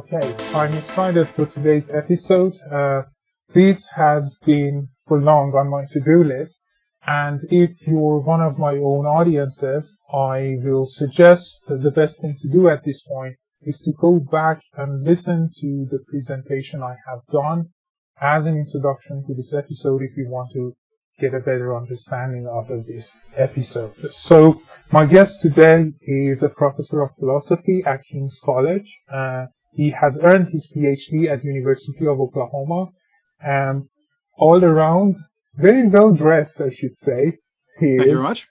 Okay, I'm excited for today's episode. This has been for long on my to-do list, and if you're one of my own audiences, I will suggest the best thing to do at this point is to go back and listen to the presentation I have done as an introduction to this episode if you want to get a better understanding of this episode. So my guest today is a professor of philosophy at King's College. He has earned his PhD at University of Oklahoma. All around, very well dressed, I should say. Thank you very much.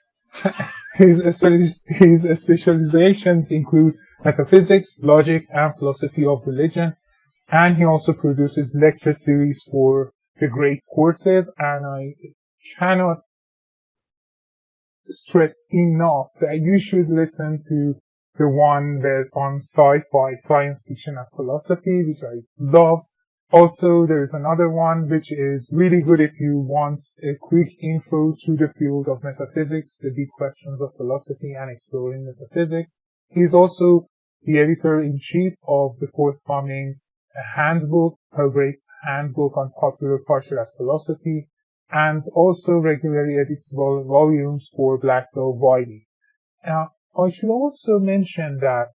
His specializations include metaphysics, logic, and philosophy of religion. And he also produces lecture series for the great courses. And I cannot stress enough that you should listen to the one on sci-fi, science fiction as philosophy, which I love. Also, there's another one which is really good if you want a quick intro to the field of metaphysics, the deep questions of philosophy and exploring metaphysics. He's also the editor-in-chief of the forthcoming handbook, Palgrave's Handbook on Popular Culture as Philosophy, and also regularly edits volumes for Blackwell-Wiley. I should also mention that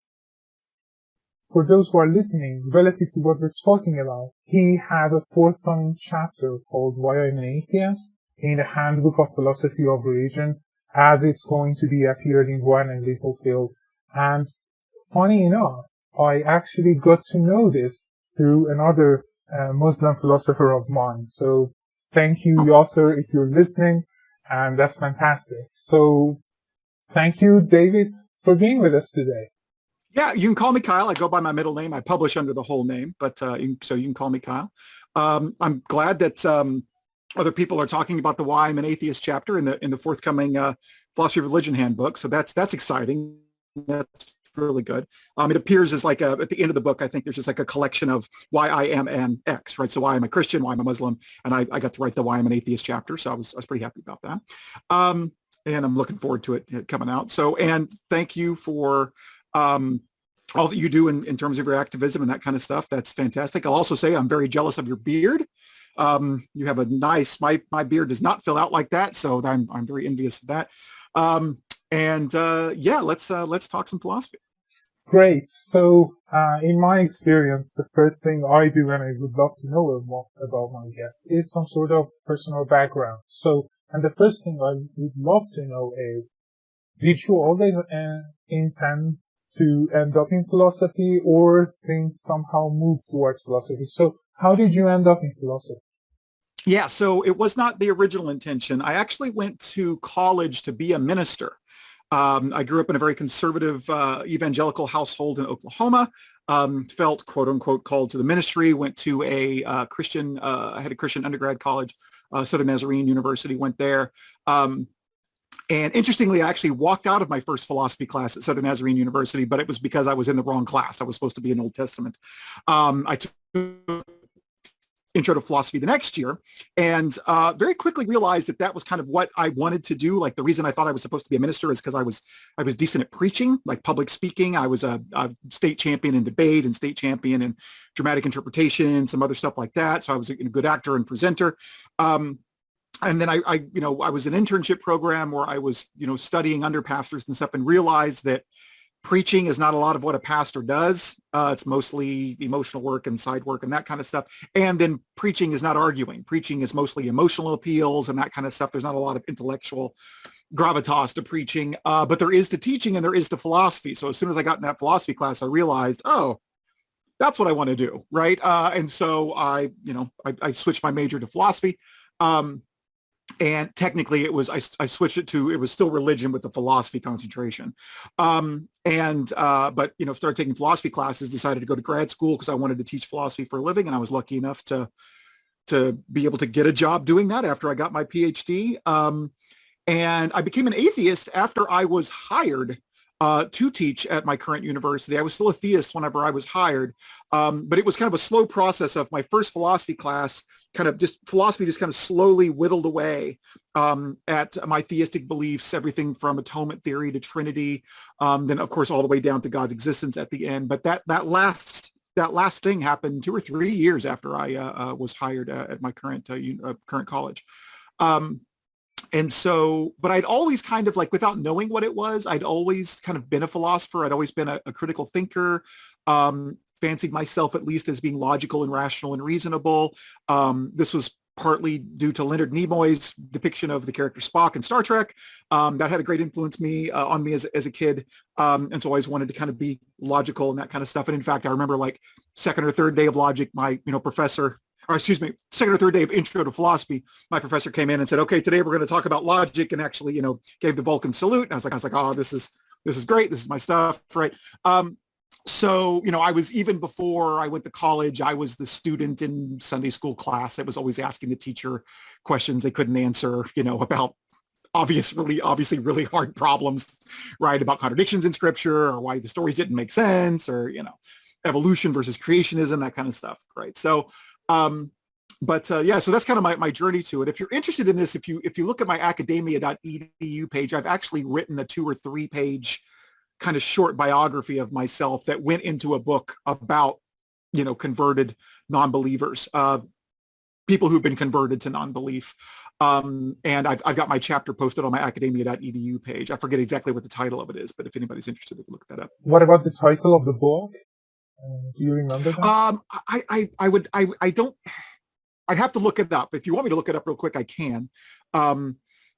for those who are listening, relative to what we're talking about, he has a forthcoming chapter called Why I'm an Atheist in the Handbook of Philosophy of Religion, as it's going to be appeared in One and Littlefield. And funny enough, I actually got to know this through another Muslim philosopher of mine. So thank you, Yasser, if you're listening, and that's fantastic. So thank you, David, for being with us today. Yeah, you can call me Kyle. I go by my middle name. I publish under the whole name, but so you can call me Kyle. I'm glad that other people are talking about the Why I'm an Atheist chapter in the forthcoming Philosophy of Religion handbook. So that's exciting. That's really good. It appears as like at the end of the book, I think there's just like a collection of why I am an X, right? So why I'm a Christian, why I'm a Muslim, and I got to write the Why I'm an Atheist chapter. So I was pretty happy about that. And I'm looking forward to it coming out. So, and thank you for all that you do in terms of your activism and that kind of stuff. That's fantastic. I'll also say I'm very jealous of your beard. You have a nice, my beard does not fill out like that. So I'm very envious of that. Yeah, let's talk some philosophy. Great. So, in my experience, the first thing I do, and I would love to know about my guest, is some sort of personal background. So, and the first thing I would love to know is, did you always intend to end up in philosophy, or things somehow moved towards philosophy? So how did you end up in philosophy? Yeah, so it was not the original intention. I actually went to college to be a minister. I grew up in a very conservative evangelical household in Oklahoma, felt quote unquote called to the ministry, went to a Christian, I had a Christian undergrad college, Southern Nazarene University, went there. And interestingly, I actually walked out of my first philosophy class at Southern Nazarene University, but it was because I was in the wrong class. I was supposed to be in Old Testament. I took intro to philosophy the next year and very quickly realized that was kind of what I wanted to do. Like the reason I thought I was supposed to be a minister is because I was decent at preaching, like public speaking. I was a state champion in debate and state champion in dramatic interpretation, some other stuff like that. So I was a good actor and presenter. And then I was an internship program where I was, studying under pastors and stuff and realized that preaching is not a lot of what a pastor does. It's mostly emotional work and side work and that kind of stuff. And then preaching is not arguing. Preaching is mostly emotional appeals and that kind of stuff. There's not a lot of intellectual gravitas to preaching, but there is to teaching and there is to philosophy. So as soon as I got in that philosophy class, I realized, oh, that's what I want to do, right? And so I switched my major to philosophy. And technically I switched it to, it was still religion with the philosophy concentration. But started taking philosophy classes, decided to go to grad school because I wanted to teach philosophy for a living. And I was lucky enough to be able to get a job doing that after I got my PhD. And I became an atheist after I was hired to teach at my current university. I was still a theist whenever I was hired, but it was kind of a slow process of my first philosophy class. Philosophy just kind of slowly whittled away at my theistic beliefs, everything from atonement theory to Trinity, then of course all the way down to God's existence at the end. But that last that last thing happened 2 or 3 years after I was hired at my current college. And so, but I'd always kind of like, without knowing what it was, I'd always kind of been a philosopher. I'd always been a critical thinker, fancied myself at least as being logical and rational and reasonable. This was partly due to Leonard Nimoy's depiction of the character Spock in Star Trek. That had a great influence on me as a kid. And so I always wanted to kind of be logical and that kind of stuff. And in fact, I remember like second or third day of logic, my, professor, or excuse me, second or third day of intro to philosophy, my professor came in and said, okay, today we're going to talk about logic, and actually, gave the Vulcan salute. And I was like, oh, this is great. This is my stuff. Right. So, I was, even before I went to college, I was the student in Sunday school class that was always asking the teacher questions they couldn't answer, about obviously really hard problems, right? About contradictions in scripture, or why the stories didn't make sense, or, evolution versus creationism, that kind of stuff. Right. So, so that's kind of my journey to it. If you're interested in this, if you look at my academia.edu page, I've actually written a 2 or 3 page kind of short biography of myself that went into a book about, converted non-believers, people who've been converted to non-belief. And I've got my chapter posted on my academia.edu page. I forget exactly what the title of it is, but if anybody's interested, they can look that up. What about the title of the book? Do you remember that? I'd have to look it up. If you want me to look it up real quick, I can.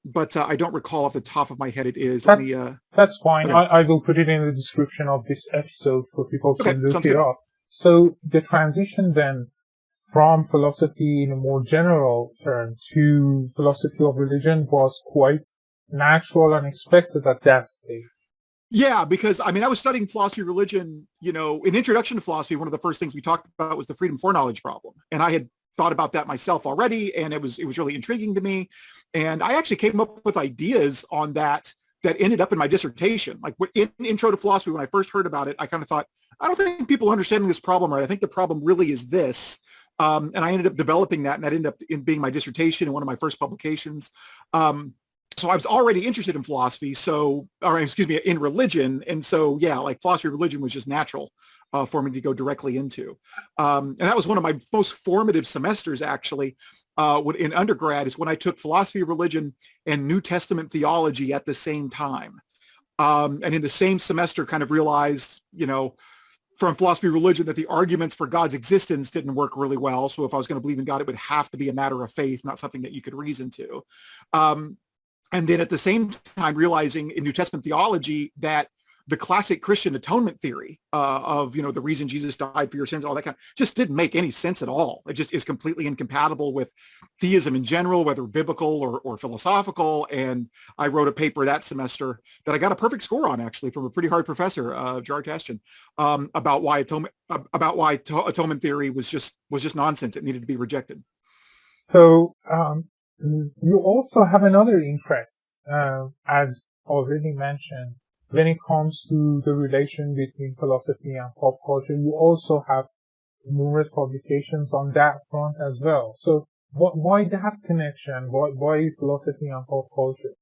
But I don't recall off the top of my head it is. That's fine. Okay. I will put it in the description of this episode for people to look it up. So the transition then from philosophy in a more general term to philosophy of religion was quite natural and expected at that stage. Yeah, because I was studying philosophy of religion, in Introduction to Philosophy, one of the first things we talked about was the freedom foreknowledge problem. And I had thought about that myself already, and it was really intriguing to me. And I actually came up with ideas on that ended up in my dissertation. Like in Intro to Philosophy, when I first heard about it, I kind of thought, I don't think people are understanding this problem right. I think the problem really is this. And I ended up developing that, and that ended up in being my dissertation and one of my first publications. So I was already interested in philosophy, in religion. And so, yeah, like philosophy of religion was just natural for me to go directly into. And that was one of my most formative semesters, actually, in undergrad, is when I took philosophy of religion and New Testament theology at the same time. And in the same semester kind of realized, from philosophy of religion, that the arguments for God's existence didn't work really well. So if I was going to believe in God, it would have to be a matter of faith, not something that you could reason to. And then at the same time, realizing in New Testament theology that the classic Christian atonement theory of, the reason Jesus died for your sins, all that kind of, just didn't make any sense at all. It just is completely incompatible with theism in general, whether biblical or philosophical. And I wrote a paper that semester that I got a perfect score on, actually, from a pretty hard professor, Dashtan, about why atonement theory was just nonsense. It needed to be rejected. So you also have another interest, as already mentioned. When it comes to the relation between philosophy and pop culture, you also have numerous publications on that front as well. So why that connection? Why philosophy and pop culture?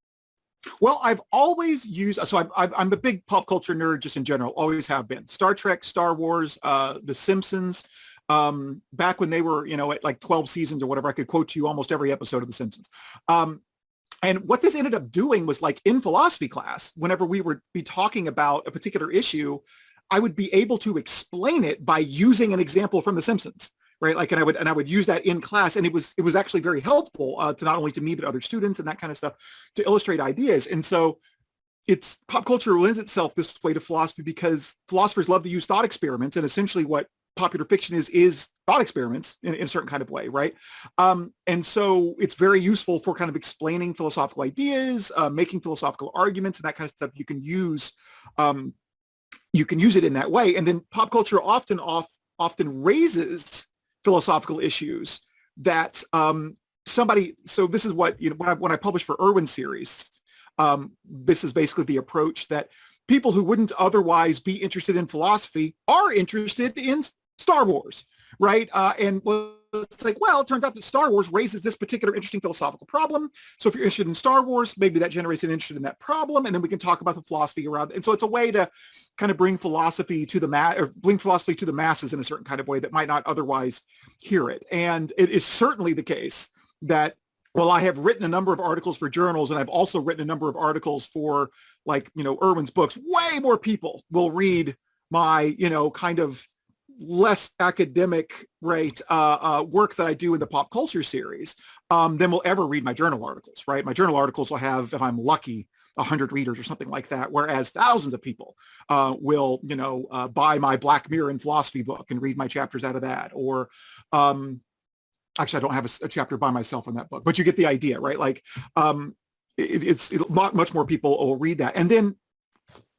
Well, I've always used, so I'm a big pop culture nerd just in general, always have been. Star Trek, Star Wars, The Simpsons, back when they were, at like 12 seasons or whatever, I could quote to you almost every episode of The Simpsons. And what this ended up doing was, like, in philosophy class, whenever we would be talking about a particular issue, I would be able to explain it by using an example from The Simpsons, right? Like, and I would use that in class, and it was actually very helpful to not only to me but other students and that kind of stuff to illustrate ideas. And so, pop culture lends itself this way to philosophy because philosophers love to use thought experiments, and essentially what popular fiction is thought experiments in a certain kind of way, right? And so it's very useful for kind of explaining philosophical ideas, making philosophical arguments, and that kind of stuff. You can use it in that way. And then pop culture often raises philosophical issues that so this is what, when I published for Irwin's series, this is basically the approach that people who wouldn't otherwise be interested in philosophy are interested in Star Wars. right? And it's like, well, it turns out that Star Wars raises this particular interesting philosophical problem. So if you're interested in Star Wars, maybe that generates an interest in that problem, and then we can talk about the philosophy around it. And so it's a way to kind of bring philosophy to the masses in a certain kind of way that might not otherwise hear it. And it is certainly the case that, well, I have written a number of articles for journals, and I've also written a number of articles for, like, Irwin's books. Way more people will read my, kind of less academic work that I do in the pop culture series than will ever read my journal articles, right? My journal articles will have, if I'm lucky, 100 readers or something like that, whereas thousands of people will, buy my Black Mirror in philosophy book and read my chapters out of that. Or actually, I don't have a chapter by myself in that book, but you get the idea, right? Like it's much more people will read that. And then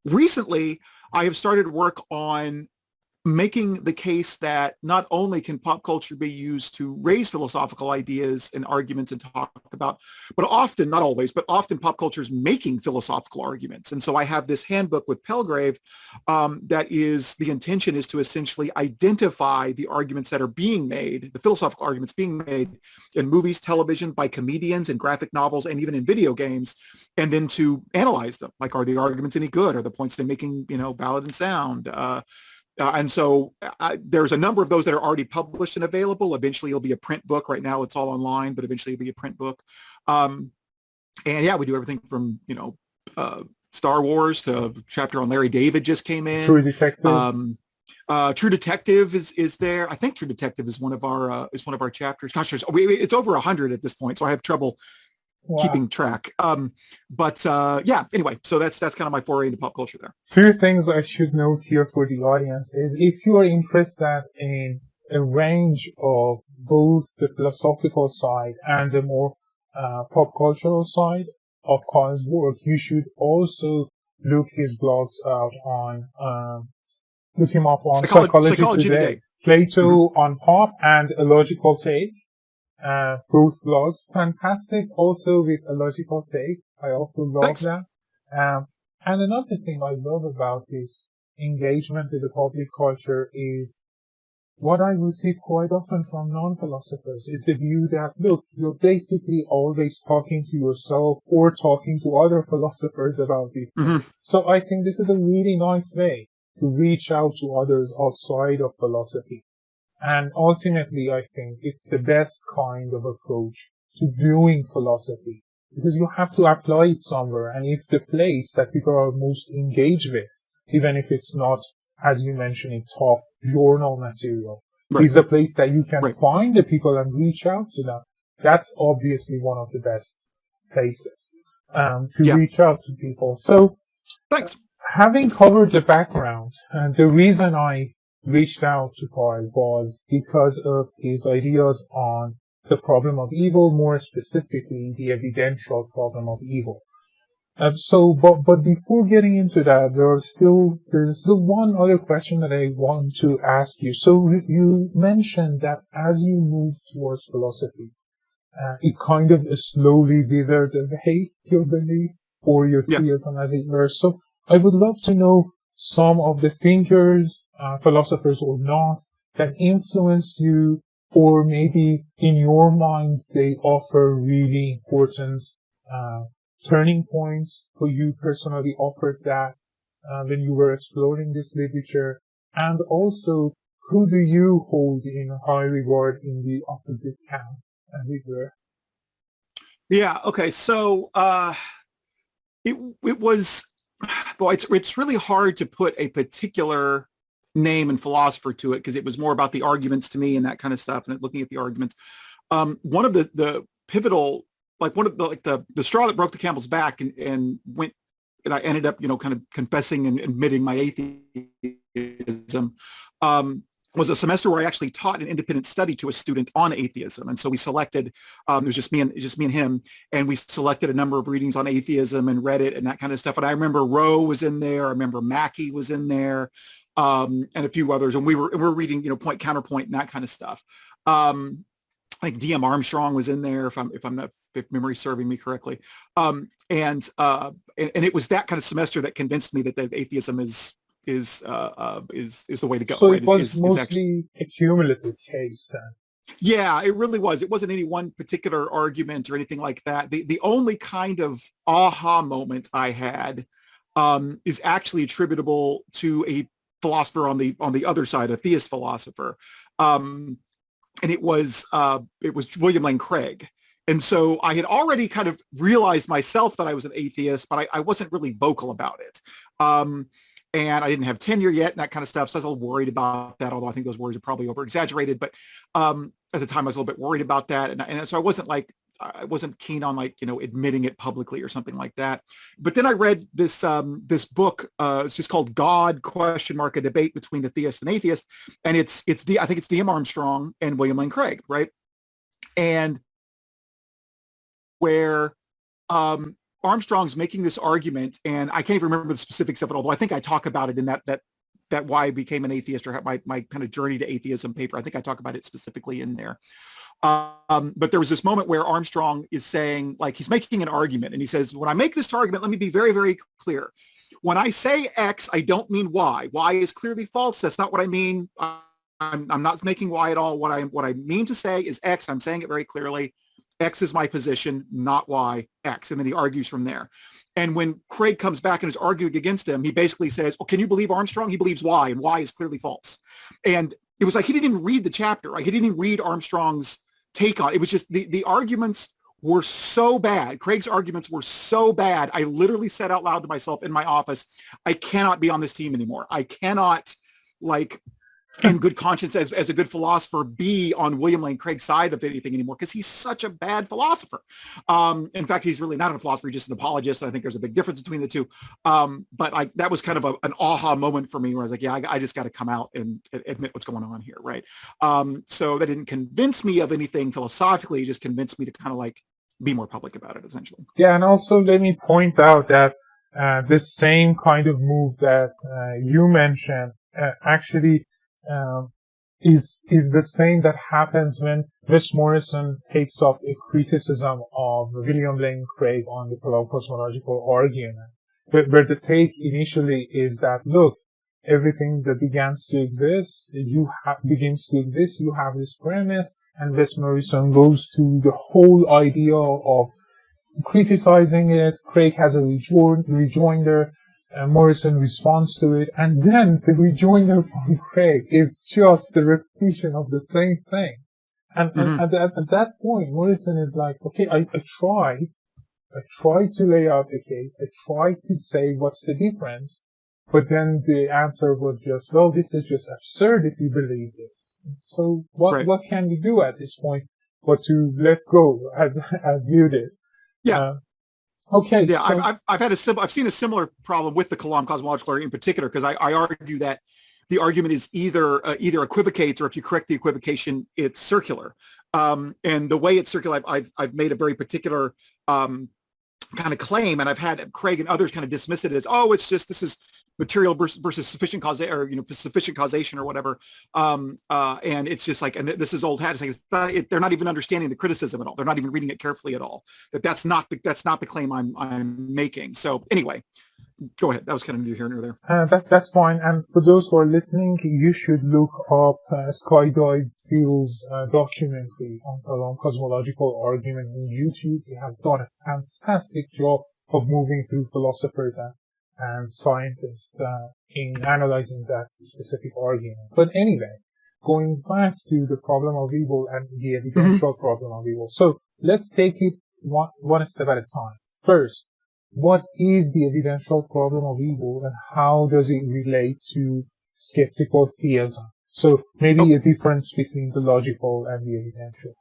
recently, I have started work on making the case that not only can pop culture be used to raise philosophical ideas and arguments and talk about, but often, not always, but often pop culture is making philosophical arguments. And so I have this handbook with Pelgrave that is, the intention is to essentially identify the arguments that are being made, the philosophical arguments being made in movies, television, by comedians, in graphic novels, and even in video games, and then to analyze them. Like, are the arguments any good? Are the points they're making, valid and sound? And so there's a number of those that are already published and available. Eventually it'll be a print book. Right now it's all online, but eventually it'll be a print book. And yeah, we do everything from, Star Wars to a chapter on Larry David just came in. True Detective. True Detective is there. I think True Detective is one of our chapters. Gosh, it's over 100 at this point, so I have trouble keeping track. Yeah, anyway, so that's kind of my foray into pop culture there. Two things I should note here for the audience is, if you are interested in a range of both the philosophical side and the more pop cultural side of Kyle's work, you should also look his blogs out on, look him up on Psychology Today. Plato on Pop and A Logical Take. Both blogs, fantastic. Also with A Logical Take, I also love that. And another thing I love about this engagement with the public culture is what I receive quite often from non-philosophers is the view that, look, you're basically always talking to yourself or talking to other philosophers about this. Mm-hmm. So I think this is a really nice way to reach out to others outside of philosophy. And ultimately, I think it's the best kind of approach to doing philosophy, because you have to apply it somewhere. And if the place that people are most engaged with, even if it's not, as you mentioned, in top journal material, is a place that you can find the people and reach out to them, that's obviously one of the best places to reach out to people. So, thanks. Having covered the background, and the reason I reached out to Kyle was because of his ideas on the problem of evil, more specifically the evidential problem of evil. But before getting into that, there's still one other question that I want to ask you. So you mentioned that as you moved towards philosophy, it kind of slowly withered away your belief or your theism, as it were. So I would love to know some of the thinkers, philosophers or not, that influenced you, or maybe in your mind they offer really important turning points for you personally, offered that when you were exploring this literature, and also who do you hold in high regard in the opposite camp, as it were? Yeah. Okay. So it was. Well, it's really hard to put a particular name and philosopher to it, because it was more about the arguments to me and that kind of stuff, and looking at the arguments. One of the pivotal, like one of the straw that broke the camel's back and I ended up, kind of confessing and admitting my atheism, was a semester where I actually taught an independent study to a student on atheism. And so we selected, it was just me and him, and we selected a number of readings on atheism and read it and that kind of stuff. And I remember Rowe was in there. I remember Mackey was in there, and a few others. And we're reading, Point Counterpoint and that kind of stuff. Like D.M. Armstrong was in there, if memory serving me correctly. And it was that kind of semester that convinced me that atheism is the way to go. So right? it was mostly a cumulative case then. Yeah, it really was. It wasn't any one particular argument or anything like that. The only kind of aha moment I had is actually attributable to a philosopher on the other side, a theist philosopher, and it was William Lane Craig. And so I had already kind of realized myself that I was an atheist, but I wasn't really vocal about it. And I didn't have tenure yet and that kind of stuff. So I was a little worried about that, although I think those worries are probably over exaggerated. But at the time I was a little bit worried about that. And so I wasn't keen on admitting it publicly or something like that. But then I read this book. It's just called God ? A debate between a theist and atheist. And I think it's D.M. Armstrong and William Lane Craig, right? And where Armstrong's making this argument, and I can't even remember the specifics of it, although I think I talk about it in that why I became an atheist, or my kind of journey to atheism paper. I think I talk about it specifically in there. But there was this moment where Armstrong is saying, like, he's making an argument, and he says, when I make this argument, let me be very, very clear. When I say X, I don't mean Y. Y is clearly false. That's not what I mean. I'm not making Y at all. What I mean to say is X. I'm saying it very clearly. X is my position, not Y, X. And then he argues from there. And when Craig comes back and is arguing against him, he basically says, oh, can you believe Armstrong? He believes Y, and Y is clearly false. And it was like he didn't even read the chapter. Right? He didn't even read Armstrong's take on it. It was just the arguments were so bad. Craig's arguments were so bad. I literally said out loud to myself in my office, I cannot be on this team anymore. I cannot, in good conscience, as a good philosopher, be on William Lane Craig's side of anything anymore, because he's such a bad philosopher. In fact, he's really not a philosopher, he's just an apologist. And I think there's a big difference between the two. But that was kind of an aha moment for me, where I was like, yeah, I just got to come out and admit what's going on here, right? So that didn't convince me of anything philosophically, it just convinced me to kind of be more public about it, essentially. Yeah, and also let me point out that this same kind of move that you mentioned actually is the same that happens when Wes Morrison takes up a criticism of William Lane Craig on the cosmological argument, where the take initially is that, look, everything that begins to exist, you have this premise, and Wes Morrison goes to the whole idea of criticizing it. Craig has a rejoinder. Morrison responds to it, and then the rejoinder from Craig is just the repetition of the same thing. And at that point, Morrison is like, okay, I tried to lay out the case, I tried to say what's the difference, but then the answer was just, well, this is just absurd if you believe this. So what can we do at this point but to let go, as you did? Yeah. Okay. Yeah, so I've seen a similar problem with the Kalam cosmological argument in particular, because I argue that the argument is either equivocates, or if you correct the equivocation, it's circular. And the way it's circular, I've made a very particular kind of claim, and I've had Craig and others kind of dismiss it as, oh, it's just, this is material versus sufficient causation, or sufficient causation or whatever, and it's just like, and this is old hat. They're not even understanding the criticism at all. They're not even reading it carefully at all. That's not the claim I'm making. So anyway, go ahead. That was kind of neither here nor there. That's fine. And for those who are listening, you should look up Skydive Field's documentary on cosmological argument on YouTube. He has done a fantastic job of moving through philosophers and scientists in analyzing that specific argument. But anyway, going back to the problem of evil and the evidential problem of evil. So let's take it one step at a time. First, what is the evidential problem of evil, and how does it relate to skeptical theism? So maybe a difference between the logical and the evidential.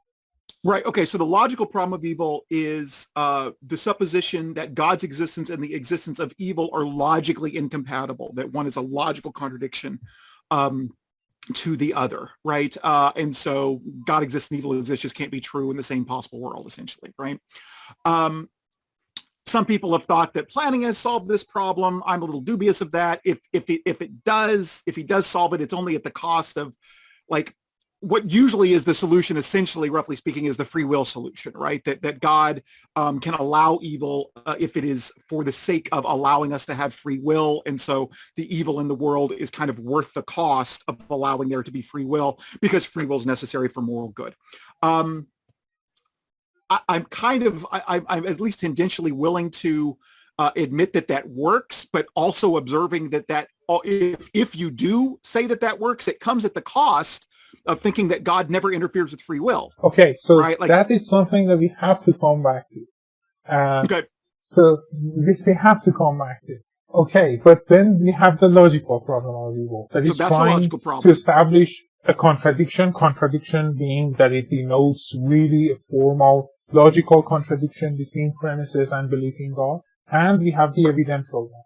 Right. Okay. So the logical problem of evil is the supposition that God's existence and the existence of evil are logically incompatible, that one is a logical contradiction to the other, right? And so God exists and evil exists just can't be true in the same possible world, essentially, right? Some people have thought that planning has solved this problem. I'm a little dubious of that. If he does solve it, it's only at the cost of, like, what usually is the solution, essentially, roughly speaking, is the free will solution, right? That God can allow evil if it is for the sake of allowing us to have free will. And so the evil in the world is kind of worth the cost of allowing there to be free will, because free will is necessary for moral good. I'm at least tendentially willing to admit that works, but also observing that if you do say that works, it comes at the cost of thinking that God never interferes with free will. Okay, so right? that is something that we have to come back to. Okay. So we have to come back to. Okay, but then we have the logical problem of evil. That is trying to establish a contradiction being that it denotes really a formal logical contradiction between premises and belief in God. And we have the evidential one.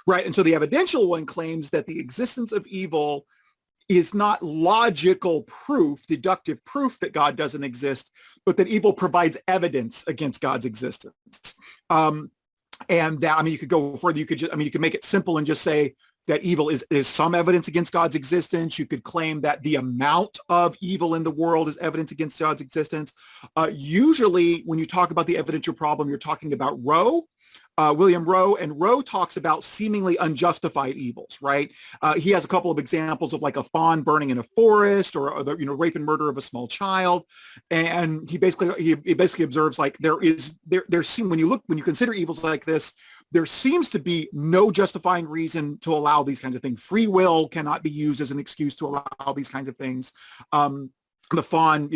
Right, and so the evidential one claims that the existence of evil is not logical proof, deductive proof that God doesn't exist, but that evil provides evidence against God's existence. And that, you could go further. You could make it simple and just say that evil is some evidence against God's existence. You could claim that the amount of evil in the world is evidence against God's existence. Usually, when you talk about the evidential problem, you're talking about William Rowe, and Rowe talks about seemingly unjustified evils, right? He has a couple of examples of like a fawn burning in a forest, or the rape and murder of a small child, and he basically observes like when you consider evils like this, there seems to be no justifying reason to allow these kinds of things. Free will cannot be used as an excuse to allow these kinds of things. The fawn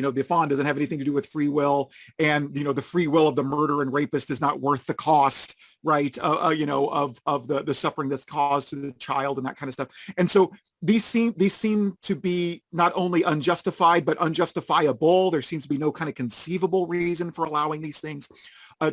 doesn't have anything to do with free will, and the free will of the murderer and rapist is not worth the cost, right? Of the suffering that's caused to the child and that kind of stuff. And so these seem to be not only unjustified but unjustifiable. There seems to be no kind of conceivable reason for allowing these things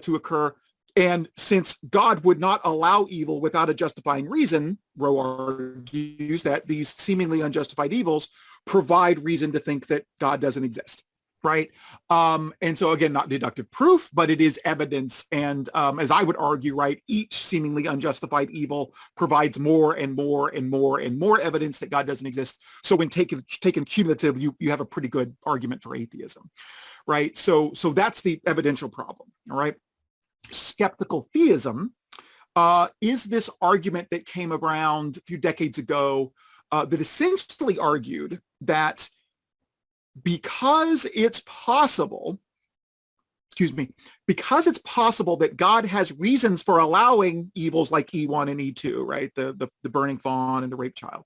to occur. And since God would not allow evil without a justifying reason, Rowe argues that these seemingly unjustified evils provide reason to think that God doesn't exist, right? And so again, not deductive proof, but it is evidence. And as I would argue, right, each seemingly unjustified evil provides more and more and more and more evidence that God doesn't exist. So when taken cumulative, you have a pretty good argument for atheism, right? So that's the evidential problem, all right? Skeptical theism is this argument that came around a few decades ago that essentially argued that because it's possible that God has reasons for allowing evils like E1 and E2, right? The burning fawn and the rape child.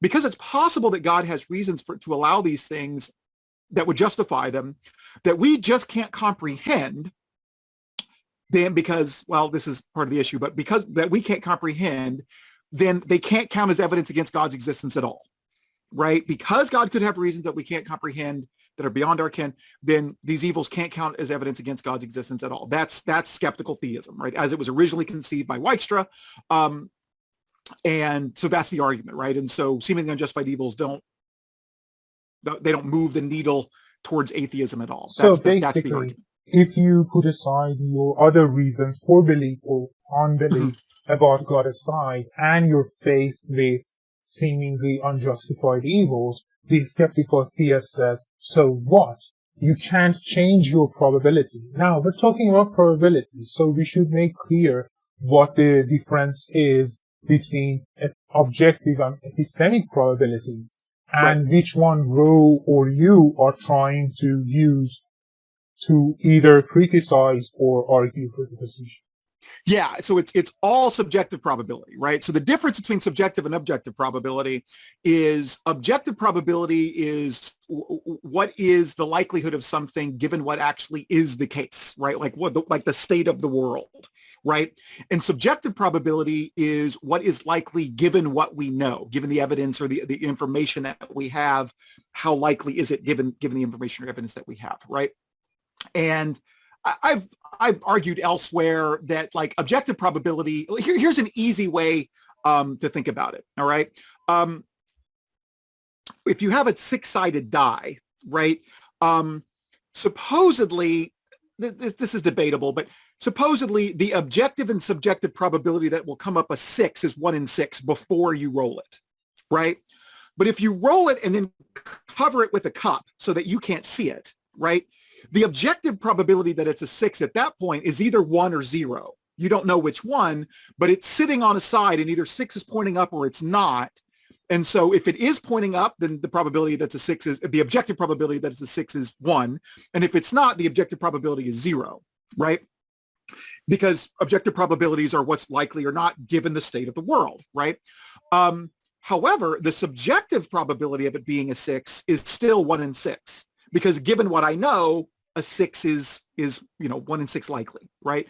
Because it's possible that God has reasons to allow these things that would justify them, that we just can't comprehend, then because, well, this is part of the issue, but because that we can't comprehend, then they can't count as evidence against God's existence at all, right? Because God could have reasons that we can't comprehend that are beyond our ken, then these evils can't count as evidence against God's existence at all. That's skeptical theism, right? As it was originally conceived by Dijkstra. And so that's the argument, right? And so seemingly unjustified evils don't move the needle towards atheism at all. So that's the argument. If you put aside your other reasons for belief or unbelief about God aside, and you're faced with seemingly unjustified evils, the skeptical theist says, so what? You can't change your probability. Now, we're talking about probability, so we should make clear what the difference is between objective and epistemic probabilities, and which one Rowe or you are trying to use to either criticize or argue for the position. Yeah, so it's all subjective probability, right? So the difference between subjective and objective probability is objective probability is what is the likelihood of something given what actually is the case, right? Like the state of the world, right? And subjective probability is what is likely given what we know, given the evidence or the information that we have. How likely is it given the information or evidence that we have, right? And I've argued elsewhere that like objective probability, here's an easy way to think about it. All right. If you have a 6-sided die, right? Supposedly, this is debatable, but supposedly the objective and subjective probability that will come up a 6 is 1 in 6 before you roll it, right? But if you roll it and then cover it with a cup so that you can't see it, right? The objective probability that it's a 6 at that point is either 1 or 0. You don't know which one, but it's sitting on a side and either 6 is pointing up or it's not. And so if it is pointing up, then the probability that's a 6 is, the objective probability that it's a 6 is 1. And if it's not, the objective probability is 0, right? Because objective probabilities are what's likely or not given the state of the world, right? However, the subjective probability of it being a 6 is still 1 in 6, because given what I know, a 6 is 1 in 6 likely, right?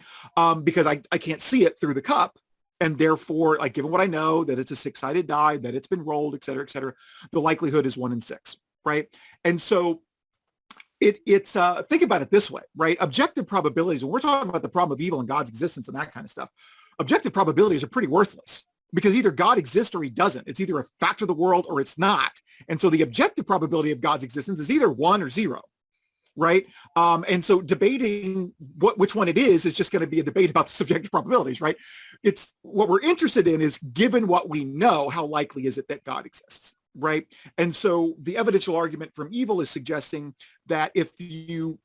Because I can't see it through the cup, and therefore, like, given what I know, that it's a 6-sided die, that it's been rolled, et cetera, the likelihood is 1 in 6, right? And so it's think about it this way, right? Objective probabilities, when we're talking about the problem of evil and God's existence and that kind of stuff, objective probabilities are pretty worthless, because either God exists or he doesn't. It's either a fact of the world or it's not. And so the objective probability of God's existence is either 1 or 0. Right. And so debating which one it is just going to be a debate about the subjective probabilities. Right. It's what we're interested in is, given what we know, how likely is it that God exists? Right. And so the evidential argument from evil is suggesting that if you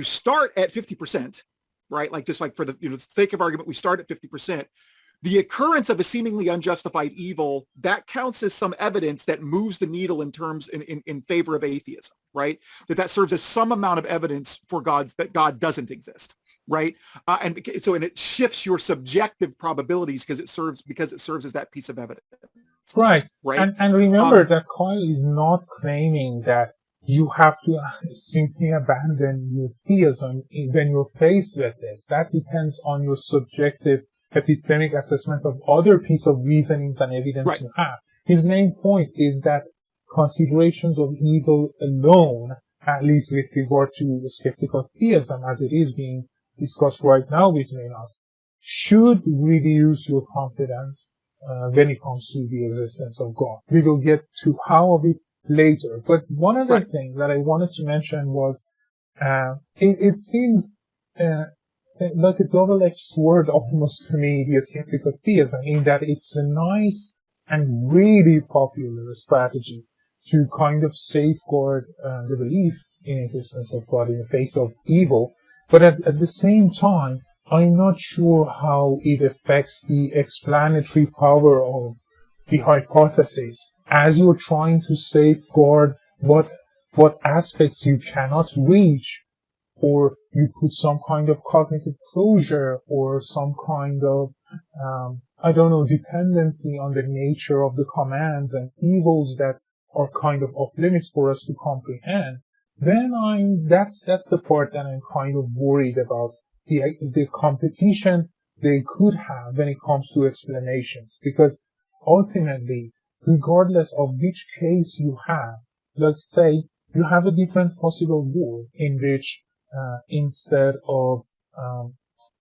start at 50%, right, like just like for the sake of argument, we start at 50%. The occurrence of a seemingly unjustified evil, that counts as some evidence that moves the needle in favor of atheism, right? That serves as some amount of evidence for that God doesn't exist, right? And it shifts your subjective probabilities because it serves as that piece of evidence. Right. Right. And remember that Kyle is not claiming that you have to simply abandon your theism when you're faced with this. That depends on your subjective epistemic assessment of other piece of reasonings and evidence you have. His main point is that considerations of evil alone, at least with regard to the skeptical theism as it is being discussed right now between us, should reduce your confidence when it comes to the existence of God. We will get to how of it later. But one other thing that I wanted to mention was it seems like a double-edged sword almost to me, the skeptical theism, in that it's a nice and really popular strategy to kind of safeguard the belief in existence of God in the face of evil. But at the same time, I'm not sure how it affects the explanatory power of the hypothesis as you're trying to safeguard what aspects you cannot reach, or you put some kind of cognitive closure or some kind of, dependency on the nature of the commands and evils that are kind of off limits for us to comprehend, then that's the part that I'm kind of worried about, the competition they could have when it comes to explanations. Because ultimately, regardless of which case you have, let's say you have a different possible world in which instead of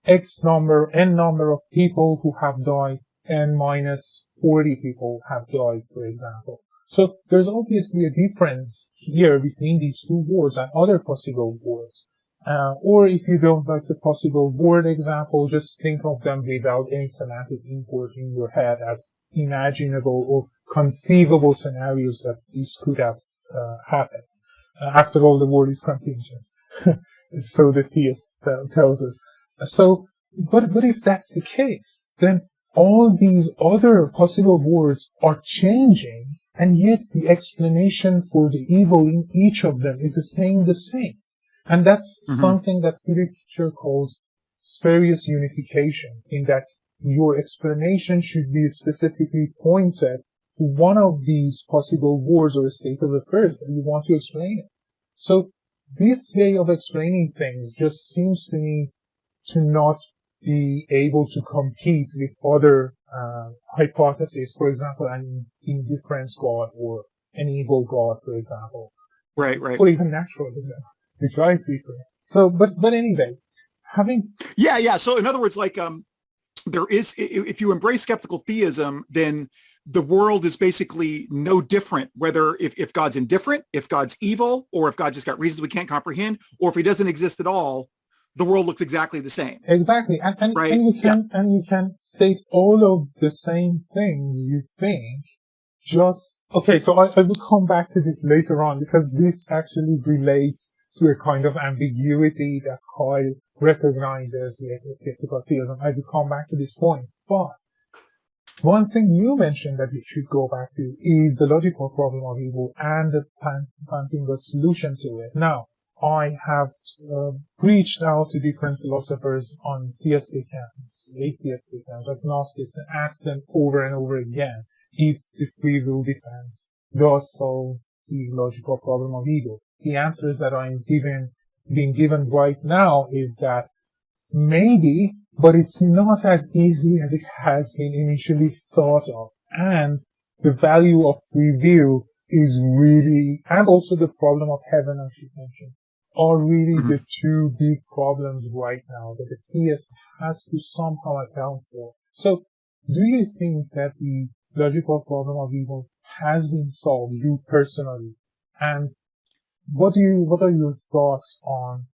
n number of people who have died, n minus 40 people have died, for example. So there's obviously a difference here between these two worlds and other possible worlds. Or if you don't like the possible word example, just think of them without any semantic import in your head as imaginable or conceivable scenarios that these could have happened. After all, the world is contingent. So the theist tells us. So, but if that's the case, then all these other possible words are changing, and yet the explanation for the evil in each of them is staying the same. And that's something that Philip Kitcher calls spurious unification, in that your explanation should be specifically pointed to one of these possible words or state of affairs that you want to explain it. So this way of explaining things just seems to me to not be able to compete with other hypotheses, for example, an indifference God or an evil God, for example. Right. Or even naturalism, which I prefer. So, but anyway, Yeah. So in other words, like, there is, if you embrace skeptical theism, then the world is basically no different, whether if God's indifferent, if God's evil, or if God just got reasons we can't comprehend, or if he doesn't exist at all, the world looks exactly the same. Exactly. And you can state all of the same things you think, okay, so I will come back to this later on because this actually relates to a kind of ambiguity that Kyle recognizes with skeptical theism. I will come back to this point. But one thing you mentioned that we should go back to is the logical problem of evil and finding a solution to it. Now, I have reached out to different philosophers on theistic camps, atheistic camps, agnostics, and asked them over and over again if the free will defense does solve the logical problem of evil. The answers that I'm being given right now is that maybe, but it's not as easy as it has been initially thought of. And the value of free will is really, and also the problem of heaven, as you mentioned, are really the two big problems right now that the theist has to somehow account for. So, do you think that the logical problem of evil has been solved, you personally? And what are your thoughts on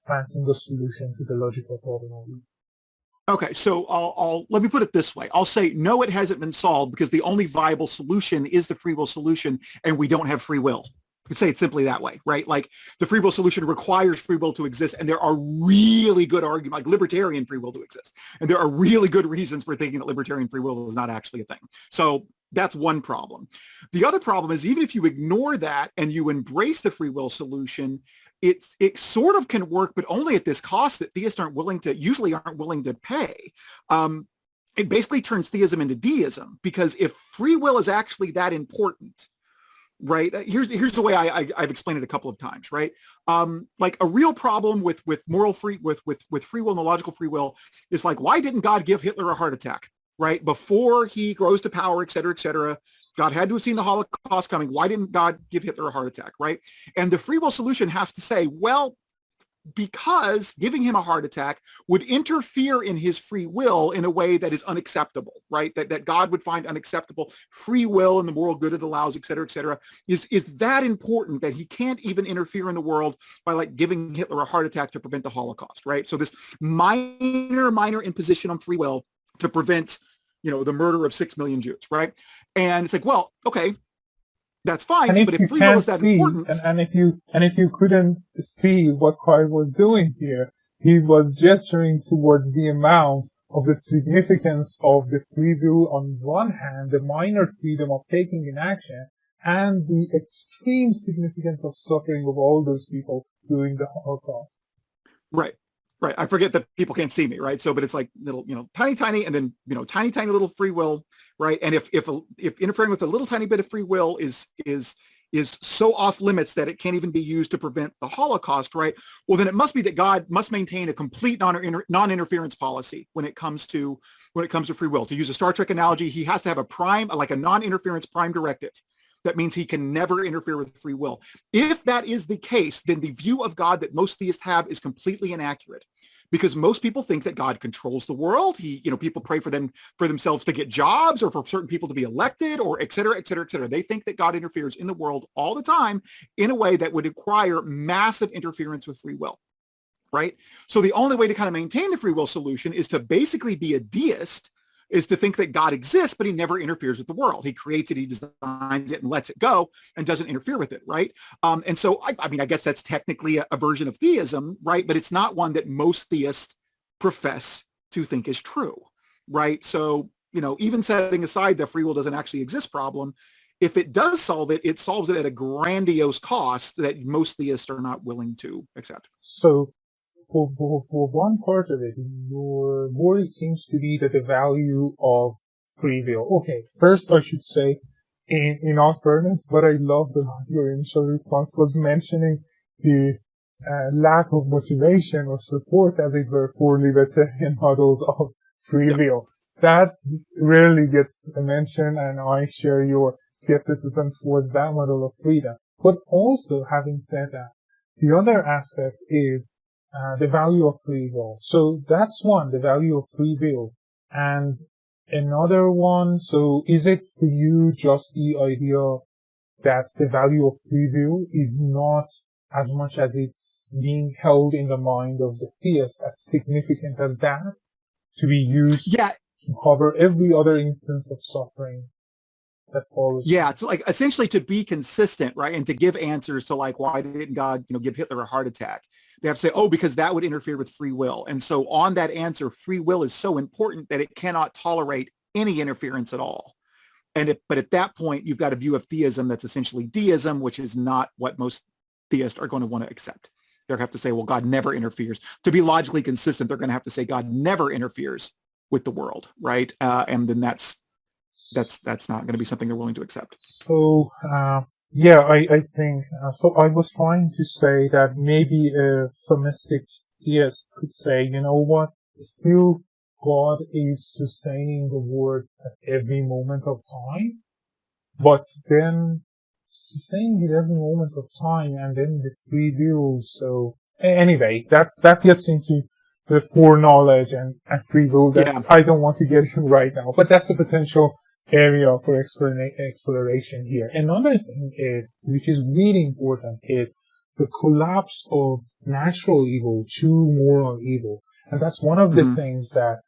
finding the solution to the logical problem of evil? Okay, so I'll let me put it this way. I'll say no, it hasn't been solved because the only viable solution is the free will solution, and we don't have free will. You could say it simply that way, right? Like the free will solution requires free will to exist, and there are really good arguments, like libertarian free will to exist, and there are really good reasons for thinking that libertarian free will is not actually a thing. So that's one problem. The other problem is even if you ignore that and you embrace the free will solution, it sort of can work, but only at this cost that theists usually aren't willing to pay. It basically turns theism into deism, because if free will is actually that important, right? Here's the way I've explained it a couple of times, right? Like a real problem with free will and the logical free will is like, why didn't God give Hitler a heart attack? Right? Before he grows to power, et cetera, God had to have seen the Holocaust coming. Why didn't God give Hitler a heart attack? Right? And the free will solution has to say, well, because giving him a heart attack would interfere in his free will in a way that is unacceptable, right? That God would find unacceptable. Free will and the moral good it allows, et cetera, is that important that he can't even interfere in the world by like giving Hitler a heart attack to prevent the Holocaust, right? So this minor imposition on free will to prevent, the murder of 6 million Jews, right? And it's like, well, okay, that's fine. And but if free will is that important, and if you couldn't see what Kyle was doing here, he was gesturing towards the amount of the significance of the free will on one hand, the minor freedom of taking an action, and the extreme significance of suffering of all those people during the Holocaust. Right. Right. I forget that people can't see me, right? So, but it's like little, tiny, and then, tiny little free will, right? And if interfering with a little tiny bit of free will is so off limits that it can't even be used to prevent the Holocaust, right? Well, then it must be that God must maintain a complete non-interference policy when it comes to free will. To use a Star Trek analogy, he has to have a non-interference prime directive. That means he can never interfere with free will. If that is the case, then the view of God that most theists have is completely inaccurate, because most people think that God controls the world. People pray for themselves to get jobs or for certain people to be elected or et cetera, et cetera, et cetera. They think that God interferes in the world all the time in a way that would require massive interference with free will, right? So the only way to kind of maintain the free will solution is to basically be a deist, is to think that God exists, but he never interferes with the world. He creates it, he designs it and lets it go and doesn't interfere with it, right? And so, I guess that's technically a version of theism, right? But it's not one that most theists profess to think is true, right? So, even setting aside the free will doesn't actually exist problem, if it does solve it, it solves it at a grandiose cost that most theists are not willing to accept. So, for one part of it, your worry seems to be that the value of free will. Okay, first I should say, in all fairness, what I loved about your initial response was mentioning the lack of motivation or support, as it were, for libertarian models of free will. That rarely gets mentioned, and I share your skepticism towards that model of freedom. But also, having said that, the other aspect is the value of free will. So that's one, the value of free will. And another one, so is it for you just the idea that the value of free will is not as much as it's being held in the mind of the theist as significant as that, to be used to cover every other instance of suffering? that follows. Yeah, to like essentially to be consistent, right? And to give answers to like, why didn't God, give Hitler a heart attack? They have to say, oh, because that would interfere with free will. And so on that answer, free will is so important that it cannot tolerate any interference at all. But at that point, you've got a view of theism that's essentially deism, which is not what most theists are going to want to accept. They're going to have to say, well, God never interferes. To be logically consistent, they're going to have to say God never interferes with the world, right? And then that's not going to be something they're willing to accept. So, I think, so I was trying to say that maybe a theistic theist could say, you know what, still God is sustaining the world at every moment of time, but then sustaining it every moment of time and then the free will. So anyway, that gets into the foreknowledge and free will that I don't want to get into right now, but that's a potential area for exploration here. Another thing is, which is really important, is the collapse of natural evil to moral evil. And that's one of the things that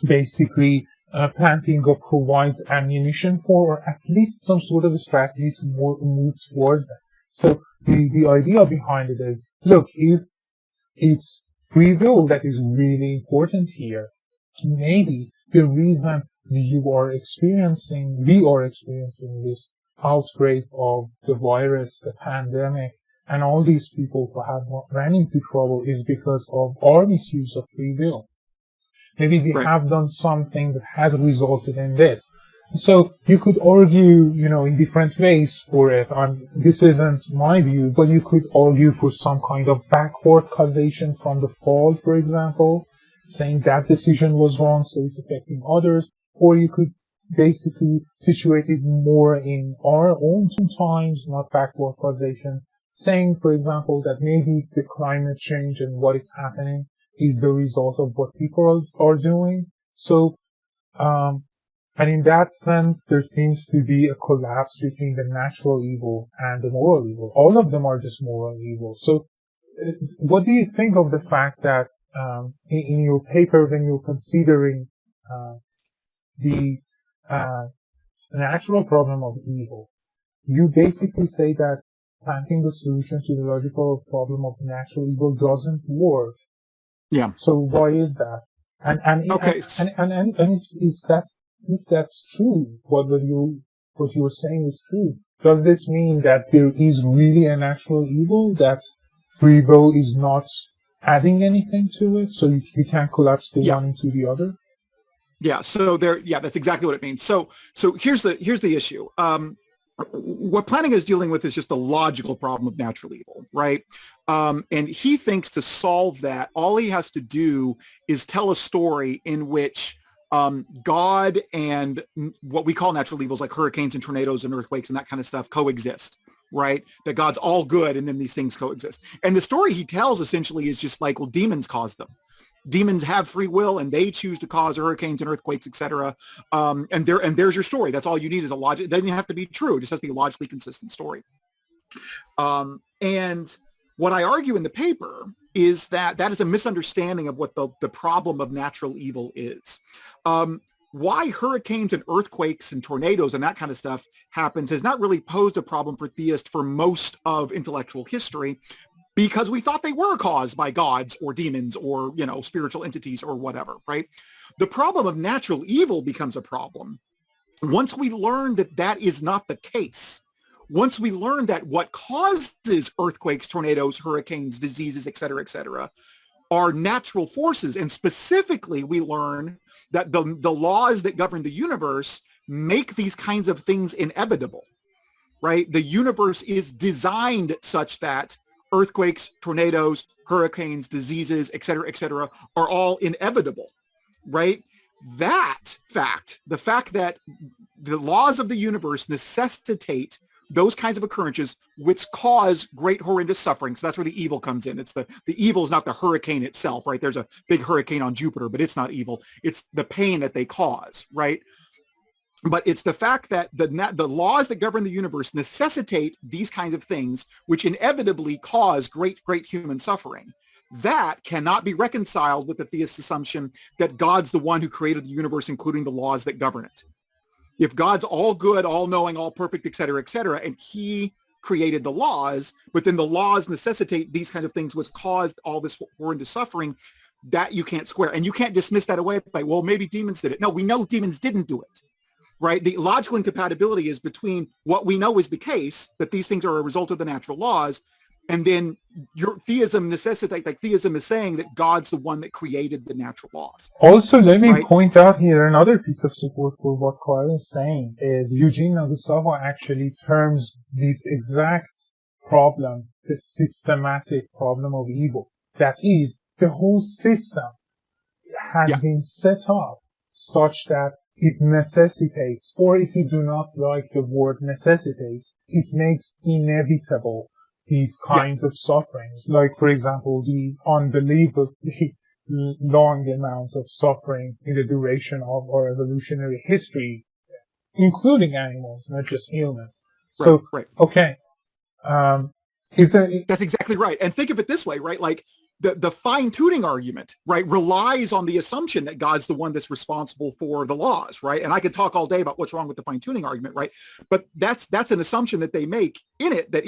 basically Plantinga provides ammunition for, or at least some sort of a strategy to move towards that. So the idea behind it is, look, if it's free will that is really important here, maybe the reason we are experiencing this outbreak of the virus, the pandemic, and all these people who have run into trouble is because of our misuse of free will. Maybe we have done something that has resulted in this. So you could argue, in different ways for it. This isn't my view, but you could argue for some kind of backward causation from the fall, for example, saying that decision was wrong, so it's affecting others. Or you could basically situate it more in our own times, not backward causation, saying, for example, that maybe the climate change and what is happening is the result of what people are doing. So, and in that sense, there seems to be a collapse between the natural evil and the moral evil. All of them are just moral evil. So, what do you think of the fact that, in your paper, when you're considering, the natural problem of evil, you basically say that planting the solution to the logical problem of natural evil doesn't work. Yeah. So why is that? And if that's true, what you're saying is true, does this mean that there is really a natural evil, that free will is not adding anything to it, so you can't collapse the one into the other? Yeah, so that's exactly what it means. So here's the issue. What Plantinga is dealing with is just the logical problem of natural evil, right? And he thinks to solve that, all he has to do is tell a story in which God and what we call natural evils, like hurricanes and tornadoes and earthquakes and that kind of stuff, coexist, right? That God's all good and then these things coexist. And the story he tells essentially is just like, well, demons caused them. Demons have free will and they choose to cause hurricanes and earthquakes, etc. And there's your story. That's all you need is a logic. It doesn't have to be true. It just has to be a logically consistent story. And what I argue in the paper is that is a misunderstanding of what the problem of natural evil is. Why hurricanes and earthquakes and tornadoes and that kind of stuff happens has not really posed a problem for theists for most of intellectual history, because we thought they were caused by gods or demons or, spiritual entities or whatever, right? The problem of natural evil becomes a problem once we learn that is not the case. Once we learn that what causes earthquakes, tornadoes, hurricanes, diseases, et cetera, are natural forces. And specifically, we learn that the laws that govern the universe make these kinds of things inevitable, right? The universe is designed such that earthquakes, tornadoes, hurricanes, diseases, et cetera, are all inevitable, right? That fact, the fact that the laws of the universe necessitate those kinds of occurrences which cause great horrendous suffering. So that's where the evil comes in. It's the evil is not the hurricane itself, right? There's a big hurricane on Jupiter, but it's not evil. It's the pain that they cause, right? But it's the fact that the laws that govern the universe necessitate these kinds of things, which inevitably cause great human suffering. That cannot be reconciled with the theist assumption that God's the one who created the universe, including the laws that govern it. if God's all good, all knowing, all perfect, et cetera, and he created the laws, but then the laws necessitate these kind of things, which caused all this horrendous suffering, that you can't square. And you can't dismiss that away by, well, maybe demons did it. No, we know demons didn't do it, right? The logical incompatibility is between what we know is the case, that these things are a result of the natural laws, and then your theism necessitates, like theism is saying that God's the one that created the natural laws. Also, let me point out here another piece of support for what Kyle is saying is Eugene Nagusawa actually terms this exact problem the systematic problem of evil. That is, the whole system has been set up such that it necessitates, or if you do not like the word necessitates, it makes inevitable these kinds of sufferings. Like, for example, the unbelievably long amount of suffering in the duration of our evolutionary history, including animals, not just humans. Okay. That's exactly right. And think of it this way, right? Like the fine-tuning argument, right, relies on the assumption that God's the one that's responsible for the laws, right? And I could talk all day about what's wrong with the fine-tuning argument, right? But that's an assumption that they make in it, that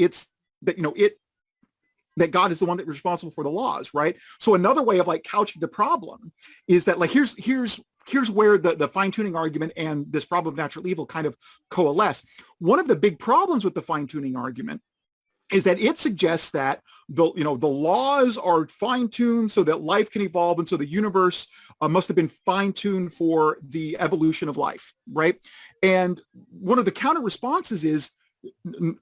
God is the one that's responsible for the laws, right? So another way of like couching the problem is that like here's where the fine-tuning argument and this problem of natural evil kind of coalesce. One of the big problems with the fine-tuning argument is that it suggests that the laws are fine-tuned so that life can evolve, and so the universe must have been fine-tuned for the evolution of life, right? And one of the counter responses is,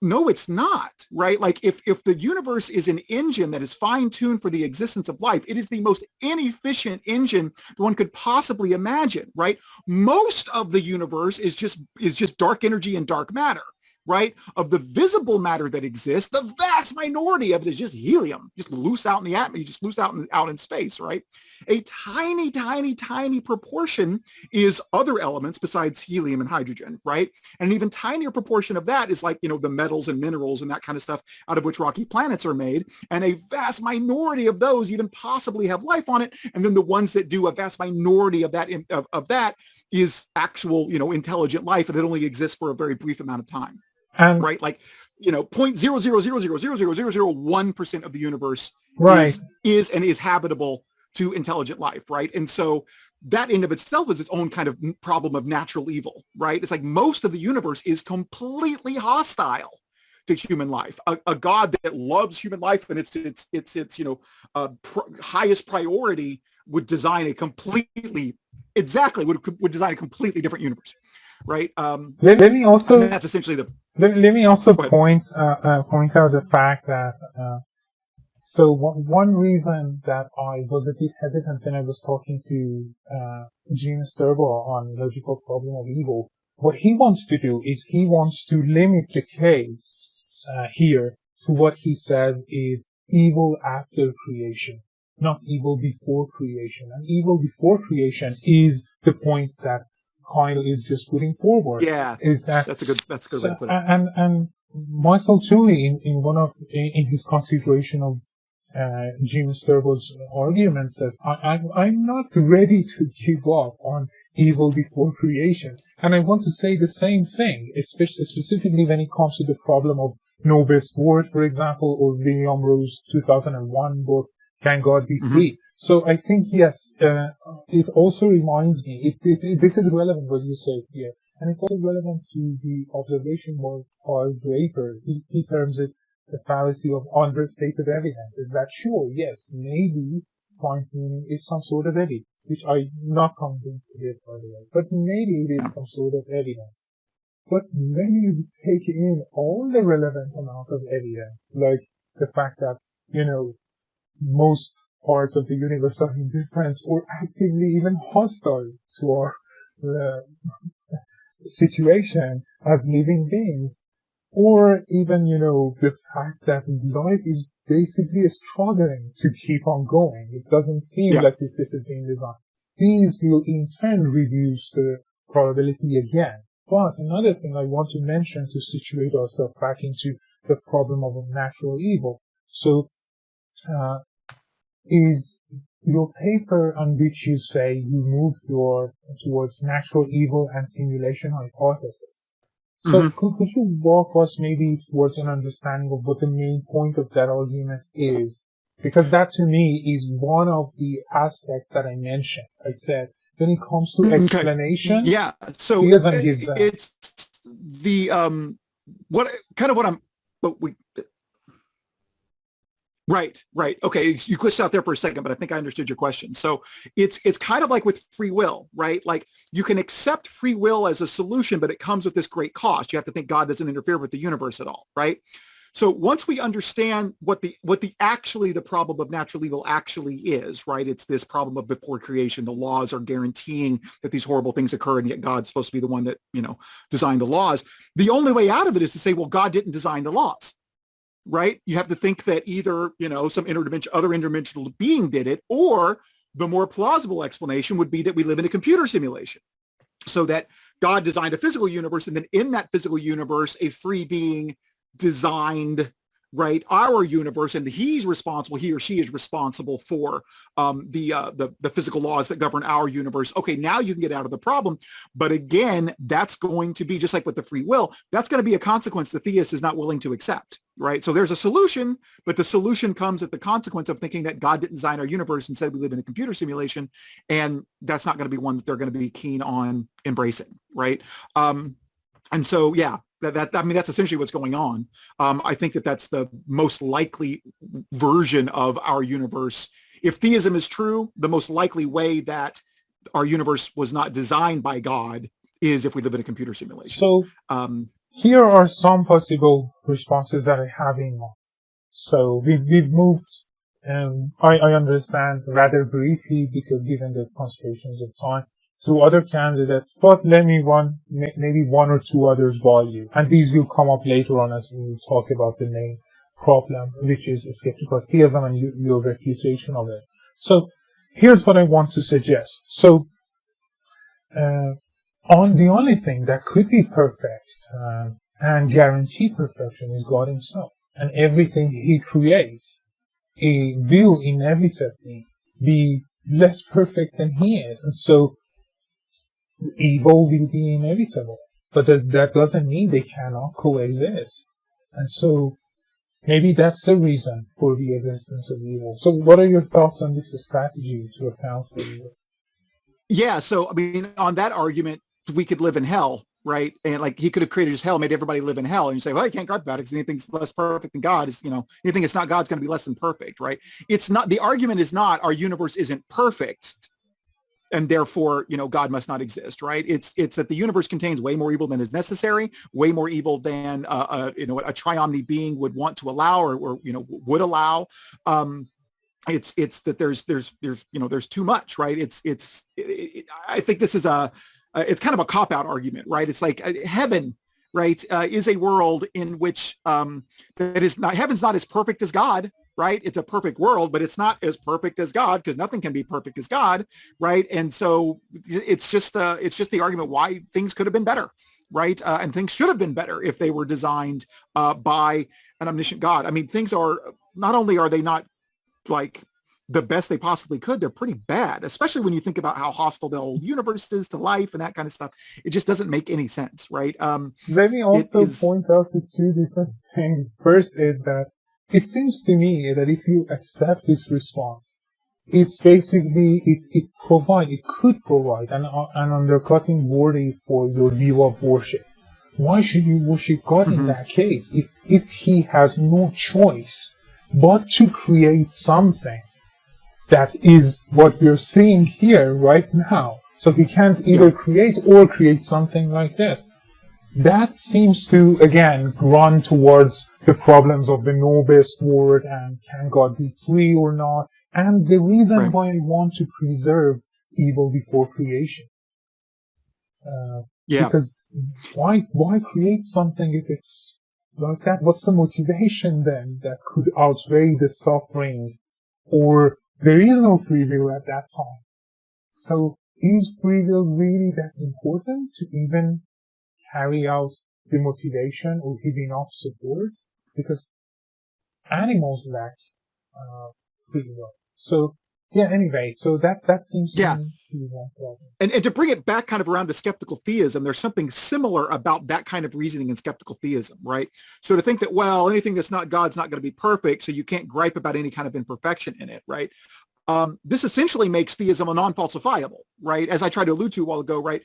no, it's not, right? Like if the universe is an engine that is fine-tuned for the existence of life, it is the most inefficient engine that one could possibly imagine, right? Most of the universe is just dark energy and dark matter, right? Of the visible matter that exists, the vast minority of it is just helium, just loose out in the atmosphere, just loose out in space, right? A tiny, tiny, tiny proportion is other elements besides helium and hydrogen, right? And an even tinier proportion of that is like, the metals and minerals and that kind of stuff out of which rocky planets are made. And a vast minority of those even possibly have life on it. And then the ones that do, a vast minority of that is actual, intelligent life, and it only exists for a very brief amount of time. Right, like 0.000000001% of the universe is habitable to intelligent life, right? And so that in of itself is its own kind of problem of natural evil, right? It's like most of the universe is completely hostile to human life. A God that loves human life and its highest priority would design a completely different universe, right? Let me also that's essentially the. Let me also point out the fact that one reason that I was a bit hesitant when I was talking to Gene Sturbo on logical problem of evil. What he wants to do is he wants to limit the case here to what he says is evil after creation, not evil before creation. And evil before creation is the point that Kyle is just putting forward. Yeah, is that that's a good way to put it. And Michael Tooley in his consideration of Jim Sturbo's argument says, I'm not ready to give up on evil before creation. And I want to say the same thing, specifically when it comes to the problem of no best word, for example, or William Rowe's 2001 book, Can God Be Free? So I think, yes, it also reminds me, this is relevant what you say here, and it's also relevant to the observation by Paul Draper. He terms it the fallacy of understated evidence. Is that sure? Yes, maybe fine-tuning is some sort of evidence, which I'm not convinced it is, by the way, but maybe it is some sort of evidence. But when you take in all the relevant amount of evidence, like the fact that, most parts of the universe are indifferent or actively even hostile to our situation as living beings, or even, the fact that life is basically struggling to keep on going. It doesn't seem like this is being designed. These will in turn reduce the probability again. But another thing I want to mention to situate ourselves back into the problem of natural evil. So, is your paper on which you say you move towards natural evil and simulation hypothesis. So could you walk us maybe towards an understanding of what the main point of that argument is? Because that to me is one of the aspects that I mentioned. I said, when it comes to explanation, so theism gives that. It's the, Right. Okay. You glitched out there for a second, but I think I understood your question. So it's kind of like with free will, right? Like you can accept free will as a solution, but it comes with this great cost. You have to think God doesn't interfere with the universe at all, right? So once we understand what the problem of natural evil actually is, right? It's this problem of before creation, the laws are guaranteeing that these horrible things occur, and yet God's supposed to be the one that, designed the laws. The only way out of it is to say, well, God didn't design the laws. Right? You have to think that either, some other interdimensional being did it, or the more plausible explanation would be that we live in a computer simulation. So that God designed a physical universe, and then in that physical universe, a free being designed, right, our universe, and he or she is responsible for the physical laws that govern our universe. Okay, now you can get out of the problem. But again, that's going to be, just like with the free will, that's going to be a consequence the theist is not willing to accept, right? So there's a solution, but the solution comes at the consequence of thinking that God didn't design our universe and said we live in a computer simulation, and that's not going to be one that they're going to be keen on embracing, right? And so, yeah, that's essentially what's going on. I think that's the most likely version of our universe. If theism is true, the most likely way that our universe was not designed by God is if we live in a computer simulation. So here are some possible responses that I have in mind. So we've moved, I understand rather briefly because given the constraints of time, to other candidates, but let me maybe one or two others by you. And these will come up later on as we talk about the main problem, which is skeptical theism and your refutation of it. So here's what I want to suggest. So the only thing that could be perfect and guarantee perfection is God himself. And everything he creates will inevitably be less perfect than he is. And so evil will be inevitable, but that doesn't mean they cannot coexist. And so maybe that's the reason for the existence of evil. So what are your thoughts on this strategy to account for evil? Yeah, so I mean, on that argument, we could live in hell, right? And like he could have created his hell, made everybody live in hell, and you say, well, you can't God about it because anything's less perfect than God is, anything that's not God's going to be less than perfect, right? It's not, the argument is not our universe isn't perfect, and therefore, God must not exist, right? It's that the universe contains way more evil than is necessary, way more evil than a triomni being would want to allow or would allow. It's that there's too much, right? I think this is it's kind of a cop-out argument, right? It's like heaven, right, is a world in which heaven's not as perfect as God. Right? It's a perfect world, but it's not as perfect as God because nothing can be perfect as God. Right. And so it's just the argument why things could have been better. Right. And things should have been better if they were designed by an omniscient God. I mean, things are not only are they not like the best they possibly could, they're pretty bad, especially when you think about how hostile the whole universe is to life and that kind of stuff. It just doesn't make any sense. Right. Let me also point out to two different things. First is that it seems to me that if you accept this response, it's basically, it could provide an undercutting worthy for your view of worship. Why should you worship God in that case if he has no choice but to create something that is what we're seeing here right now? So he can't either create or create something like this. That seems to, again, run towards the problems of the noblest word and can God be free or not, and the reason why I want to preserve evil before creation. Because why create something if it's like that? What's the motivation then that could outweigh the suffering? Or there is no free will at that time. So is free will really that important to even carry out the motivation or give enough support? Because animals lack free will. So Yeah, anyway, so that seems to be one problem. And to bring it back kind of around to skeptical theism, there's something similar about that kind of reasoning in skeptical theism, right? So to think that, well, anything that's not God's not going to be perfect, so you can't gripe about any kind of imperfection in it, right? This essentially makes theism a non-falsifiable, right? As I tried to allude to a while ago, right?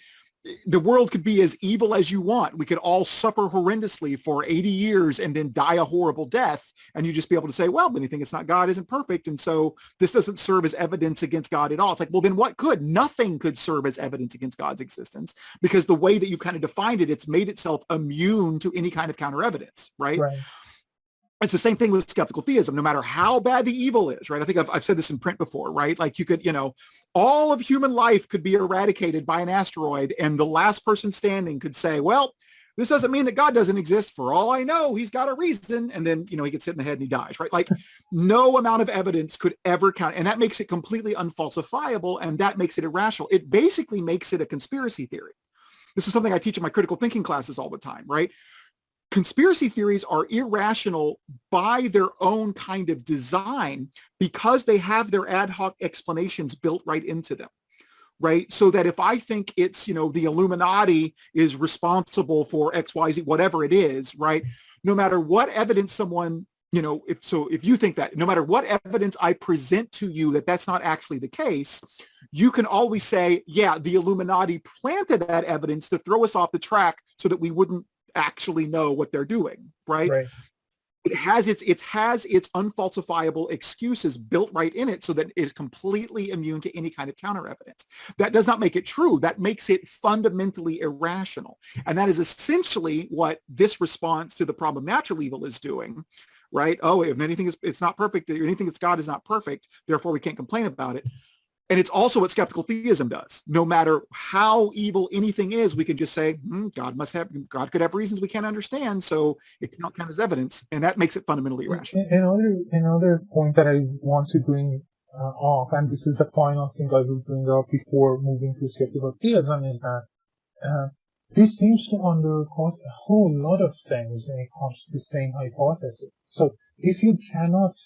The world could be as evil as you want. We could all suffer horrendously for 80 years and then die a horrible death. And you just be able to say, well, anything that's not God isn't perfect. And so this doesn't serve as evidence against God at all. It's like, well, then what could? Nothing could serve as evidence against God's existence, because the way that you kind of defined it, it's made itself immune to any kind of counter evidence, right? It's the same thing with skeptical theism, no matter how bad the evil is, right? I think I've said this in print before, right? Like you could, all of human life could be eradicated by an asteroid, and the last person standing could say, well, this doesn't mean that God doesn't exist. For all I know, he's got a reason. And then, he gets hit in the head and he dies, right? Like no amount of evidence could ever count. And that makes it completely unfalsifiable. And that makes it irrational. It basically makes it a conspiracy theory. This is something I teach in my critical thinking classes all the time, right? Conspiracy theories are irrational by their own kind of design because they have their ad hoc explanations built right into them, right? So that if I think it's, the Illuminati is responsible for X, Y, Z, whatever it is, right? No matter what evidence someone, if you think that, no matter what evidence I present to you that that's not actually the case, you can always say, yeah, the Illuminati planted that evidence to throw us off the track so that we wouldn't actually know what they're doing, right? It has its unfalsifiable excuses built right in it so that it is completely immune to any kind of counter evidence. That does not make it true. That makes it fundamentally irrational. And that is essentially what this response to the problem of natural evil is doing, right? Oh, if anything is, it's not perfect, or anything that's God is not perfect, therefore we can't complain about it. And it's also what skeptical theism does. No matter how evil anything is, we can just say, God could have reasons we can't understand, so it cannot count as evidence, and that makes it fundamentally irrational. Another point that I want to bring up, and this is the final thing I will bring up before moving to skeptical theism, is that this seems to undercut a whole lot of things when it comes to the same hypothesis. So if you cannot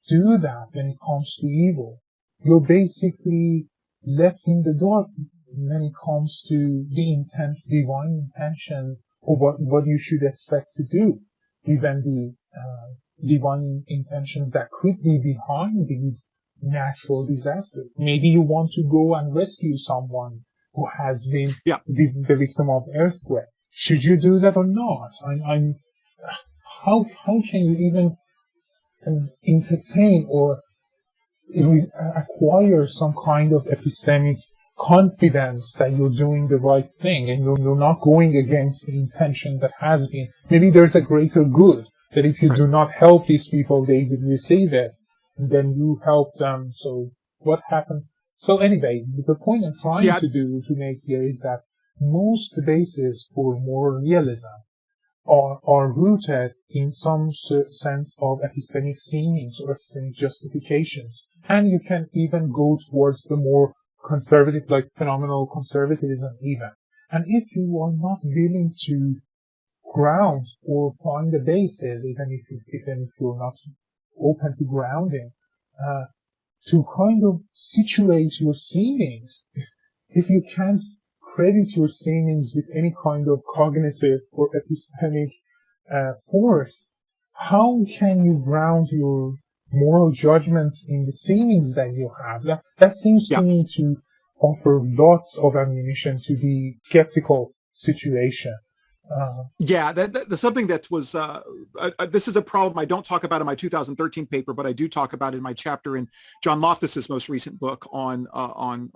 do that when it comes to evil, you're basically left in the dark when it comes to the divine intentions of what you should expect to do, given the divine intentions that could be behind these natural disasters. Maybe you want to go and rescue someone who has been the victim of earthquake. Should you do that or not? How can you even entertain or acquire some kind of epistemic confidence that you're doing the right thing and you're not going against the intention that has been? Maybe there's a greater good that if you do not help these people, they will receive it, and then you help them. So what happens? So anyway, the point I'm trying to make here is that most bases for moral realism are rooted in some sense of epistemic seemings or epistemic justifications. And you can even go towards the more conservative, like phenomenal conservatism even. And if you are not willing to ground or find a basis, even if you're not open to grounding, to kind of situate your seemings, if you can't credit your seemings with any kind of cognitive or epistemic force, how can you ground your moral judgments in the seemings that you have? That seems to me to offer lots of ammunition to the skeptical situation. That's something that was, this is a problem I don't talk about in my 2013 paper, but I do talk about in my chapter in John Loftus's most recent book on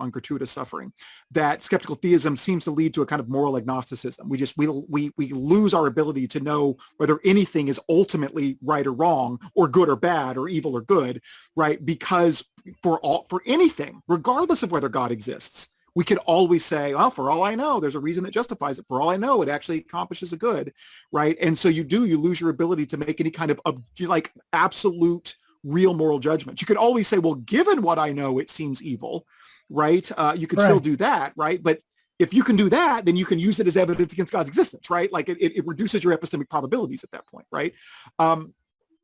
gratuitous suffering, that skeptical theism seems to lead to a kind of moral agnosticism. We lose our ability to know whether anything is ultimately right or wrong, or good or bad, or evil or good, right? Because for anything, regardless of whether God exists, we could always say, well, for all I know, there's a reason that justifies it. For all I know, it actually accomplishes a good, right? And so you lose your ability to make any kind of like absolute real moral judgment. You could always say, well, given what I know, it seems evil, right? You could still do that, right? But if you can do that, then you can use it as evidence against God's existence, right? Like it reduces your epistemic probabilities at that point, right?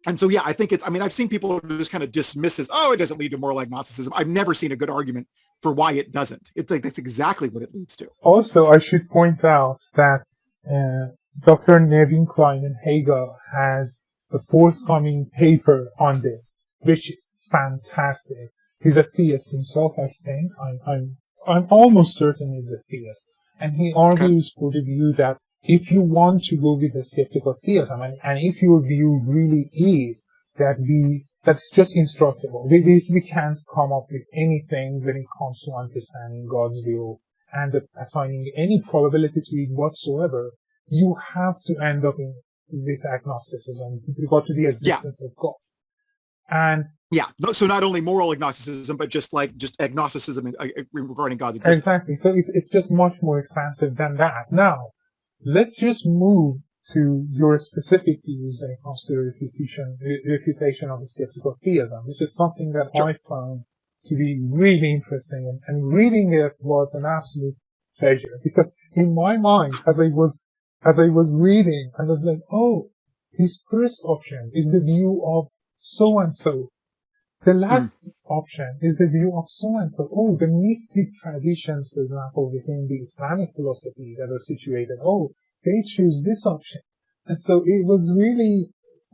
And so, yeah, I think I've seen people just kind of dismiss this. Oh, it doesn't lead to moral agnosticism. I've never seen a good argument for why it doesn't. It's like, that's exactly what it leads to. Also, I should point out that Dr. Nevin Klein in Hegel has a forthcoming paper on this, which is fantastic. He's a theist himself, I think. I'm almost certain he's a theist. And he argues for the view that if you want to go with a skeptical theism, and if your view really is that that's just instructable, we can't come up with anything when it comes to understanding God's will and assigning any probability to it whatsoever, you have to end up with agnosticism with regard to the existence of God. And so not only moral agnosticism, but just agnosticism regarding God's existence. Exactly. So it's just much more expansive than that. Now, let's just move to your specific views when it comes to refutation of the skeptical theism, which is something that I found to be really interesting, and reading it was an absolute pleasure, because in my mind, as I was reading, I was like, oh, his first option is the view of so and so. The last option is the view of so and so. Oh, the mystic traditions, for example, within the Islamic philosophy that are situated. Oh, they choose this option. And so it was really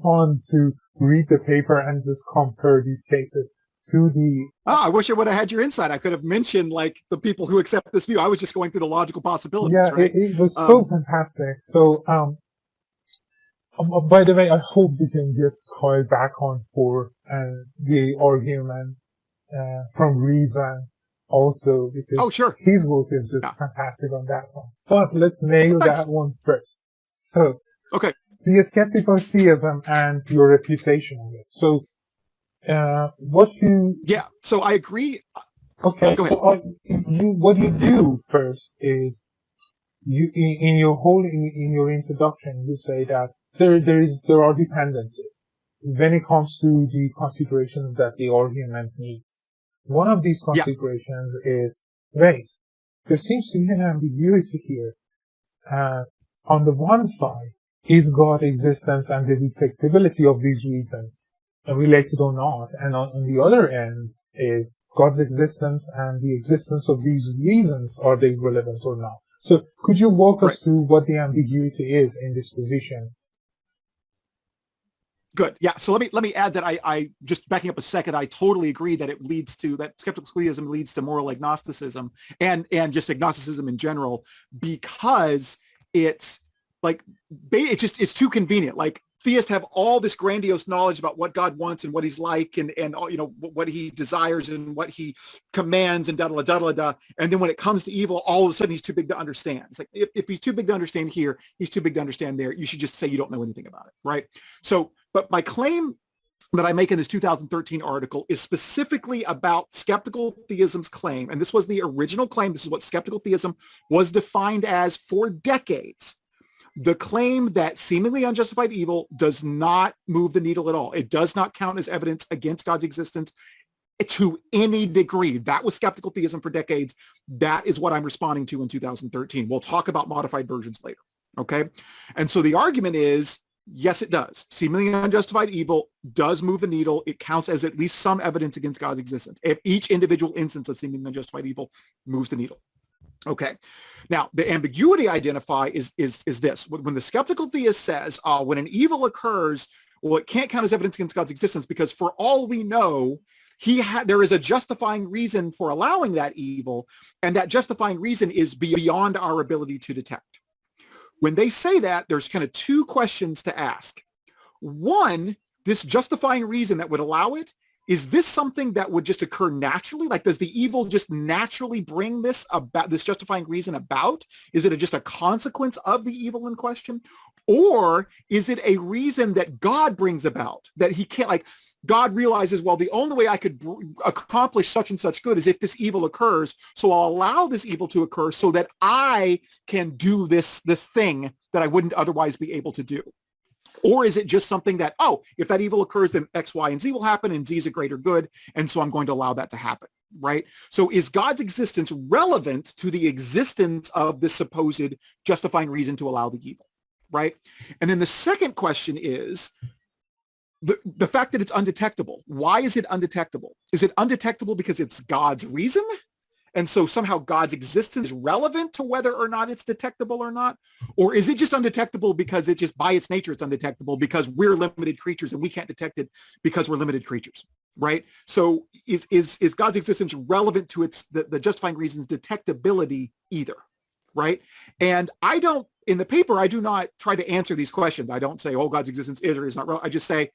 fun to read the paper and just compare these cases to the... I wish I would have had your insight. I could have mentioned the people who accept this view. I was just going through the logical possibilities. Yeah, right? it was so fantastic. So, by the way, I hope we can get Kyle back on for the arguments from reason also, because his work is just fantastic on that one. But let's nail that one first. So, the skeptical theism and your refutation of it. So, so I agree. Okay, so what you do first is in your introduction, you say that there are dependencies when it comes to the considerations that the argument needs. One of these considerations is, wait, there seems to be an ambiguity here. On the one side, is God's existence and the detectability of these reasons related or not? And on the other end is God's existence and the existence of these reasons, are they relevant or not? So could you walk us through what the ambiguity is in this position? Good. Yeah. So let me add that I just backing up a second, I totally agree that that skeptical theism leads to moral agnosticism and just agnosticism in general, because it's too convenient. Like, theists have all this grandiose knowledge about what God wants and what he's like and what he desires and what he commands and da-da-da-da-da. And then when it comes to evil, all of a sudden he's too big to understand. It's like, if he's too big to understand here, he's too big to understand there. You should just say you don't know anything about it, right? So, but my claim that I make in this 2013 article is specifically about skeptical theism's claim. And this was the original claim. This is what skeptical theism was defined as for decades. The claim that seemingly unjustified evil does not move the needle at all. It does not count as evidence against God's existence to any degree. That was skeptical theism for decades. That is what I'm responding to in 2013. We'll talk about modified versions later. Okay. And so the argument is, yes, it does. Seemingly unjustified evil does move the needle. It counts as at least some evidence against God's existence. If each individual instance of seemingly unjustified evil moves the needle. Okay. Now, the ambiguity I identify is this. When the skeptical theist says, when an evil occurs, well, it can't count as evidence against God's existence because for all we know, there is a justifying reason for allowing that evil, and that justifying reason is beyond our ability to detect. When they say that, there's kind of two questions to ask. One, this justifying reason that would allow it, is this something that would just occur naturally? Like, does the evil just naturally bring this justifying reason about? Is it just a consequence of the evil in question? Or is it a reason that God brings about, that he can't, like, God realizes, well, the only way I could accomplish such and such good is if this evil occurs. So I'll allow this evil to occur so that I can do this thing that I wouldn't otherwise be able to do. Or is it just something that, if that evil occurs, then X, Y, and Z will happen, and Z is a greater good, and so I'm going to allow that to happen, right? So is God's existence relevant to the existence of this supposed justifying reason to allow the evil, right? And then the second question is, the fact that it's undetectable. Why is it undetectable? Is it undetectable because it's God's reason? And so somehow God's existence is relevant to whether or not it's detectable or not? Or is it just undetectable because it just by its nature it's undetectable because we're limited creatures and we can't detect it because we're limited creatures, right? So is God's existence relevant to the justifying reason's detectability either, right? And in the paper, I do not try to answer these questions. I don't say, oh, God's existence is or is not relevant. I just say,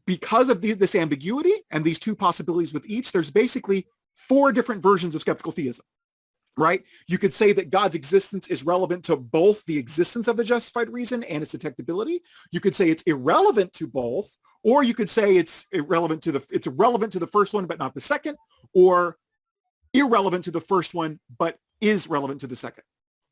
because of this ambiguity and these two possibilities with each, there's basically 4 different versions of skeptical theism, right? You could say that God's existence is relevant to both the existence of the justified reason and its detectability. You could say it's irrelevant to both, or you could say it's irrelevant to the first one, but not the second, or irrelevant to the first one, but is relevant to the second,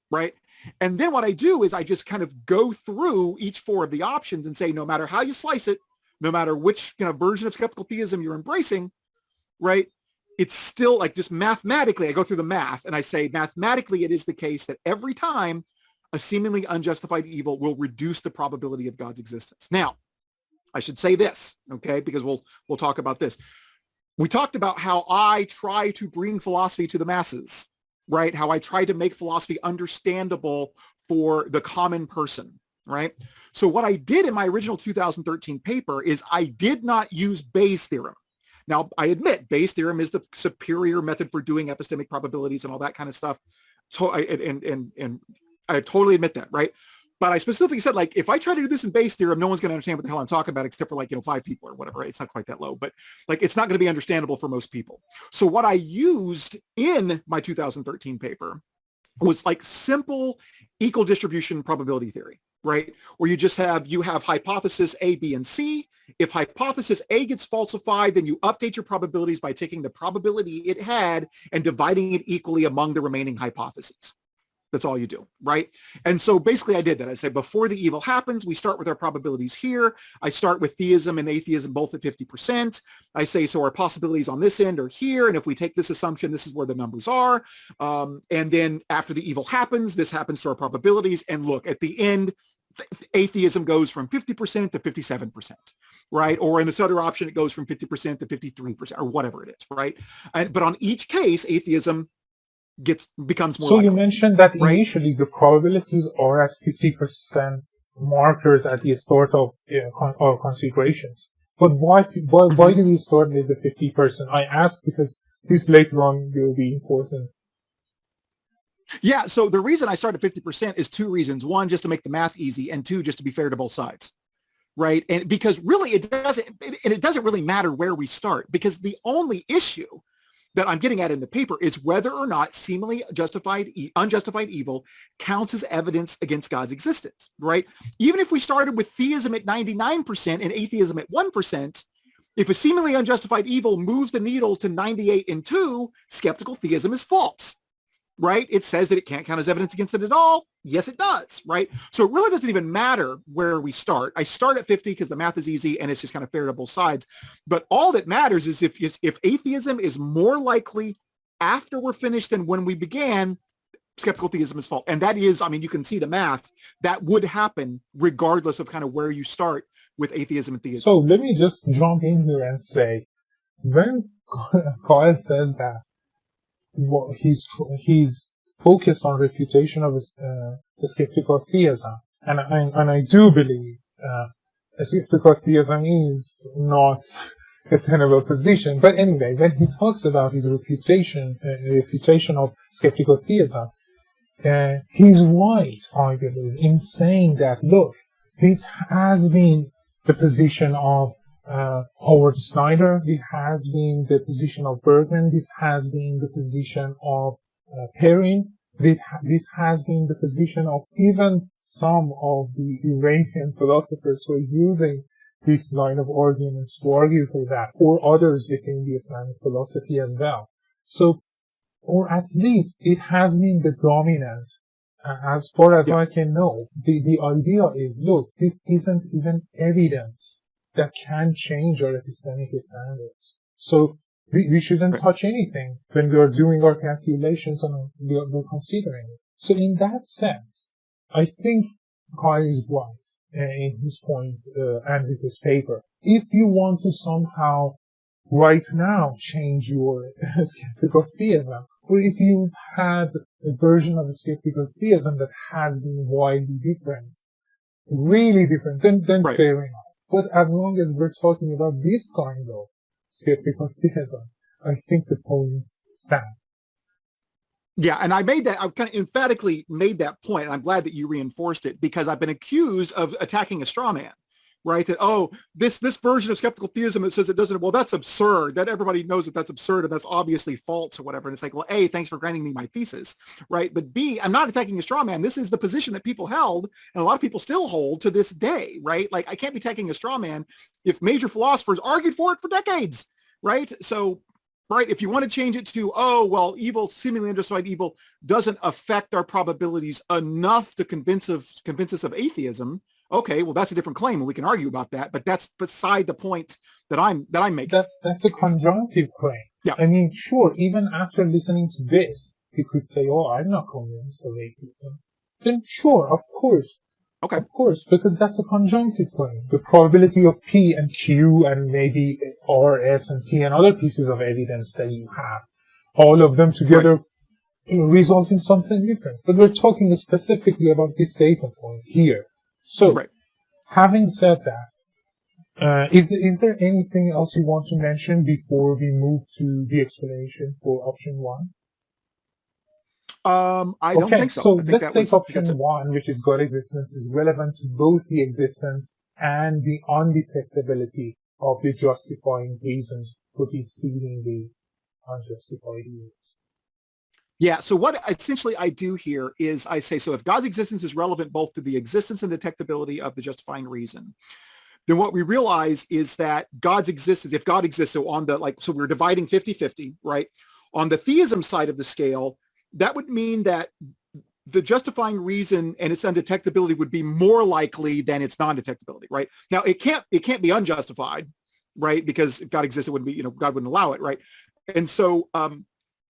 right? And then what I do is I just kind of go through each 4 of the options and say, no matter how you slice it, no matter which version of skeptical theism you're embracing, right? It's still like just mathematically, I go through the math and I say mathematically it is the case that every time a seemingly unjustified evil will reduce the probability of God's existence. Now, I should say this, okay, because we'll talk about this. We talked about how I try to bring philosophy to the masses, right? How I try to make philosophy understandable for the common person, right? So what I did in my original 2013 paper is I did not use Bayes' theorem. Now, I admit Bayes' theorem is the superior method for doing epistemic probabilities and all that kind of stuff. And I totally admit that, right? But I specifically said, like, if I try to do this in Bayes' theorem, no one's going to understand what the hell I'm talking about, except for 5 people or whatever, right? It's not quite that low, but it's not going to be understandable for most people. So what I used in my 2013 paper was simple equal distribution probability theory, right? Where you have hypothesis A, B, and C. If hypothesis A gets falsified, then you update your probabilities by taking the probability it had and dividing it equally among the remaining hypotheses. That's all you do, right? And so basically I did that. I said, before the evil happens, we start with our probabilities here. I start with theism and atheism both at 50%. I say, so our possibilities on this end are here. And if we take this assumption, this is where the numbers are. And then after the evil happens, this happens to our probabilities. And look, at the end, atheism goes from 50% to 57%, right? Or in this other option, it goes from 50% to 53% or whatever it is, right? But on each case, atheism becomes more likely. You mentioned that right? Initially the probabilities are at 50% markers at the start of our considerations. But why do we start with the 50%? I ask because this later on will be important. Yeah, so the reason I started 50% is 2 reasons. 1, just to make the math easy, and 2, just to be fair to both sides, right? And because really it doesn't really matter where we start, because the only issue that I'm getting at in the paper is whether or not seemingly unjustified evil counts as evidence against God's existence, right? Even if we started with theism at 99% and atheism at 1%, if a seemingly unjustified evil moves the needle to 98 and 2, skeptical theism is false, right? It says that it can't count as evidence against it at all. Yes, it does, right? So it really doesn't even matter where we start. I start at 50 because the math is easy and it's just kind of fair to both sides. But all that matters is if atheism is more likely after we're finished than when we began, skeptical theism is false. And that is, you can see the math, that would happen regardless of kind of where you start with atheism and theism. So let me just jump in here and say, when Kyle says that he's focused on refutation of skeptical theism, and I do believe skeptical theism is not a tenable position. But anyway, when he talks about his refutation of skeptical theism, he's right, I believe, in saying that, look, this has been the position of Howard Snyder, this has been the position of Bergman, this has been the position of Perrin, this has been the position of even some of the Iranian philosophers who are using this line of arguments to argue for that, or others within the Islamic philosophy as well. So, or at least it has been the dominant, as far as I can know. The idea is, look, this isn't even evidence that can change our epistemic standards. So we shouldn't touch anything when we are doing our calculations and we're considering it. So in that sense, I think Kyle is right in his point and with his paper. If you want to somehow right now change your skeptical theism, or if you've had a version of a skeptical theism that has been widely different, really different, then right. fair enough. But as long as we're talking about this kind of skeptical theism, I think the points stand. Yeah, and I kind of emphatically made that point, and I'm glad that you reinforced it, because I've been accused of attacking a straw man, right? That, this version of skeptical theism that says it doesn't, well, that's absurd. That everybody knows that that's absurd and that's obviously false or whatever. And it's like, well, A, thanks for granting me my thesis, right? But B, I'm not attacking a straw man. This is the position that people held, and a lot of people still hold to this day, right? Like, I can't be attacking a straw man if major philosophers argued for it for decades, right? So, right, if you want to change it to, evil, seemingly unjustified evil, doesn't affect our probabilities enough to convince us of atheism, okay, well, that's a different claim, and we can argue about that. But that's beside the point that I'm making. That's a conjunctive claim. Yeah. I mean, sure, even after listening to this, you could say, I'm not convinced of atheism. Then sure, of course. Okay. Of course, because that's a conjunctive claim. The probability of P and Q and maybe R, S, and T and other pieces of evidence that you have, all of them together result in something different. But we're talking specifically about this data point here. So, having said that, is there anything else you want to mention before we move to the explanation for option 1? I don't think so. So let's take option 1, which is God existence is relevant to both the existence and the undetectability of the justifying reasons for preceding the unjustified evils. Yeah, so what essentially I do here is I say, so if God's existence is relevant both to the existence and detectability of the justifying reason, then what we realize is that God's existence, if God exists, so we're dividing 50-50, right? On the theism side of the scale, that would mean that the justifying reason and its undetectability would be more likely than its non-detectability, right? Now, it can't be unjustified, right? Because if God exists, it wouldn't be, God wouldn't allow it, right? And so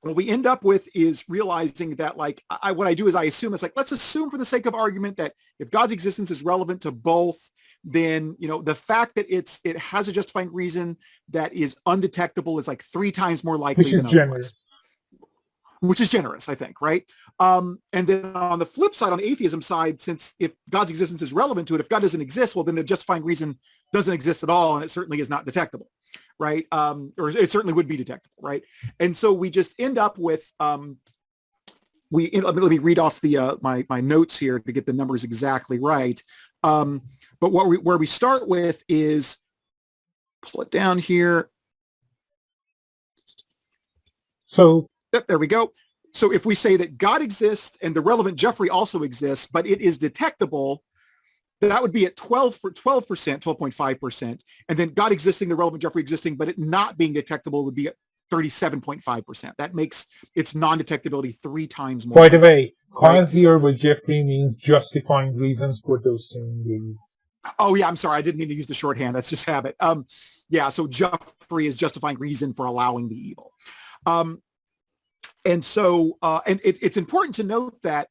what we end up with is realizing that, what I do is I assume let's assume for the sake of argument that if God's existence is relevant to both, then, the fact that it has a justifying reason that is undetectable is 3 times more likely than otherwise. Which is generous, I think, right? And then on the flip side, on the atheism side, since if God's existence is relevant to it, if God doesn't exist, well, then the justifying reason doesn't exist at all, and it certainly is not detectable, right? Or it certainly would be detectable, right? And so we just end up with, let me read off the my notes here to get the numbers exactly right. But where we start with is, pull it down here. So, yep, there we go. So if we say that God exists and the relevant Jeffrey also exists, but it is detectable, that would be at 12.5%, and then God existing, the relevant Jeffrey existing, but it not being detectable would be at 37.5%. That makes its non-detectability 3 times more. By the way, Kyle here with Jeffrey means justifying reasons for those same reasons. Oh yeah, I'm sorry, I didn't mean to use the shorthand. That's just habit. So Jeffrey is justifying reason for allowing the evil. And so, it's important to note that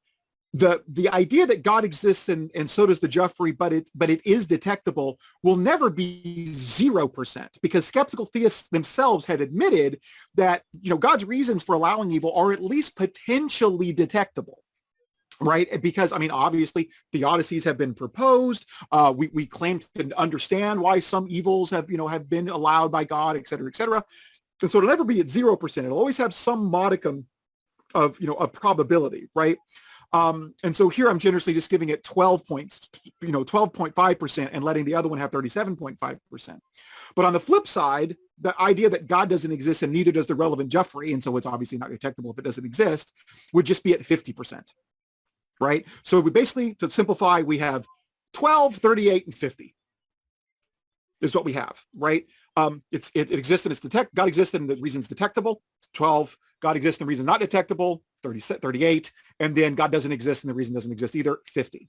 the idea that God exists and so does the Jeffrey, but it is detectable, will never be 0%, because skeptical theists themselves had admitted that, God's reasons for allowing evil are at least potentially detectable. Right? Because, obviously theodicies have been proposed. We claim to understand why some evils have been allowed by God, et cetera, et cetera. And so it'll never be at 0%. It'll always have some modicum of probability, right? And so here I'm generously just giving it 12.5% and letting the other one have 37.5%. But on the flip side, the idea that God doesn't exist and neither does the relevant Jeffrey, and so it's obviously not detectable if it doesn't exist, would just be at 50%, right? So we basically, to simplify, we have 12, 38, and 50 is what we have, right? It exists and it's God exists and the reason's detectable, 12. God exists and the reason's not detectable, 38. And then God doesn't exist and the reason doesn't exist either, 50.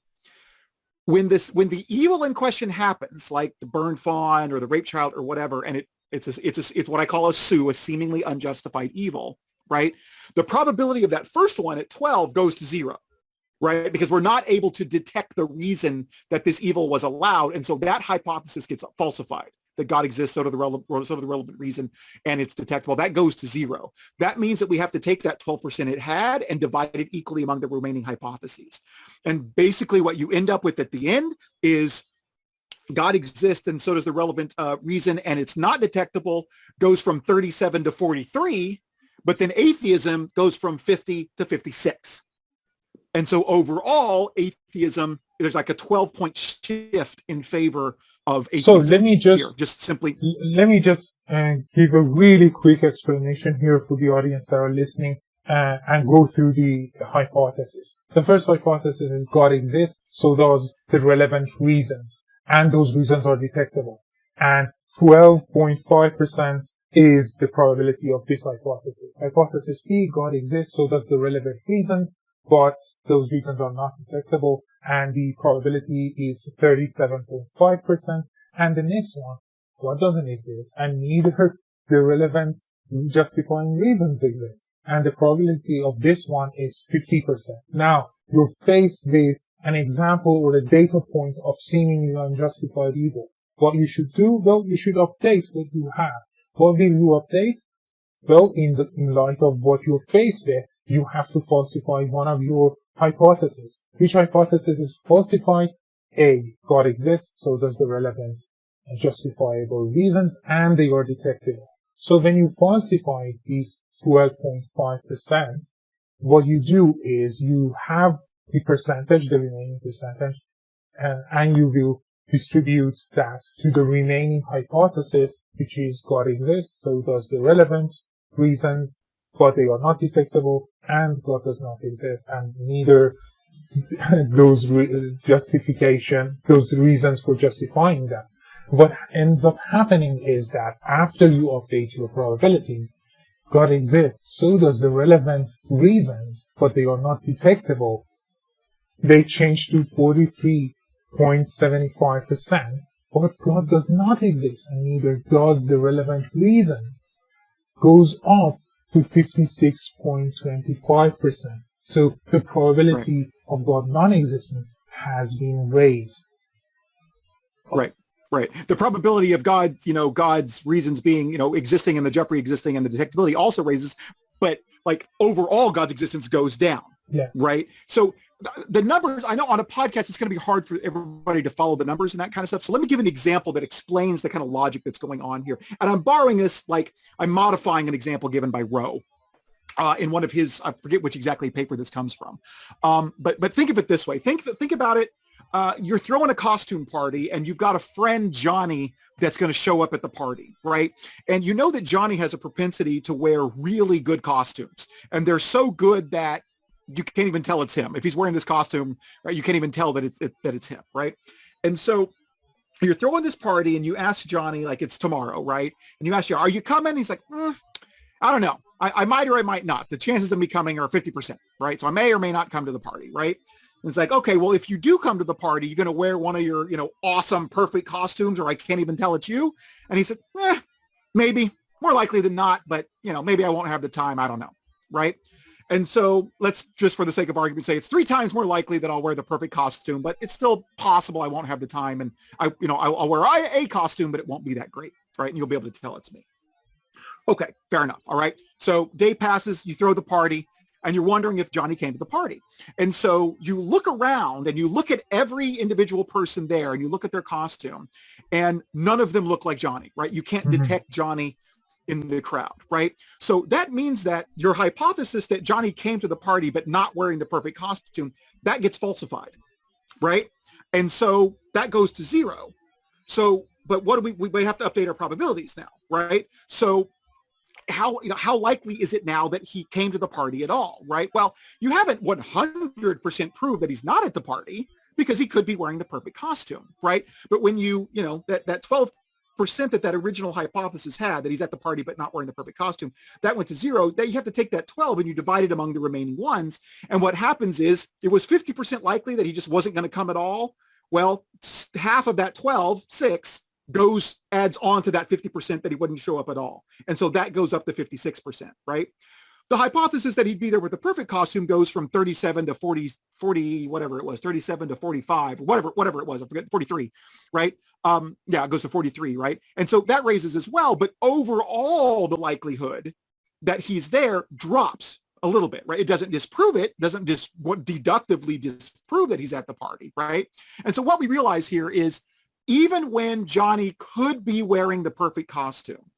When the evil in question happens, like the burn fawn or the rape child or whatever, and it's what I call a seemingly unjustified evil, right? The probability of that first one at 12 goes to 0. right? Because we're not able to detect the reason that this evil was allowed. And so that hypothesis gets falsified, that God exists, so to the relevant reason, and it's detectable. That goes to zero. That means that we have to take that 12% it had and divide it equally among the remaining hypotheses. And basically what you end up with at the end is God exists, and so does the relevant reason, and it's not detectable, goes from 37 to 43, but then atheism goes from 50 to 56. And so overall, atheism, there's like a 12-point shift in favor of atheism. So let me just give a really quick explanation here for the audience that are listening and go through the hypothesis. The first hypothesis is God exists, so does the relevant reasons, and those reasons are detectable. And 12.5% is the probability of this hypothesis. Hypothesis B, God exists, so does the relevant reasons, but those reasons are not detectable, and the probability is 37.5%. And the next one, God doesn't exist, and neither the relevant justifying reasons exist, and the probability of this one is 50%. Now, you're faced with an example or a data point of seemingly unjustified evil. What you should do, well, you should update what you have. What will you update? Well, in light of what you're faced with, you have to falsify one of your hypotheses. Which hypothesis is falsified? A, God exists, so does the relevant and justifiable reasons, and they are detectable. So when you falsify these 12.5%, what you do is you have the percentage, the remaining percentage, and you will distribute that to the remaining hypothesis, which is God exists, so does the relevant reasons, but they are not detectable, and God does not exist, and neither those reasons for justifying that. What ends up happening is that after you update your probabilities, God exists, so does the relevant reasons, but they are not detectable. They change to 43.75%, but God does not exist, and neither does the relevant reason, goes up to 56.25%. So the probability of God non-existence has been raised. Right. Right. The probability of God, God's reasons being, existing and the jeopardy existing and the detectability also raises, but like overall God's existence goes down. Yeah. Right. So the numbers, I know on a podcast, it's going to be hard for everybody to follow the numbers and that kind of stuff. So let me give an example that explains the kind of logic that's going on here. And I'm borrowing this, like I'm modifying an example given by Rowe. In one of his, I forget which exactly paper this comes from. But think of it this way. Think about it. You're throwing a costume party and you've got a friend, Johnny, that's going to show up at the party, right? And you know that Johnny has a propensity to wear really good costumes. And they're so good that you can't even tell it's him. If he's wearing this costume, right, you can't even tell that it's him, right? And so you're throwing this party and you ask Johnny, like it's tomorrow, right? And you ask you, are you coming? He's like, I don't know. I might or I might not. The chances of me coming are 50%, right? So I may or may not come to the party, right? And it's like, okay, well, if you do come to the party, you're going to wear one of your, awesome, perfect costumes, or I can't even tell it's you. And he said, maybe, more likely than not, but, maybe I won't have the time. I don't know, right? And so let's just, for the sake of argument, say it's 3 times more likely that I'll wear the perfect costume, but it's still possible I won't have the time. And I'll wear a costume, but it won't be that great, right? And you'll be able to tell it's me. Okay, fair enough. All right. So day passes, you throw the party, and you're wondering if Johnny came to the party. And so you look around and you look at every individual person there and you look at their costume, and none of them look like Johnny, right? You can't detect Johnny in the crowd, right? So that means that your hypothesis that Johnny came to the party but not wearing the perfect costume, that gets falsified, right? And so that goes to zero. So, but what do we have to update our probabilities now, right? So how likely is it now that he came to the party at all, right? Well, you haven't 100% proved that he's not at the party because he could be wearing the perfect costume, right? But when that 12% that original hypothesis had, that he's at the party but not wearing the perfect costume, that went to zero. Then you have to take that 12 and you divide it among the remaining ones. And what happens is it was 50% likely that he just wasn't going to come at all. Well, half of that 12, 6, adds on to that 50% that he wouldn't show up at all. And so that goes up to 56%, right? the hypothesis that he'd be there with a perfect costume goes from 37 to 40, whatever it was, 37 to 45, whatever it was, I forget, 43, right? Yeah, it goes to 43, right? And so that raises as well, but overall, the likelihood that he's there drops a little bit, right? It doesn't disprove it, doesn't just deductively disprove that he's at the party, right? And so what we realize here is even when Johnny could be wearing the perfect costume,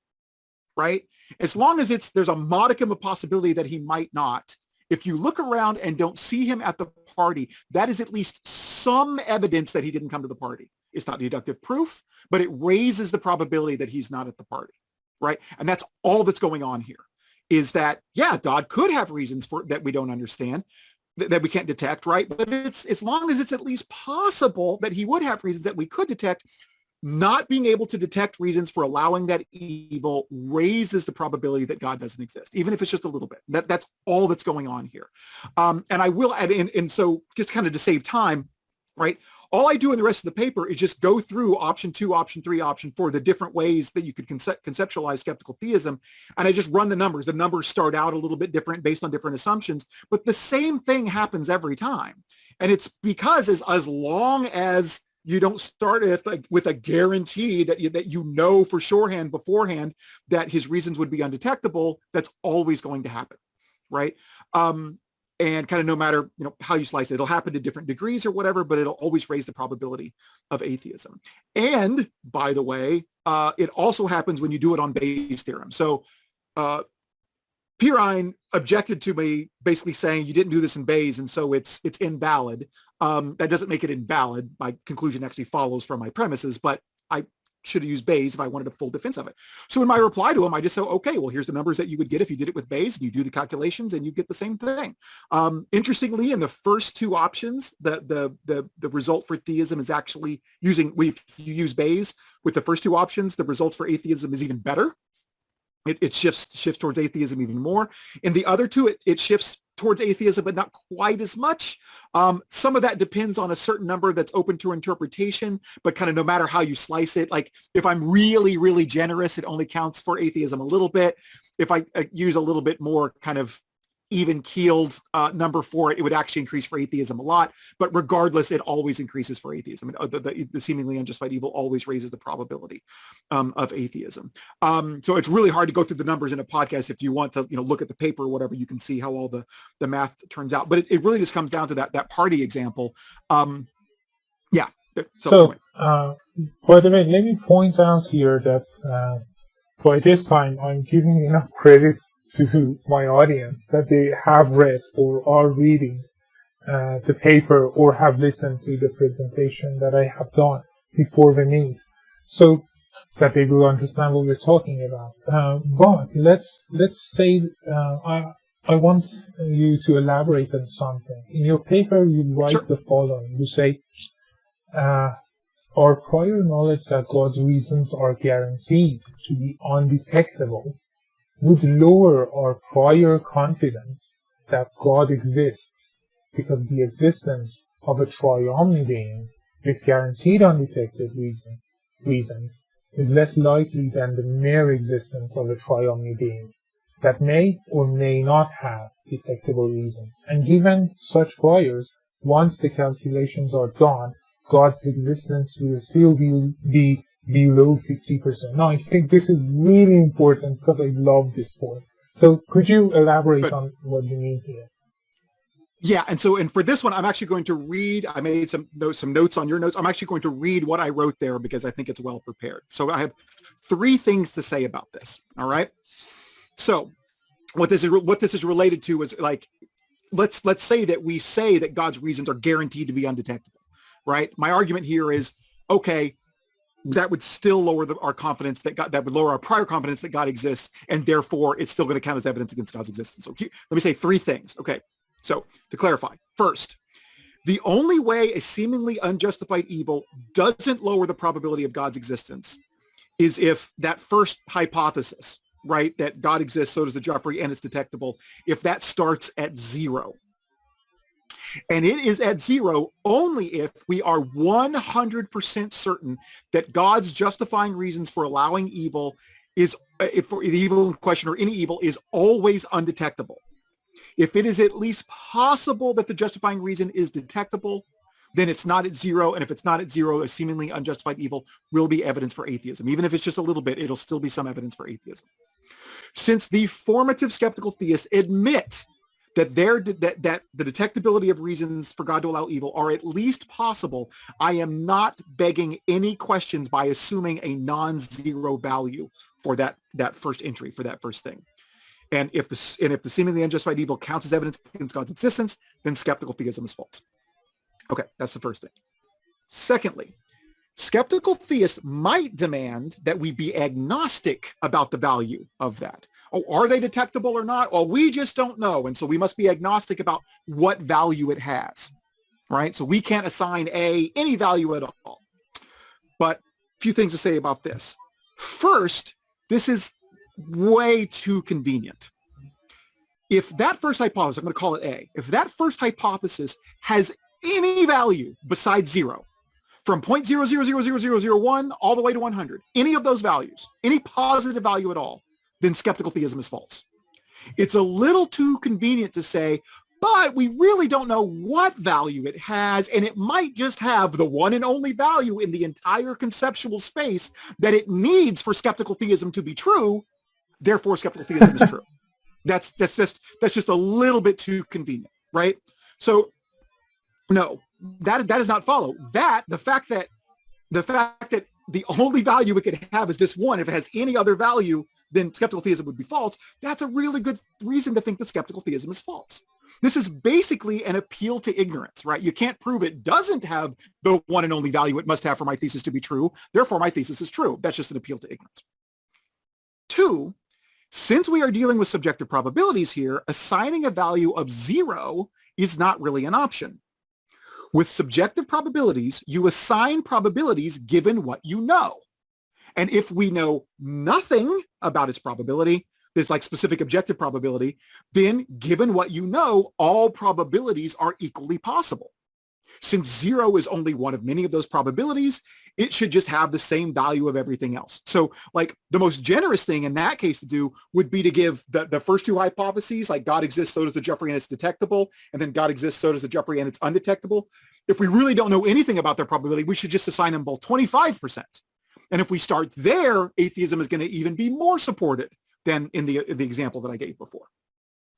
right? As long as there's a modicum of possibility that he might not, if you look around and don't see him at the party, that is at least some evidence that he didn't come to the party. It's not deductive proof, but it raises the probability that he's not at the party, right? And that's all that's going on here, is that, yeah, God could have reasons for that we don't understand, that we can't detect, right? But it's as long as it's at least possible that he would have reasons that we could detect, not being able to detect reasons for allowing that evil raises the probability that God doesn't exist, even if it's just a little bit. That's all that's going on here. And I will add in, and so just kind of to save time, right? All I do in the rest of the paper is just go through option 2, option 3, option 4, the different ways that you could conceptualize skeptical theism. And I just run the numbers. The numbers start out a little bit different based on different assumptions, but the same thing happens every time. And it's because as long as you don't start with a guarantee that you know for beforehand that his reasons would be undetectable, that's always going to happen, right? And kind of no matter how you slice it, it'll happen to different degrees or whatever, but it'll always raise the probability of atheism. And by the way, it also happens when you do it on Bayes' theorem. So Pirine objected to me basically saying you didn't do this in Bayes, and so it's invalid. That doesn't make it invalid. My conclusion actually follows from my premises, but I should have used Bayes if I wanted a full defense of it. So in my reply to him, I just said, okay, well, here's the numbers that you would get if you did it with Bayes, and you do the calculations and you get the same thing. Interestingly, in the first two options, the result for theism is actually if you use Bayes with the first two options, the results for atheism is even better. It shifts towards atheism even more. In the other two, it shifts towards atheism, but not quite as much. Some of that depends on a certain number that's open to interpretation, but kind of no matter how you slice it, like if I'm really, really generous, it only counts for atheism a little bit. If I use a little bit more kind of even-keeled number for it, it would actually increase for atheism a lot. But regardless, it always increases for atheism. The seemingly unjustified evil always raises the probability of atheism. So it's really hard to go through the numbers in a podcast. If you want to look at the paper or whatever, you can see how all the math turns out. But it really just comes down to that party example. Yeah. So by the way, let me point out here that by this time, I'm giving enough credit to my audience that they have read or are reading the paper or have listened to the presentation that I have done before we meet, so that they will understand what we're talking about. But let's say I want you to elaborate on something. In your paper, you write Sure. the following. You say, our prior knowledge that God's reasons are guaranteed to be undetectable would lower our prior confidence that God exists, because the existence of a triomni being with guaranteed undetected reasons is less likely than the mere existence of a triomni being that may or may not have detectable reasons. And given such priors, once the calculations are done, God's existence will still be below 50%. Now, I think this is really important because I love this point. So could you elaborate on what you mean here? Yeah, and for this one, I'm actually going to read, I made some notes on your notes. I'm actually going to read what I wrote there because I think it's well prepared. So I have 3 things to say about this, all right? So what this is related to is, like, let's say that we say that God's reasons are guaranteed to be undetectable, right? My argument here is, okay, that would still lower our confidence that would lower our prior confidence that God exists, and therefore it's still going to count as evidence against God's existence. So let me say 3 things. Okay, so to clarify, first, the only way a seemingly unjustified evil doesn't lower the probability of God's existence is if that first hypothesis, right, that God exists, so does the Joffrey, and it's detectable, if that starts at 0. And it is at 0 only if we are 100% certain that God's justifying reasons for allowing evil for the evil in question or any evil is always undetectable. If it is at least possible that the justifying reason is detectable, then it's not at zero. And if it's not at zero, a seemingly unjustified evil will be evidence for atheism. Even if it's just a little bit, it'll still be some evidence for atheism. Since the formative skeptical theists admit that the detectability of reasons for God to allow evil are at least possible, I am not begging any questions by assuming a non-zero value for that first entry, for that first thing. And if the seemingly unjustified evil counts as evidence against God's existence, then skeptical theism is false. Okay, that's the first thing. Secondly, skeptical theists might demand that we be agnostic about the value of that. Oh, are they detectable or not? Well, we just don't know. And so we must be agnostic about what value it has, right? So we can't assign any value at all. But a few things to say about this. First, this is way too convenient. If that first hypothesis, I'm going to call it A, if that first hypothesis has any value besides zero, from 0.000001 all the way to 100, any of those values, any positive value at all, then skeptical theism is false. It's a little too convenient to say, but we really don't know what value it has, and it might just have the one and only value in the entire conceptual space that it needs for skeptical theism to be true. Therefore, skeptical theism is true. That's just a little bit too convenient, right? So, no, that does not follow. The fact that the only value it could have is this one. If it has any other value, then skeptical theism would be false. That's a really good reason to think that skeptical theism is false. This is basically an appeal to ignorance, right? You can't prove it doesn't have the one and only value it must have for my thesis to be true. Therefore, my thesis is true. That's just an appeal to ignorance. Two, since we are dealing with subjective probabilities here, assigning a value of zero is not really an option. With subjective probabilities, you assign probabilities given what you know. And if we know nothing about its probability, there's like specific objective probability, then given what you know, all probabilities are equally possible. Since zero is only one of many of those probabilities, it should just have the same value of everything else. So like the most generous thing in that case to do would be to give the first two hypotheses, like God exists, so does the Jeffrey, and it's detectable. And then God exists, so does the Jeffrey, and it's undetectable. If we really don't know anything about their probability, we should just assign them both 25%. And if we start there, atheism is going to even be more supported than in the example that I gave before,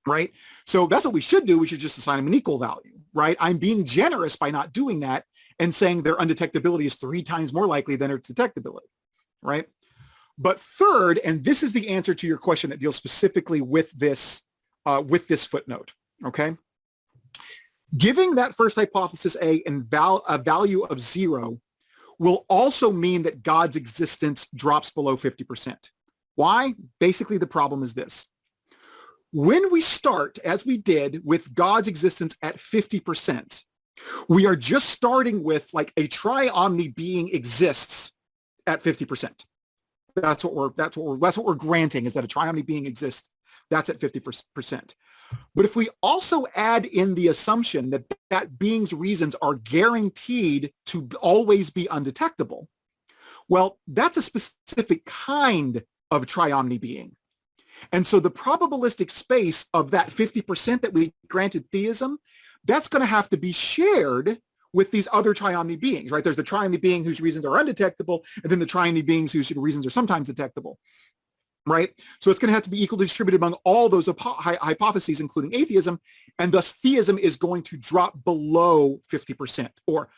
right? So that's what we should do. We should just assign them an equal value, right? I'm being generous by not doing that and saying their undetectability is 3 times more likely than its detectability, right? But third, and this is the answer to your question that deals specifically with this footnote, okay? Giving that first hypothesis A and a value of zero will also mean that God's existence drops below 50%. Why? Basically, the problem is this. When we start, as we did, with God's existence at 50%, we are just starting with like a tri-omni being exists at 50%. That's what we're granting, is that a tri-omni being exists. That's at 50%. But if we also add in the assumption that that being's reasons are guaranteed to always be undetectable, well, that's a specific kind of tri-omni being. And so the probabilistic space of that 50% that we granted theism, that's going to have to be shared with these other tri-omni beings, right? There's the tri-omni being whose reasons are undetectable, and then the tri-omni beings whose reasons are sometimes detectable, right? So it's going to have to be equally distributed among all those hypotheses, including atheism, and thus theism is going to drop below 50%. Or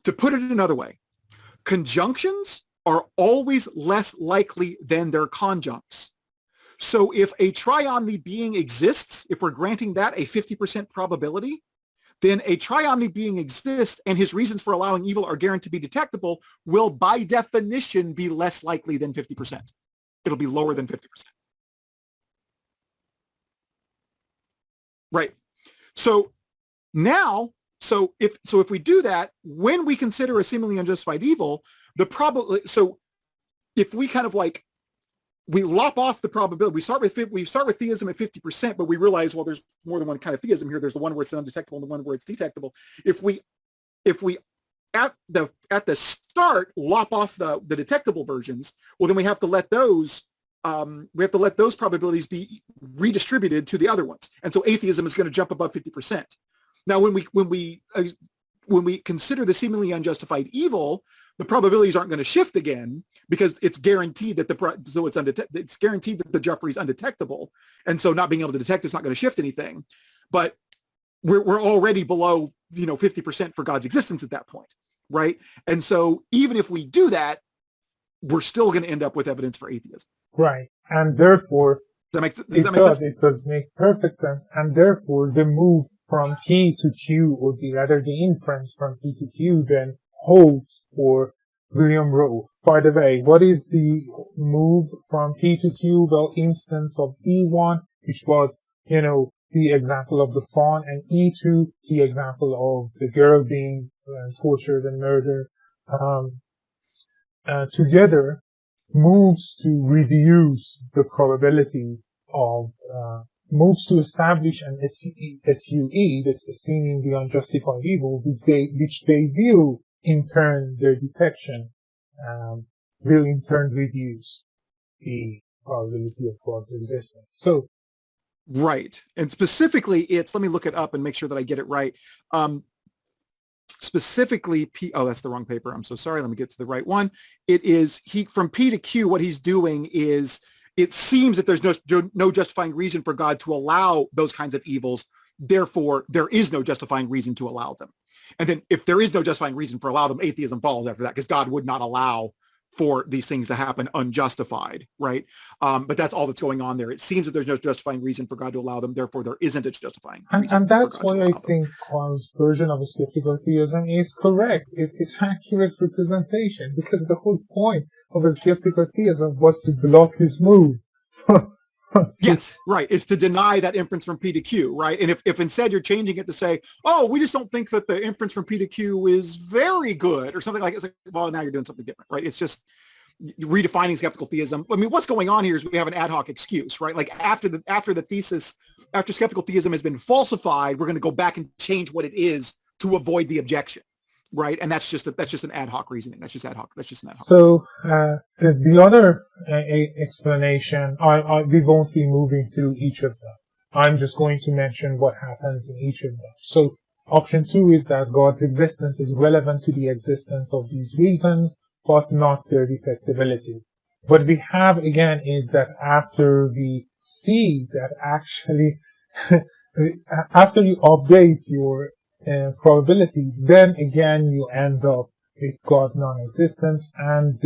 to put it another way, conjunctions are always less likely than their conjuncts. So if a tri-omni being exists, if we're granting that a 50% probability, then a tri-omni being exists and his reasons for allowing evil are guaranteed to be detectable will by definition be less likely than 50%. It'll be lower than 50%. Right. So now, if we do that, when we consider a seemingly unjustified evil, so if we kind of like, we lop off the probability, we start with theism at 50%, but we realize, well, there's more than one kind of theism here. There's the one where it's undetectable and the one where it's detectable. If we at the start lop off the detectable versions, well, then we have to let those we have to let those probabilities be redistributed to the other ones. And so atheism is going to jump above 50%. Now, when we consider the seemingly unjustified evil, the probabilities aren't going to shift again because it's guaranteed that it's guaranteed that the Jeffrey is undetectable, and so not being able to detect it's not going to shift anything. But we're already below 50% for God's existence at that point, right? And so even if we do that, we're still going to end up with evidence for atheism. Right, and therefore it does make perfect sense, and therefore the move from P to Q, or the inference from P to Q, then holds for William Rowe. By the way, what is the move from P to Q? Well, instance of E1, which was, the example of the fawn, and E2, the example of the girl being tortured and murdered, together moves to reduce the probability of, moves to establish an SUE, this seemingly unjustified evil, which they view in turn, their detection will in turn reduce the probability of God's existence. So, right, and specifically, let me look it up and make sure that I get it right. Specifically, that's the wrong paper. I'm so sorry. Let me get to the right one. It is from P to Q. What he's doing is, it seems that there's no justifying reason for God to allow those kinds of evils. Therefore, there is no justifying reason to allow them. And then if there is no justifying reason for allow them, atheism follows after that, because God would not allow for these things to happen unjustified, right? But that's all that's going on there. It seems that there's no justifying reason for God to allow them. Therefore, there isn't a justifying reason. And that's why I think Carl's version of a skeptical theism is correct. It's accurate representation, because the whole point of a skeptical theism was to block his move. Yes, right. It's to deny that inference from P to Q, right? And if instead you're changing it to say, oh, we just don't think that the inference from P to Q is very good, or something like, it's like, well, now you're doing something different, right? It's just redefining skeptical theism. I mean, what's going on here is we have an ad hoc excuse, right? Like after skeptical theism has been falsified, we're going to go back and change what it is to avoid the objection. Right, and that's just an ad hoc reasoning. That's just an ad hoc. So the other explanation, we won't be moving through each of them. I'm just going to mention what happens in each of them. So option 2 is that God's existence is relevant to the existence of these reasons, but not their defectibility. What we have again is that after we see that actually, after you update your probabilities, then again you end up with God non-existence, and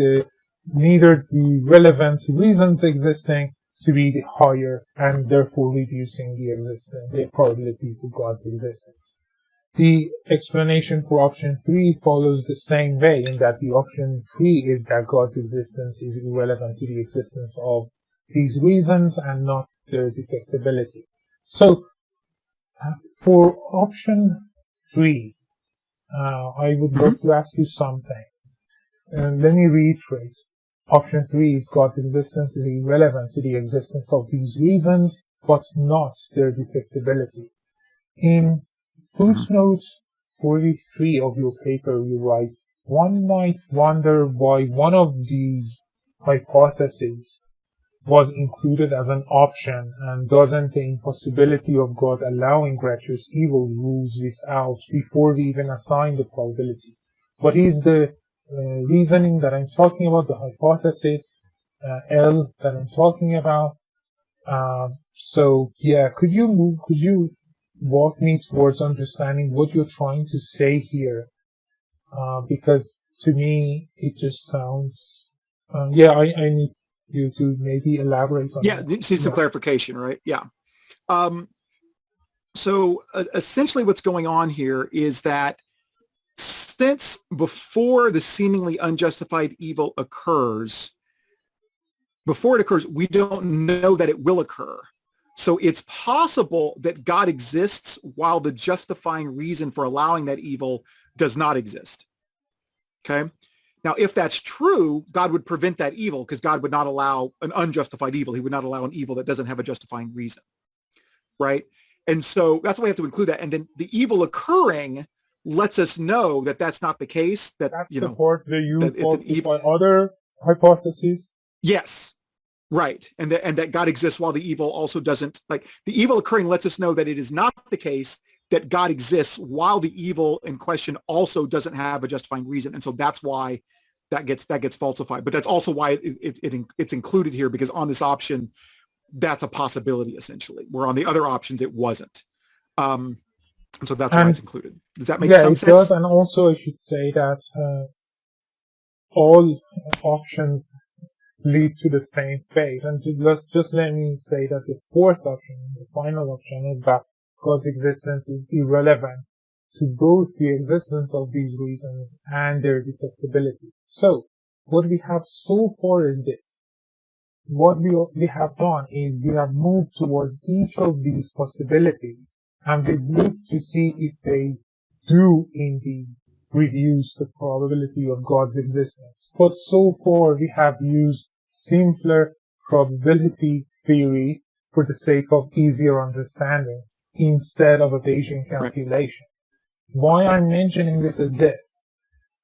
neither the relevant reasons existing to be the higher, and therefore reducing the probability for God's existence. The explanation for option 3 follows the same way, in that the option 3 is that God's existence is irrelevant to the existence of these reasons and not their detectability. So for option 3, I would love to ask you something. Let me reiterate. Option 3 is God's existence is irrelevant to the existence of these reasons, but not their detectability. In footnote 43 of your paper, you write, one might wonder why one of these hypotheses was included as an option, and doesn't the impossibility of God allowing gratuitous evil rules this out before we even assign the probability? What is the reasoning that I'm talking about, the hypothesis, L, that I'm talking about? So yeah, could you walk me towards understanding what you're trying to say here? Because to me, it just sounds, I need you to maybe elaborate on that. Yeah, see some clarification, right? Yeah. So essentially what's going on here is that since before the seemingly unjustified evil occurs, we don't know that it will occur. So it's possible that God exists while the justifying reason for allowing that evil does not exist. Okay? Now, if that's true, God would prevent that evil, because God would not allow an unjustified evil. He would not allow an evil that doesn't have a justifying reason, right? And so that's why we have to include that. And then the evil occurring lets us know that that's not the case. That that's the part that you falsify other hypotheses. Yes, Right. And that God exists while the evil also doesn't, like the evil occurring lets us know that it is not the case that God exists while the evil in question also doesn't have a justifying reason. And so that's why that gets falsified. But that's also why it's included here, because on this option, that's a possibility essentially, where on the other options, it wasn't. And so that's why it's included. Does that make some sense? Yeah, it does. And also I should say that all options lead to the same fate. And just let me say that the fourth option, the final option, is that God's existence is irrelevant to both the existence of these reasons and their detectability. So, what we have so far is this. What we have done is we have moved towards each of these possibilities, and we've looked to see if they do indeed reduce the probability of God's existence. But so far we have used simpler probability theory for the sake of easier understanding instead of a Bayesian calculation. Why I'm mentioning this is this.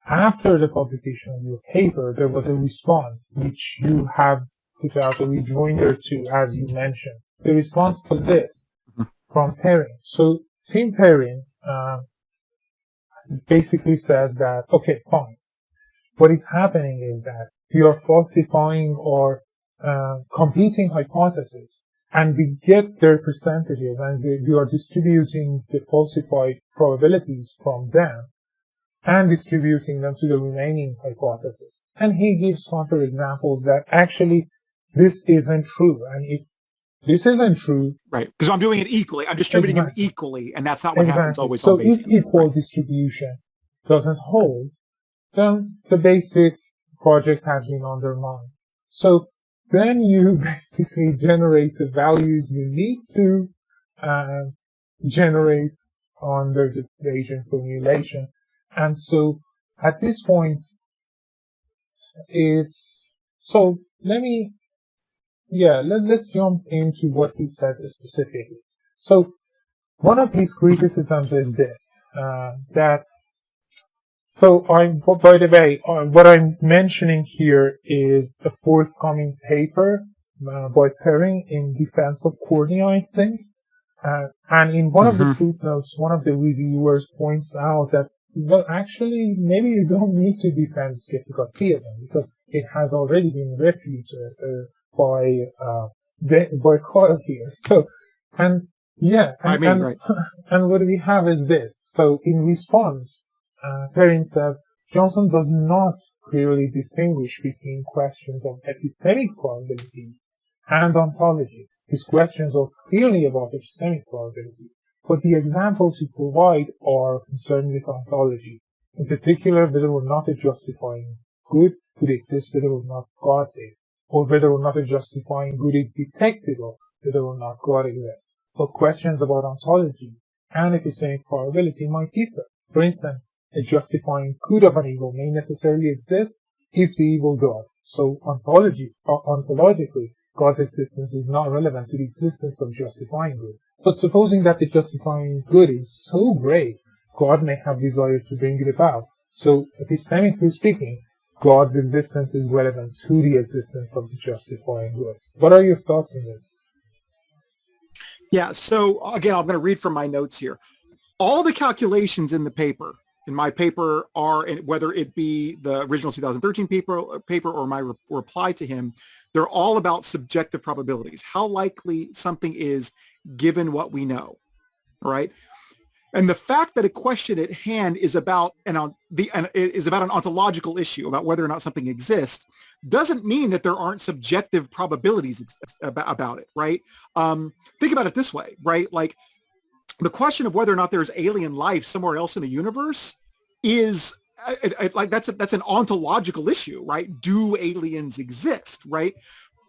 After the publication of your paper, there was a response which you have put out a rejoinder to, as you mentioned. The response was this, from Perrin. So Tim Perrin basically says that, okay, fine. What is happening is that you are falsifying or competing hypotheses, and we get their percentages, and we are distributing the falsified probabilities from them and distributing them to the remaining hypotheses. And he gives counterexamples that actually this isn't true. And if this isn't true... Right, because I'm doing it equally. I'm distributing them equally, and that's not what happens always. So if equal distribution doesn't hold, then the basic project has been undermined. So then you basically generate the values you need to generate under the Bayesian formulation. And so at this point, let's jump into what he says specifically. So one of his criticisms is this, by the way, what I'm mentioning here is a forthcoming paper by Perrin in defense of cornea, I think. And in one of the footnotes, one of the reviewers points out that, well, actually, maybe you don't need to defend skeptical theism because it has already been refuted by Kyle here. So, and what we have is this. So, in response, Perrin says, Johnson does not clearly distinguish between questions of epistemic probability and ontology. His questions are clearly about epistemic probability, but the examples he provides are concerned with ontology. In particular, whether or not a justifying good could exist, whether or not God did, or whether or not a justifying good is detectable, whether or not God exists. But questions about ontology and epistemic probability might differ. For instance, a justifying good of an evil may necessarily exist if the evil does. So ontologically, God's existence is not relevant to the existence of justifying good. But supposing that the justifying good is so great, God may have desired to bring it about. So, epistemically speaking, God's existence is relevant to the existence of the justifying good. What are your thoughts on this? Yeah, so again, I'm going to read from my notes here. All the calculations in my paper are, whether it be the original 2013 paper or my reply to him, they're all about subjective probabilities. How likely something is given what we know, right? And the fact that a question at hand is about an ontological issue, about whether or not something exists, doesn't mean that there aren't subjective probabilities about it, right? Think about it this way, right? Like, the question of whether or not there's alien life somewhere else in the universe is that's an ontological issue, right? Do aliens exist, right?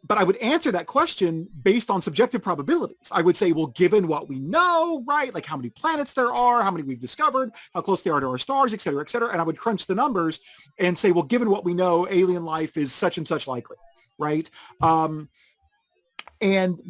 But I would answer that question based on subjective probabilities. I would say, well, given what we know, right? Like how many planets there are, how many we've discovered, how close they are to our stars, et cetera, et cetera. And I would crunch the numbers and say, well, given what we know, alien life is such and such likely, right? And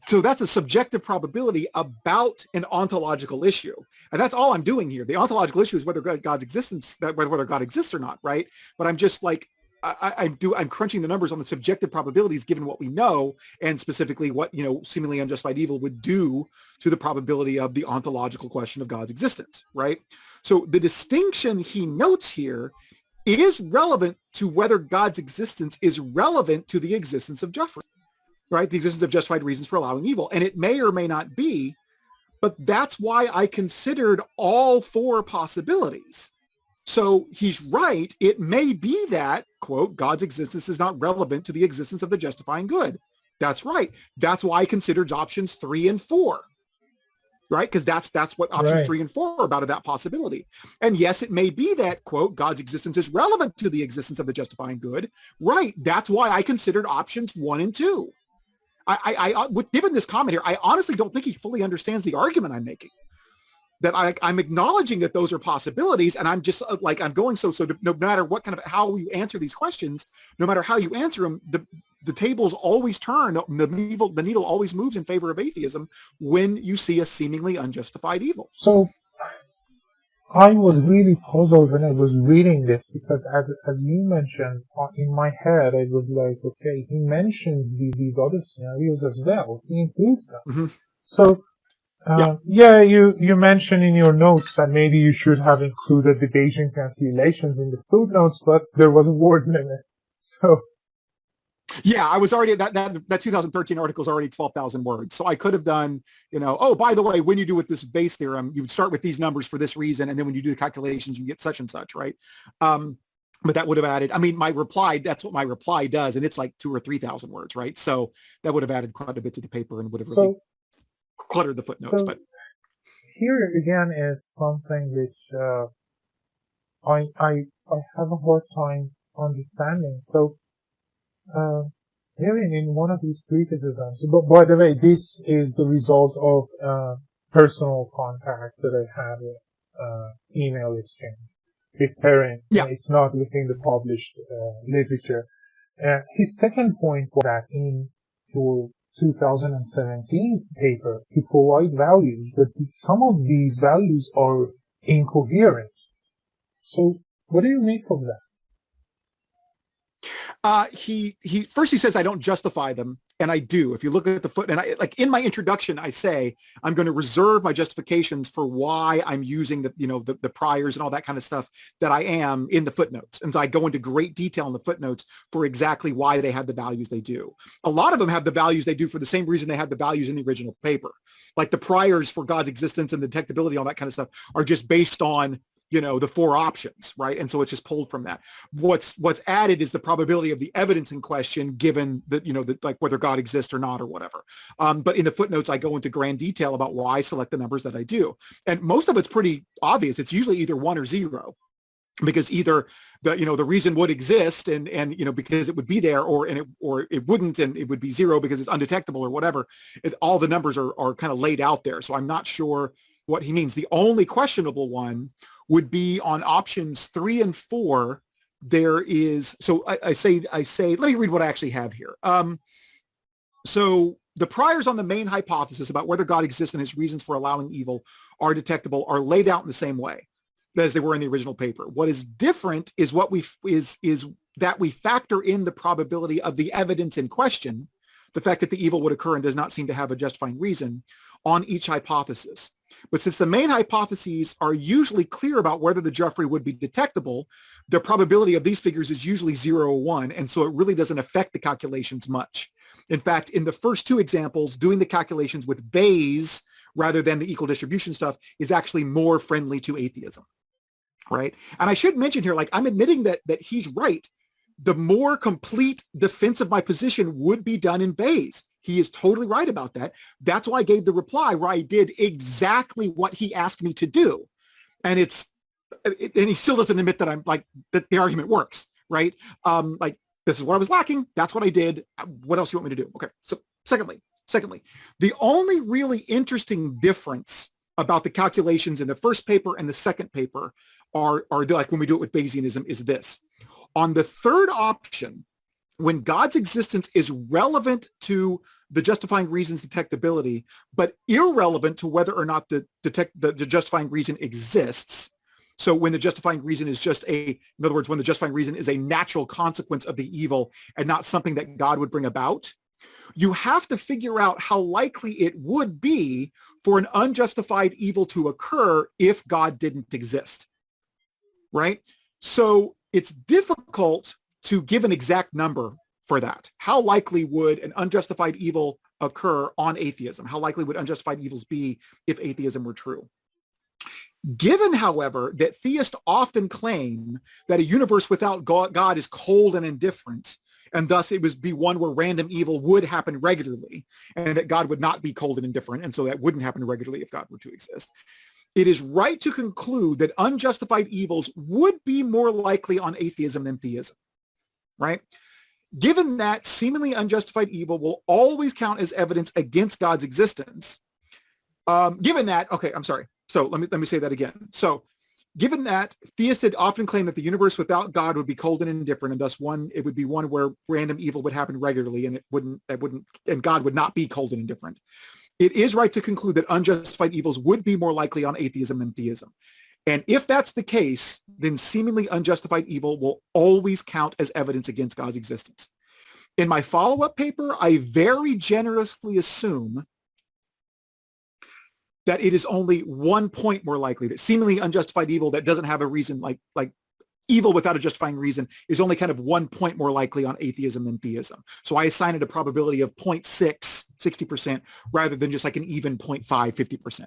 so that's a subjective probability about an ontological issue. And that's all I'm doing here. The ontological issue is whether God's existence, whether God exists or not, right? But I'm just like I'm crunching the numbers on the subjective probabilities given what we know, and specifically what, seemingly unjustified evil would do to the probability of the ontological question of God's existence, right? So the distinction he notes here is relevant to whether God's existence is relevant to the existence of Jeffrey, right? The existence of justified reasons for allowing evil. And it may or may not be, but that's why I considered all four possibilities. So he's right. It may be that, quote, God's existence is not relevant to the existence of the justifying good. That's right. That's why I considered options 3 and 4, right? Because that's what options 3 and 4 are about, of that possibility. And yes, it may be that, quote, God's existence is relevant to the existence of the justifying good. Right. That's why I considered options 1 and 2. Given this comment here, I honestly don't think he fully understands the argument I'm making. That I'm acknowledging that those are possibilities, and I'm just I'm going so no matter what kind of how you answer these questions, no matter how you answer them, the tables always turn. The needle always moves in favor of atheism when you see a seemingly unjustified evil. So I was really puzzled when I was reading this, because as you mentioned, in my head I was like, okay, he mentions these other scenarios as well. He includes them. Mm-hmm. So. You mentioned in your notes that maybe you should have included the Bayesian calculations in the footnotes, but there was a word limit. So. Yeah, I was already, that 2013 article is already 12,000 words. So I could have done, oh, by the way, when you do with this Bayes theorem, you would start with these numbers for this reason. And then when you do the calculations, you get such and such, right? But that would have added, my reply, that's what my reply does. And it's like 2,000 or 3,000 words, right? So that would have added quite a bit to the paper and would have really cluttered the footnotes. So but here again is something which I have a hard time understanding. So here in one of these criticisms, but by the way, this is the result of personal contact that I had with email exchange with Perrin. Yeah. It's not within the published literature. His second point was that in your 2017 paper to provide values, but some of these values are incoherent. So what do you make of that? He first he says I don't justify them, and I do. If you look at the foot, and in my introduction, I say I'm going to reserve my justifications for why I'm using the priors and all that kind of stuff that I am in the footnotes, and so I go into great detail in the footnotes for exactly why they have the values they do. A lot of them have the values they do for the same reason they had the values in the original paper, like the priors for God's existence and detectability, all that kind of stuff are just based on the 4 options, right? And so it's just pulled from that. What's added is the probability of the evidence in question, given that, like whether God exists or not or whatever. But in the footnotes, I go into grand detail about why I select the numbers that I do. And most of it's pretty obvious. It's usually either 1 or 0, because either the reason would exist and because it would be there, or it wouldn't, and it would be 0 because it's undetectable or whatever. All the numbers are kind of laid out there. So I'm not sure what he means. The only questionable one would be on options 3 and 4. There is, so I say, let me read what I actually have here. So the priors on the main hypothesis about whether God exists and his reasons for allowing evil are detectable are laid out in the same way as they were in the original paper. What is different is is that we factor in the probability of the evidence in question, the fact that the evil would occur and does not seem to have a justifying reason, on each hypothesis. But since the main hypotheses are usually clear about whether the Jeffrey would be detectable, the probability of these figures is usually 0 or 1, and so it really doesn't affect the calculations much. In fact, in the first 2 examples, doing the calculations with Bayes rather than the equal distribution stuff is actually more friendly to atheism, right? And I should mention here, I'm admitting that he's right. The more complete defense of my position would be done in Bayes. He is totally right about that. That's why I gave the reply where I did exactly what he asked me to do. And he still doesn't admit that that the argument works, right? This is what I was lacking. That's what I did. What else do you want me to do? Okay. So secondly, the only really interesting difference about the calculations in the first paper and the second paper are like when we do it with Bayesianism is this. On the third option, when God's existence is relevant to the justifying reason's detectability, but irrelevant to whether or not the justifying reason exists. So when the justifying reason is just in other words, when the justifying reason is a natural consequence of the evil and not something that God would bring about, you have to figure out how likely it would be for an unjustified evil to occur if God didn't exist, right? So it's difficult to give an exact number for that. How likely would an unjustified evil occur on atheism? How likely would unjustified evils be if atheism were true? Given, however, that theists often claim that a universe without God is cold and indifferent, and thus it would be one where random evil would happen regularly, and that God would not be cold and indifferent, and so that wouldn't happen regularly if God were to exist, it is right to conclude that unjustified evils would be more likely on atheism than theism, right? Given that seemingly unjustified evil will always count as evidence against God's existence, given that, okay, I'm sorry. So let me say that again. So given that theists often claim that the universe without God would be cold and indifferent, and thus it would be one where random evil would happen regularly, and and God would not be cold and indifferent, it is right to conclude that unjustified evils would be more likely on atheism than theism. And if that's the case, then seemingly unjustified evil will always count as evidence against God's existence. In my follow-up paper, I very generously assume that it is only 1 point more likely that seemingly unjustified evil that doesn't have a reason, like evil without a justifying reason, is only kind of 1 point more likely on atheism than theism. So I assign it a probability of 0.6, 60%, rather than just like an even 0.5, 50%.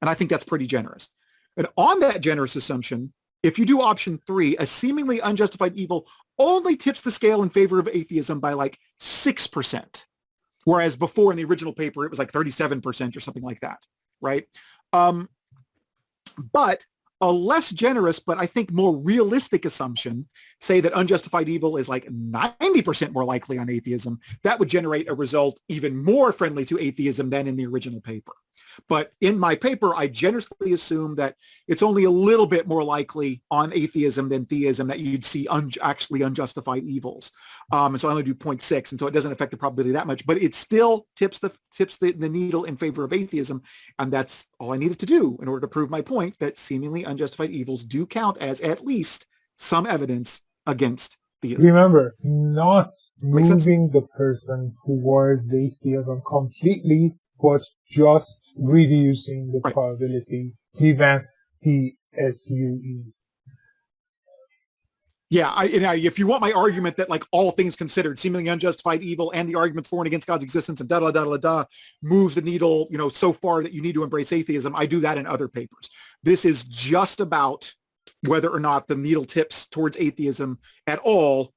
And I think that's pretty generous. And on that generous assumption, if you do option 3, a seemingly unjustified evil only tips the scale in favor of atheism by like 6%. Whereas before in the original paper, it was like 37% or something like that. Right? But a less generous, but I think more realistic assumption, say that unjustified evil is like 90% more likely on atheism, that would generate a result even more friendly to atheism than in the original paper. But in my paper, I generously assume that it's only a little bit more likely on atheism than theism that you'd see actually unjustified evils. And so I only do 0.6, and so it doesn't affect the probability that much, but it still tips the needle in favor of atheism. And that's all I needed to do in order to prove my point that seemingly unjustified evils do count as at least some evidence against theism. Remember, not moving the person towards atheism completely, but just reducing the probability given the SUEs. Yeah, if you want my argument that like all things considered, seemingly unjustified evil and the arguments for and against God's existence and moves the needle, so far that you need to embrace atheism, I do that in other papers. This is just about whether or not the needle tips towards atheism at all,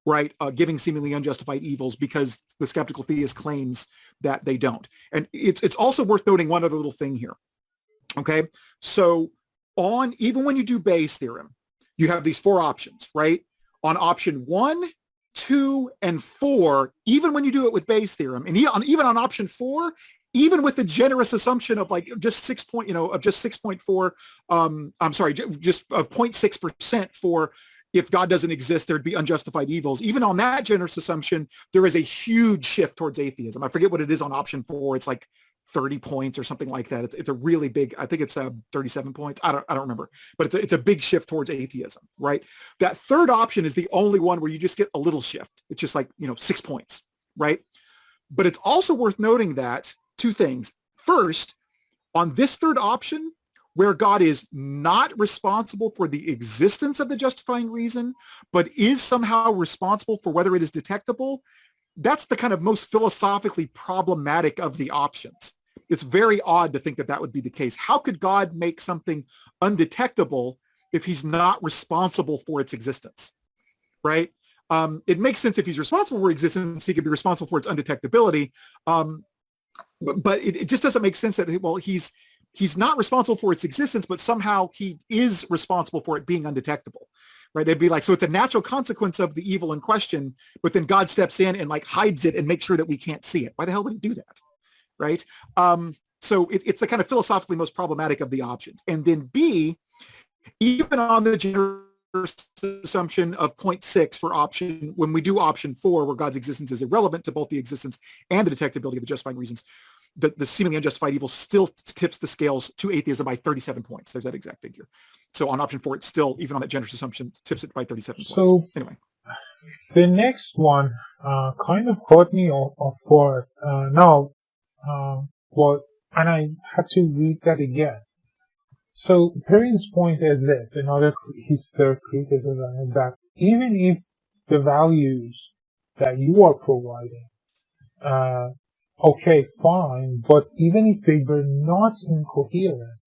right? Giving seemingly unjustified evils, because the skeptical theist claims that they don't. And it's also worth noting one other little thing here. Okay, so even when you do Bayes' theorem, you have these 4 options, right? On option 1, 2, and 4, even when you do it with Bayes' theorem, and even on option 4, even with the generous assumption of like just 6.4, I'm sorry, just 0.6% for if God doesn't exist, there'd be unjustified evils. Even on that generous assumption, there is a huge shift towards atheism. I forget what it is on option 4. It's like 30 points or something like that. It's a really big, I think it's 37 points. I don't remember, but it's a big shift towards atheism, right? That third option is the only one where you just get a little shift. It's just like, 6 points, right? But it's also worth noting that 2 things. First, on this third option, where God is not responsible for the existence of the justifying reason, but is somehow responsible for whether it is detectable, that's the kind of most philosophically problematic of the options. It's very odd to think that that would be the case. How could God make something undetectable if he's not responsible for its existence, right? It makes sense if he's responsible for existence, he could be responsible for its undetectability. But it just doesn't make sense that, well, he's not responsible for its existence, but somehow he is responsible for it being undetectable, right? It'd be like, so it's a natural consequence of the evil in question, but then God steps in and like hides it and makes sure that we can't see it. Why the hell would he do that, right? So it's the kind of philosophically most problematic of the options. And then B, even on the generous assumption of 0.6 for option, when we do option 4, where God's existence is irrelevant to both the existence and the detectability of the justifying reasons, the seemingly unjustified evil still tips the scales to atheism by 37 points. There's that exact figure. So on option 4, it's still, even on that generous assumption, tips it by 37 points. So anyway, the next one kind of caught me off guard. And I had to read that again. So Perrin's point is this, another his third criticism is that even if the values that you are providing, okay, fine, but even if they were not incoherent,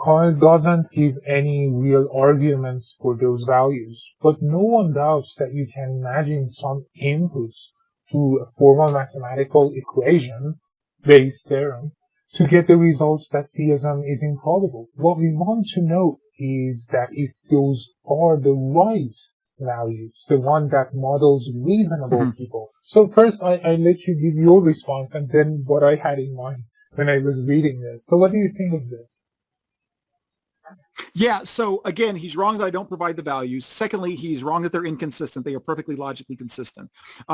Kyle doesn't give any real arguments for those values. But no one doubts that you can imagine some inputs to a formal mathematical equation-based theorem to get the results that theism is improbable. What we want to know is that if those are the right values, the one that models reasonable people. So first, I let you give your response and then what I had in mind when I was reading this. So what do you think of this? Yeah, so again, he's wrong that I don't provide the values. Secondly, he's wrong that they're inconsistent. They are perfectly logically consistent.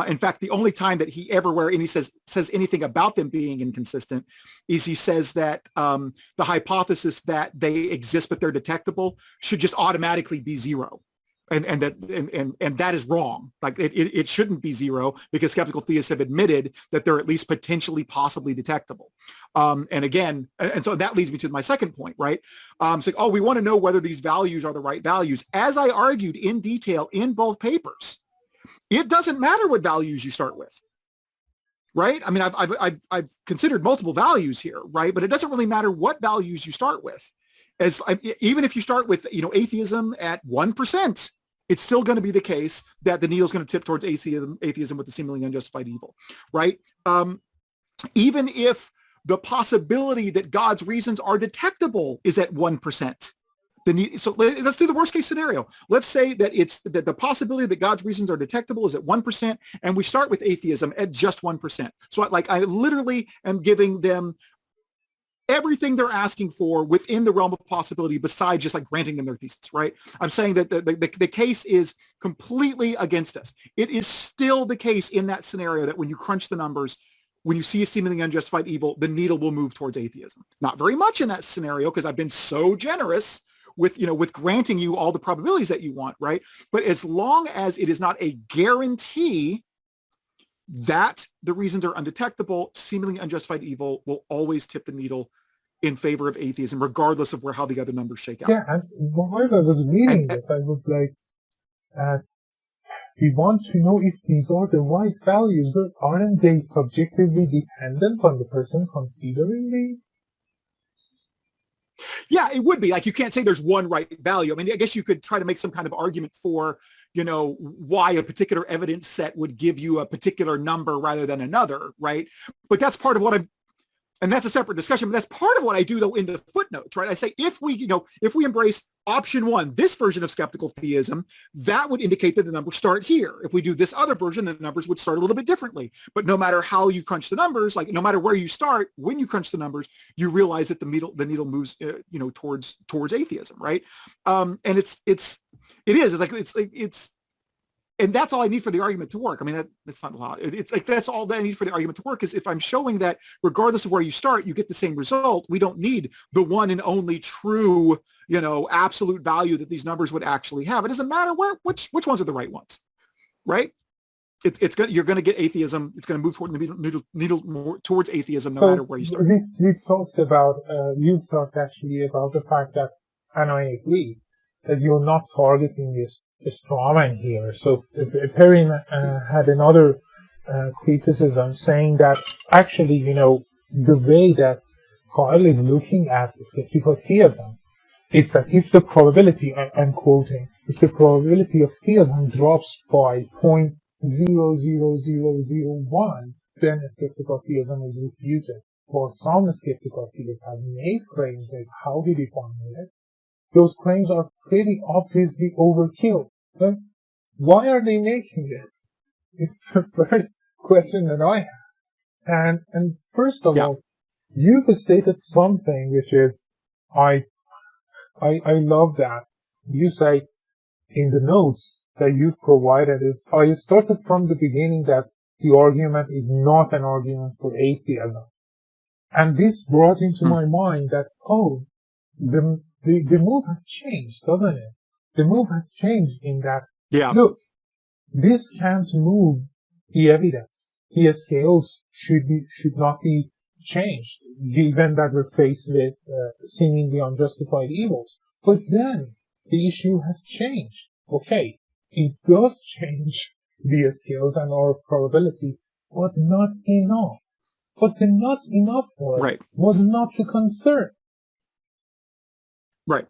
In fact, the only time that he ever, where he says anything about them being inconsistent is he says that the hypothesis that they exist but they're detectable should just automatically be zero. And that is wrong. Like it shouldn't be zero because skeptical theists have admitted that they're at least potentially possibly detectable. And so that leads me to my second point, right? It's like, we want to know whether these values are the right values. As I argued in detail in both papers, it doesn't matter what values you start with, right? I mean, I've considered multiple values here, right? But it doesn't really matter what values you start with. Even if you start with, atheism at 1%, it's still going to be the case that the needle is going to tip towards atheism with the seemingly unjustified evil, right? Even if the possibility that God's reasons are detectable is at 1%. So let's do the worst case scenario. Let's say that that the possibility that God's reasons are detectable is at 1%, and we start with atheism at just 1%. So I literally am giving them everything they're asking for within the realm of possibility besides just granting them their thesis, right? I'm saying that the case is completely against us. It is still the case in that scenario that when you crunch the numbers, when you see a seemingly unjustified evil, the needle will move towards atheism. Not very much in that scenario because I've been so generous with granting you all the probabilities that you want, right? But as long as it is not a guarantee that the reasons are undetectable, seemingly unjustified evil will always tip the needle in favor of atheism, regardless of how the other numbers shake out. Yeah, and while I was reading this, I was like, we want to know if these are the right values, but aren't they subjectively dependent on the person considering these? Yeah, it would be. You can't say there's one right value. I mean, I guess you could try to make some kind of argument for, why a particular evidence set would give you a particular number rather than another, right? But that's part of what and that's a separate discussion, but that's part of what I do though in the footnotes, right? I say, if we embrace option 1, this version of skeptical theism, that would indicate that the numbers start here. If we do this other version, the numbers would start a little bit differently. But no matter how you crunch the numbers, no matter where you start, when you crunch the numbers, you realize that the needle moves, towards atheism, right? And and that's all I need for the argument to work. I mean, that's not a lot. It's that's all that I need for the argument to work is if I'm showing that regardless of where you start, you get the same result. We don't need the one and only true, absolute value that these numbers would actually have. It doesn't matter which ones are the right ones, right? You're going to get atheism. It's going to move toward the needle more towards atheism no matter where you start. You've talked actually about the fact that, and I agree, that you're not targeting this straw man here. So Perrin had another criticism saying that actually, the way that Kyle is looking at skeptical theism is that if the probability, I'm quoting, if the probability of theism drops by 0.00001, then skeptical theism is refuted. While some skeptical theists have made claims like how he defined it, those claims are pretty obviously overkill. But why are they making this? It's the first question that I have. And first of all, you've stated something which is, I love that. You say in the notes that you've provided is, I started from the beginning that the argument is not an argument for atheism. And this brought into my mind that, the move has changed, doesn't it? The move has changed in that, look, this can't move the evidence. The scales should not be changed, given that we're faced with seemingly unjustified evils. But then the issue has changed. Okay, it does change the scales and our probability, but not enough. But the not enough part was not the concern. Right.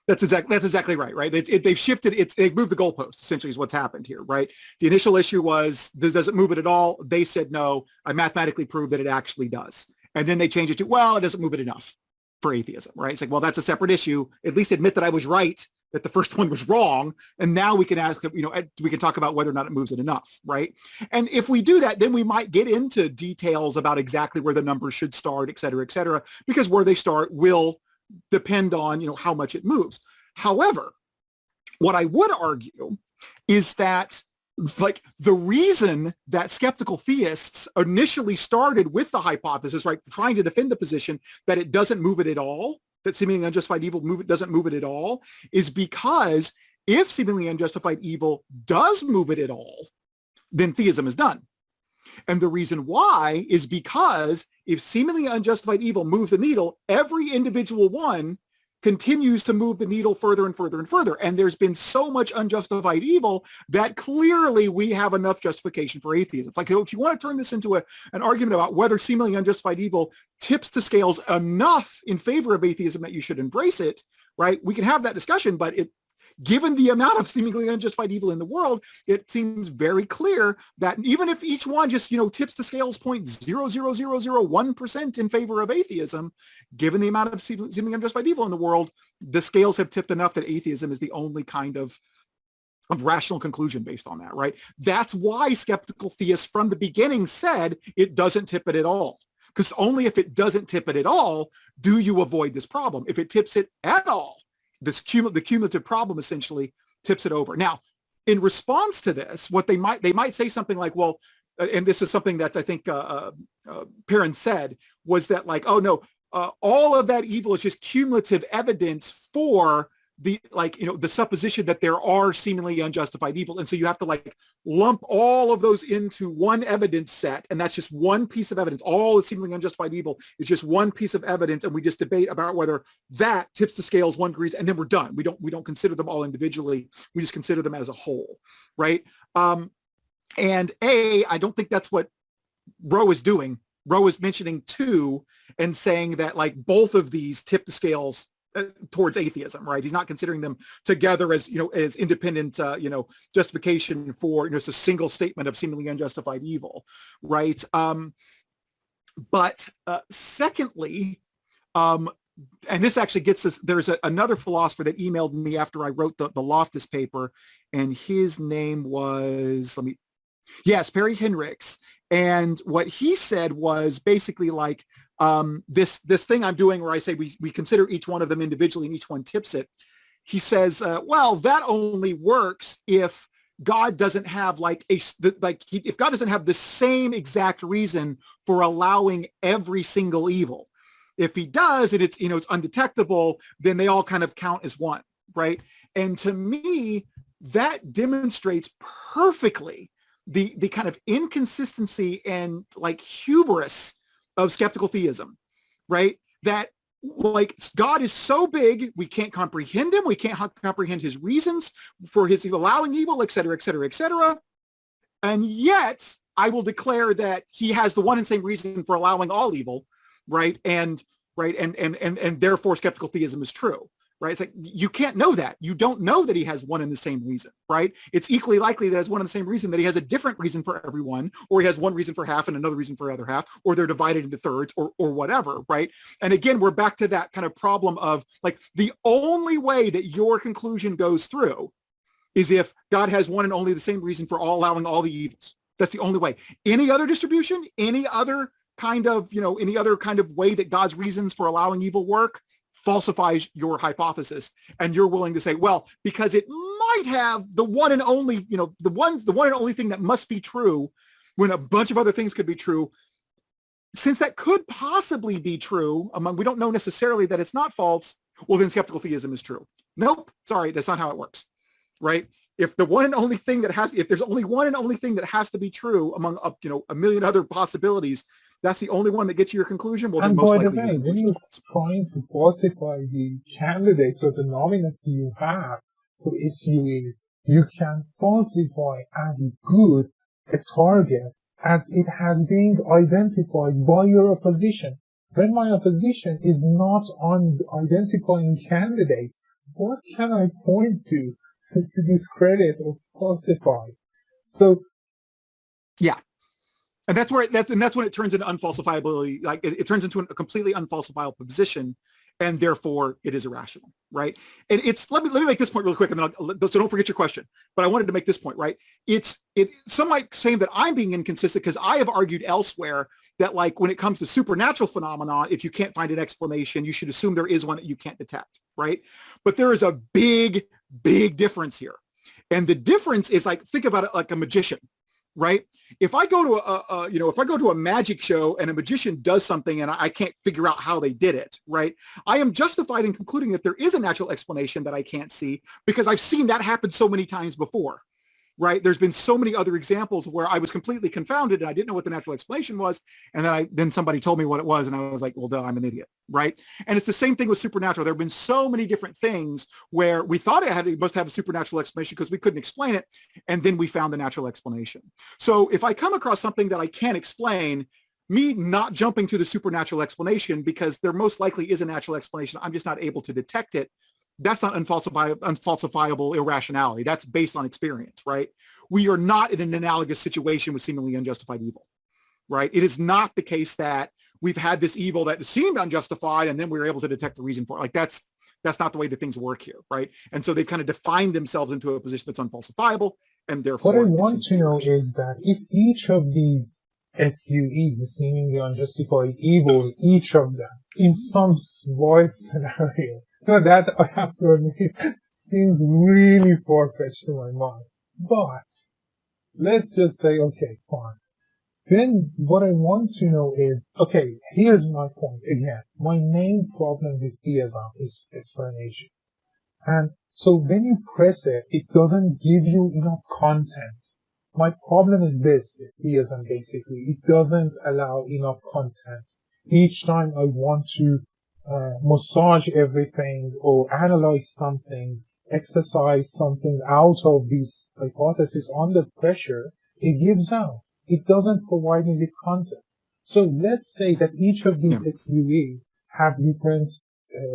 That's exactly right. Right. They've shifted. They've moved the goalpost. Essentially, is what's happened here. Right. The initial issue was, does it move it at all? They said no. I mathematically proved that it actually does. And then they changed it to, well, it doesn't move it enough for atheism. Right. It's like, well, that's a separate issue. At least admit that I was right, that the first one was wrong. And now we can ask, we can talk about whether or not it moves it enough. Right. And if we do that, then we might get into details about exactly where the numbers should start, et cetera, because where they start will depend on, how much it moves. However, what I would argue is that the reason that skeptical theists initially started with the hypothesis, right, trying to defend the position that it doesn't move it at all, that seemingly unjustified evil doesn't move it at all, is because if seemingly unjustified evil does move it at all, then theism is done. And the reason why is because if seemingly unjustified evil moves the needle, every individual one continues to move the needle further and further and further. And there's been so much unjustified evil that clearly we have enough justification for atheism. It's like, if you want to turn this into an argument about whether seemingly unjustified evil tips the scales enough in favor of atheism that you should embrace it, right? We can have that discussion, but given the amount of seemingly unjustified evil in the world, it seems very clear that even if each one just, tips the scales 0.00001% in favor of atheism, given the amount of seemingly unjustified evil in the world, the scales have tipped enough that atheism is the only kind of rational conclusion based on that, right? That's why skeptical theists from the beginning said it doesn't tip it at all. Because only if it doesn't tip it at all do you avoid this problem. If it tips it at all, the cumulative problem essentially tips it over. Now, in response to this, what they might say something like, well, and this is something that I think Perrin said, was that oh no, all of that evil is just cumulative evidence for the the supposition that there are seemingly unjustified evil, and so you have to lump all of those into one evidence set, and that's just one piece of evidence. All the seemingly unjustified evil is just one piece of evidence, and we just debate about whether that tips the scales 1 degree, and then we're done. We don't consider them all individually. We just consider them as a whole, right? And I don't think that's what Rowe is doing. Rowe is mentioning 2 and saying that both of these tip the scales towards atheism, right? He's not considering them together as, as independent, justification for, just a single statement of seemingly unjustified evil, right? But secondly, and this actually gets us, there's another philosopher that emailed me after I wrote the Loftus paper, and his name was, Perry Henricks. And what he said was basically this thing I'm doing where I say we consider each one of them individually and each one tips it. He says, well, that only works if God doesn't have if God doesn't have the same exact reason for allowing every single evil. If he does, and it's it's undetectable, then they all kind of count as one, right? And to me, that demonstrates perfectly the kind of inconsistency and hubris of skeptical theism, right? That God is so big, we can't comprehend him. We can't comprehend his reasons for his allowing evil, et cetera, et cetera, et cetera. And yet I will declare that he has the one and same reason for allowing all evil, right? And therefore skeptical theism is true, right? It's you can't know that. You don't know that he has one and the same reason, right? It's equally likely that it's one and the same reason that he has a different reason for everyone, or he has one reason for half and another reason for the other half, or they're divided into thirds or whatever, right? And again, we're back to that kind of problem of the only way that your conclusion goes through is if God has one and only the same reason for allowing all the evils. That's the only way. Any other distribution, any other kind of way that God's reasons for allowing evil work falsifies your hypothesis, and you're willing to say, well, because it might have the one and only, the one and only thing that must be true when a bunch of other things could be true, since that could possibly be true we don't know necessarily that it's not false, well, then skeptical theism is true. Nope, sorry, that's not how it works, right? If the one and only thing that if there's only one and only thing that has to be true among a million other possibilities, that's the only one that gets you your conclusion. Well, then most likely. And by the way, when you're trying to falsify the candidates or the nominees you have for SUEs, you can falsify as good a target as it has been identified by your opposition. When my opposition is not on identifying candidates, what can I point to discredit or falsify? So, yeah. And that's when it turns into unfalsifiability. Like it turns into a completely unfalsifiable position, and therefore it is irrational, right? And it's let me make this point real quick, and then so don't forget your question. But I wanted to make this point, right? Some might claim that I'm being inconsistent because I have argued elsewhere that, like, when it comes to supernatural phenomena, if you can't find an explanation, you should assume there is one that you can't detect, right? But there is a big, big difference here, and the difference is, like, think about it like a magician. Right? If I go to a magic show and a magician does something and I can't figure out how they did it, right? I am justified in concluding that there is a natural explanation that I can't see because I've seen that happen so many times before, right? There's been so many other examples where I was completely confounded and I didn't know what the natural explanation was. And then somebody told me what it was. And I was like, well, duh, I'm an idiot, right? And it's the same thing with supernatural. There have been so many different things where we thought it must have a supernatural explanation because we couldn't explain it. And then we found the natural explanation. So if I come across something that I can't explain, me not jumping to the supernatural explanation because there most likely is a natural explanation, I'm just not able to detect it. That's not unfalsifiable irrationality. That's based on experience, right? We are not in an analogous situation with seemingly unjustified evil, right? It is not the case that we've had this evil that seemed unjustified and then we were able to detect the reason for it. Like that's not the way that things work here, right? And so they've kind of defined themselves into a position that's unfalsifiable, and therefore. What I want to know is that if each of these SUEs, the seemingly unjustified evils, each of them, in some wild scenario, that I have to admit seems really far-fetched to my mind. But let's just say, okay, fine. Then what I want to know is, okay, here's my point again. My main problem with theism is explanation. And so when you press it, it doesn't give you enough content. My problem is this with theism, basically. It doesn't allow enough content. Each time I want to massage everything or analyze something, exercise something out of this hypothesis under pressure, it gives out. It doesn't provide me with content. So let's say that each of these SUEs have different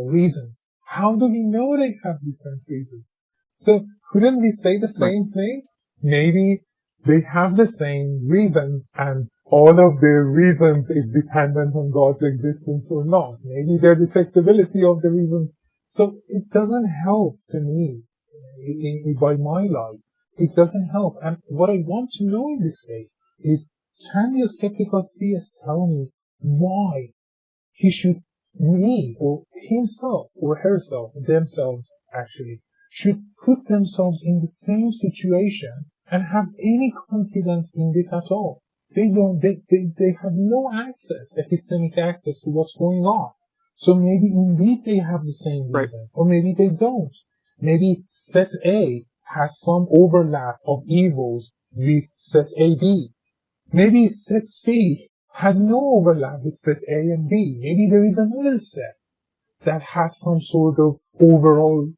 reasons. How do we know they have different reasons? So couldn't we say the same thing? Maybe they have the same reasons and all of their reasons is dependent on God's existence or not. Maybe their detectability of the reasons. So it doesn't help to me by my life. It doesn't help. And what I want to know in this case is, can the skeptical theist tell me why he should, me or himself or herself, themselves actually, should put themselves in the same situation and have any confidence in this at all? They have no access, epistemic access to what's going on. So maybe indeed they have the same reason, or maybe they don't. Maybe set A has some overlap of evils with set AB. Maybe set C has no overlap with set A and B. Maybe there is another set that has some sort of overall,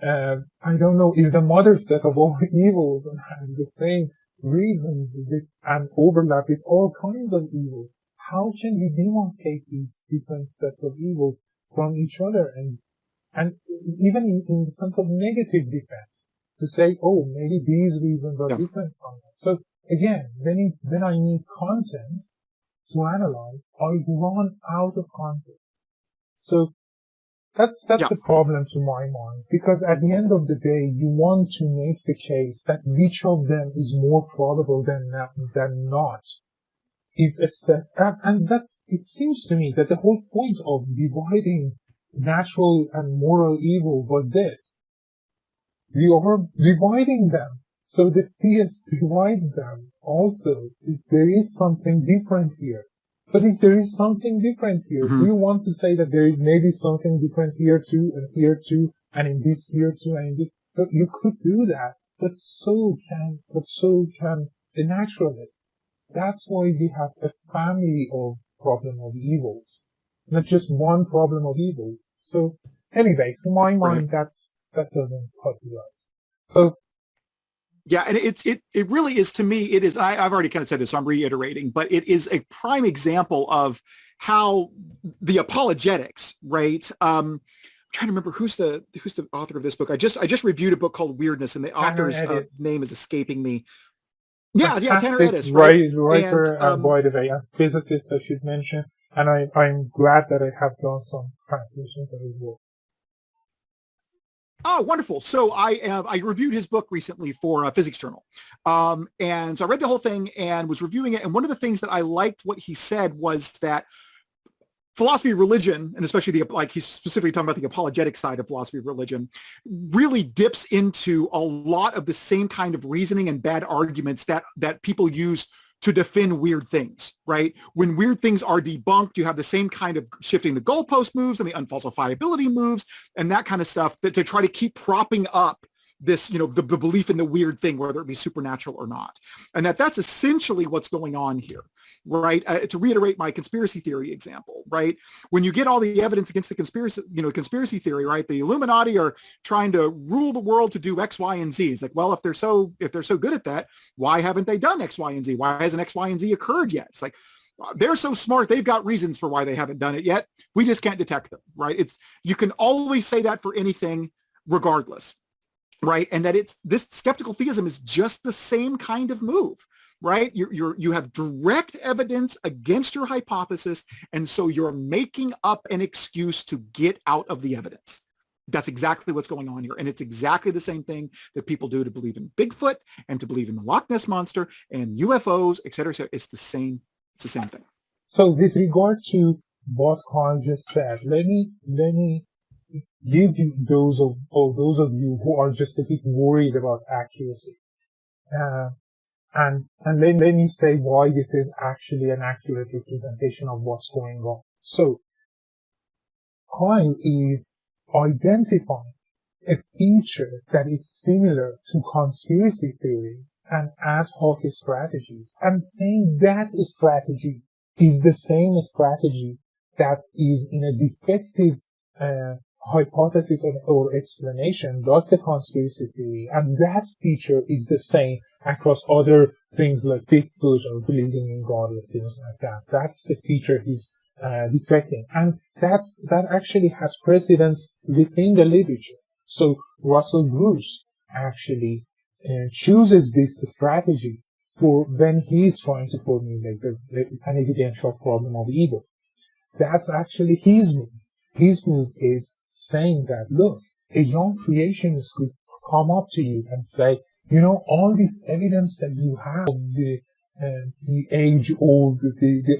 I don't know, is the mother set of all evils and has the same reasons and overlap with all kinds of evil. How can we demarcate these different sets of evils from each other and even in the sense of negative defense to say, oh, maybe these reasons are different from that. So again, when I need content to analyze, I run out of content. So that's the problem to my mind, because at the end of the day, you want to make the case that which of them is more probable than not. If a set, and it seems to me that the whole point of dividing natural and moral evil was this. We are dividing them. So the theist divides them also. There is something different here. But if there is something different here, do you want to say that there may be something different here too, and in this here too, and in this? But you could do that, but so can the naturalist. That's why we have a family of problem of evils, not just one problem of evil. So anyway, to my mind, that doesn't cut the ice. So. Yeah, and it really is, to me, it is, I've already kind of said this, so I'm reiterating, but it is a prime example of how the apologetics, right? I'm trying to remember who's the author of this book. I just reviewed a book called Weirdness, and the author's name is escaping me. Yeah, Tanner Edis, right? Writer, by the way, a physicist, I should mention, and I'm glad that I have done some translations of his work. Oh, wonderful. So I reviewed his book recently for Physics Journal. And so I read the whole thing and was reviewing it. And one of the things that I liked what he said was that philosophy of religion, and especially he's specifically talking about the apologetic side of philosophy of religion, really dips into a lot of the same kind of reasoning and bad arguments that people use to defend weird things, right? When weird things are debunked, you have the same kind of shifting the goalpost moves and the unfalsifiability moves and that kind of stuff to try to keep propping up this, the belief in the weird thing, whether it be supernatural or not. And that's essentially what's going on here, right? To reiterate my conspiracy theory example, right? When you get all the evidence against the conspiracy theory, right? The Illuminati are trying to rule the world to do X, Y, and Z. It's like, well, if they're so good at that, why haven't they done X, Y, and Z? Why hasn't X, Y, and Z occurred yet? It's like, they're so smart. They've got reasons for why they haven't done it yet. We just can't detect them, right? You can always say that for anything regardless. Right. And that this skeptical theism is just the same kind of move, right? You have direct evidence against your hypothesis. And so you're making up an excuse to get out of the evidence. That's exactly what's going on here. And it's exactly the same thing that people do to believe in Bigfoot and to believe in the Loch Ness Monster and UFOs, et cetera, et cetera. It's the same thing. So with regard to what Kyle just said, let me give you those of you who are just a bit worried about accuracy. And let me say why this is actually an accurate representation of what's going on. So, Kyle is identifying a feature that is similar to conspiracy theories and ad hoc strategies, and saying that strategy is the same strategy that is in a defective hypothesis or explanation like the conspiracy theory, and that feature is the same across other things like Bigfoot or believing in God or things like that. That's the feature he's detecting, and that actually has precedence within the literature. So Russell Bruce actually chooses this strategy for when he's trying to formulate an evidential problem of evil. That's actually his move. His move is saying that, look, a young creationist could come up to you and say, all this evidence that you have of the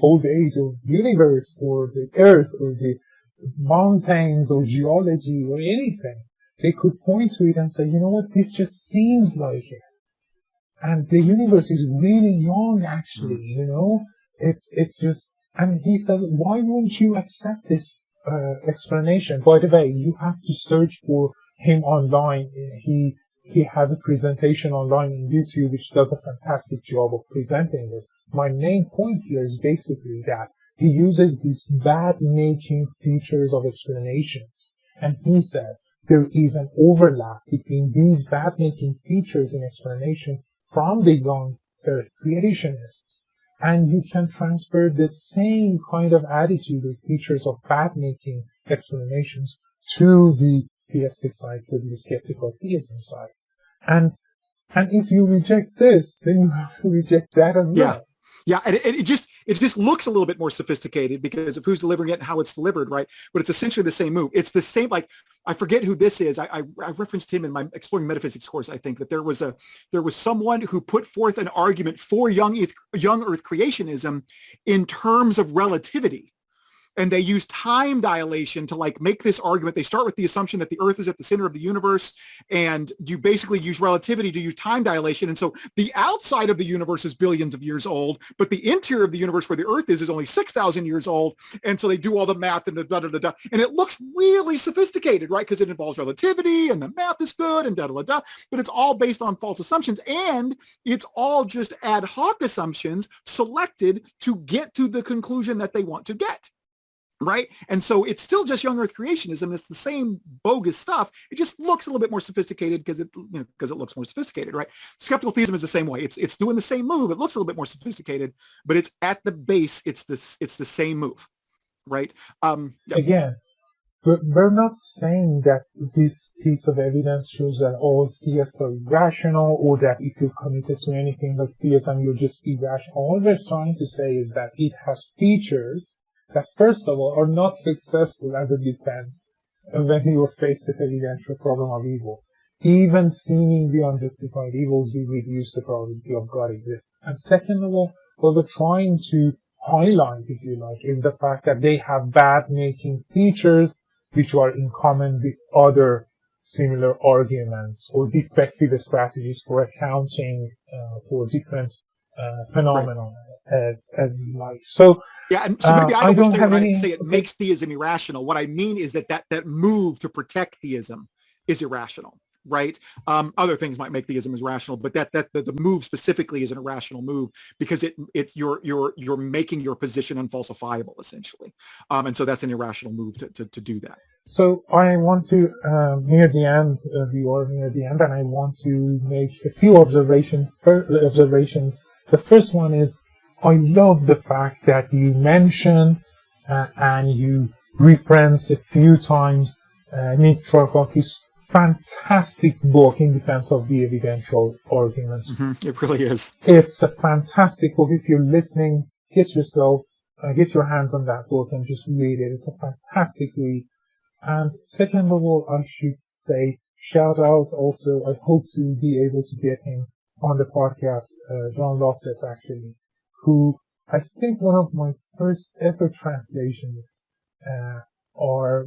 old age of the universe or the earth or the mountains or geology or anything, they could point to it and say, this just seems like it. And the universe is really young, actually, it's just, and he says, why won't you accept this explanation? By the way, you have to search for him online. He has a presentation online on YouTube which does a fantastic job of presenting this. My main point here is basically that he uses these bad-making features of explanations, and he says there is an overlap between these bad-making features in explanation from the young earth creationists, and you can transfer the same kind of attitude or features of bad-making explanations to the theistic side, to the skeptical theism side. And if you reject this, then you have to reject that as well. Yeah, and it just looks a little bit more sophisticated because of who's delivering it and how it's delivered, right? But it's essentially the same move. It's the same, like, I forget who this is. I referenced him in my Exploring Metaphysics course, I think, that there was someone who put forth an argument for young Earth creationism in terms of relativity. and they use time dilation to like make this argument. They start with the assumption that the Earth is at the center of the universe, and you basically use relativity to use time dilation. And so the outside of the universe is billions of years old, but the interior of the universe where the Earth is only 6,000 years old. And so they do all the math and and it looks really sophisticated, right? Because it involves relativity and the math is good and but it's all based on false assumptions, and it's all just ad hoc assumptions selected to get to the conclusion that they want to get. Right. And so it's still just young Earth creationism. It's the same bogus stuff. It just looks a little bit more sophisticated because it looks more sophisticated. Right. Skeptical theism is the same way. It's doing the same move. It looks a little bit more sophisticated, but it's at the base. It's the same move. Right. Again, we're not saying that this piece of evidence shows that all theists are irrational, or that if you're committed to anything like theism, you're just irrational. All we're trying to say is that it has features that, first of all, are not successful as a defense when you are faced with an evidential problem of evil. Even seemingly unjustified evils will reduce the probability of God existing. And second of all, what we're trying to highlight, if you like, is the fact that they have bad-making features which are in common with other similar arguments or defective strategies for accounting for different phenomena as we like. So, yeah, and so maybe I don't understand have when any. I say it makes theism irrational. What I mean is that move to protect theism is irrational, right? Other things might make theism irrational, but the move specifically is an irrational move because you're making your position unfalsifiable essentially, and so that's an irrational move to do that. So I want to near the end, and I want to make a few observations. The first one is, I love the fact that you mention and you reference a few times Nick Trock's fantastic book in defense of the evidential argument. Mm-hmm. It really is. It's a fantastic book. If you're listening, get your hands on that book and just read it. It's a fantastic read. And second of all, I should say, shout out also, I hope to be able to get him on the podcast, John Loftus actually, who I think one of my first ever translations were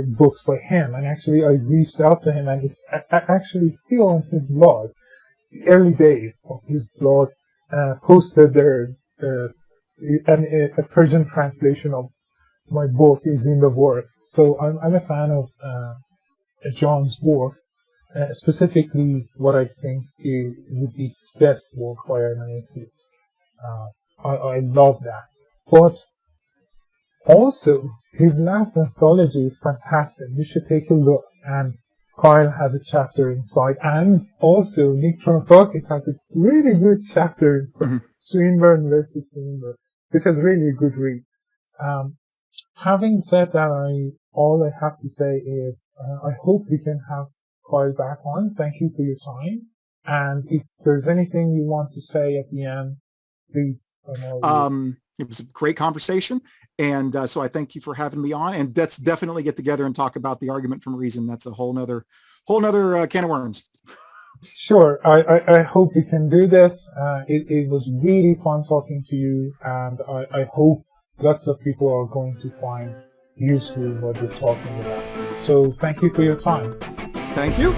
books by him. And actually I reached out to him, and it's actually still on his blog. The early days of his blog posted there, a Persian translation of my book is in the works. So I'm a fan of John's work, specifically what I think would be his best work by an atheist. I love that. But also, his last anthology is fantastic. You should take a look. And Kyle has a chapter inside. And also, Nick Trockis has a really good chapter inside. Swinburne versus Swinburne, which is really a good read. Having said that, all I have to say is, I hope we can have Kyle back on. Thank you for your time. And if there's anything you want to say at the end, please. It was a great conversation. And so I thank you for having me on. And let's definitely get together and talk about the argument from reason. That's a whole nother can of worms. Sure. I hope we can do this. It was really fun talking to you. And I hope lots of people are going to find useful what we're talking about. So thank you for your time. Thank you.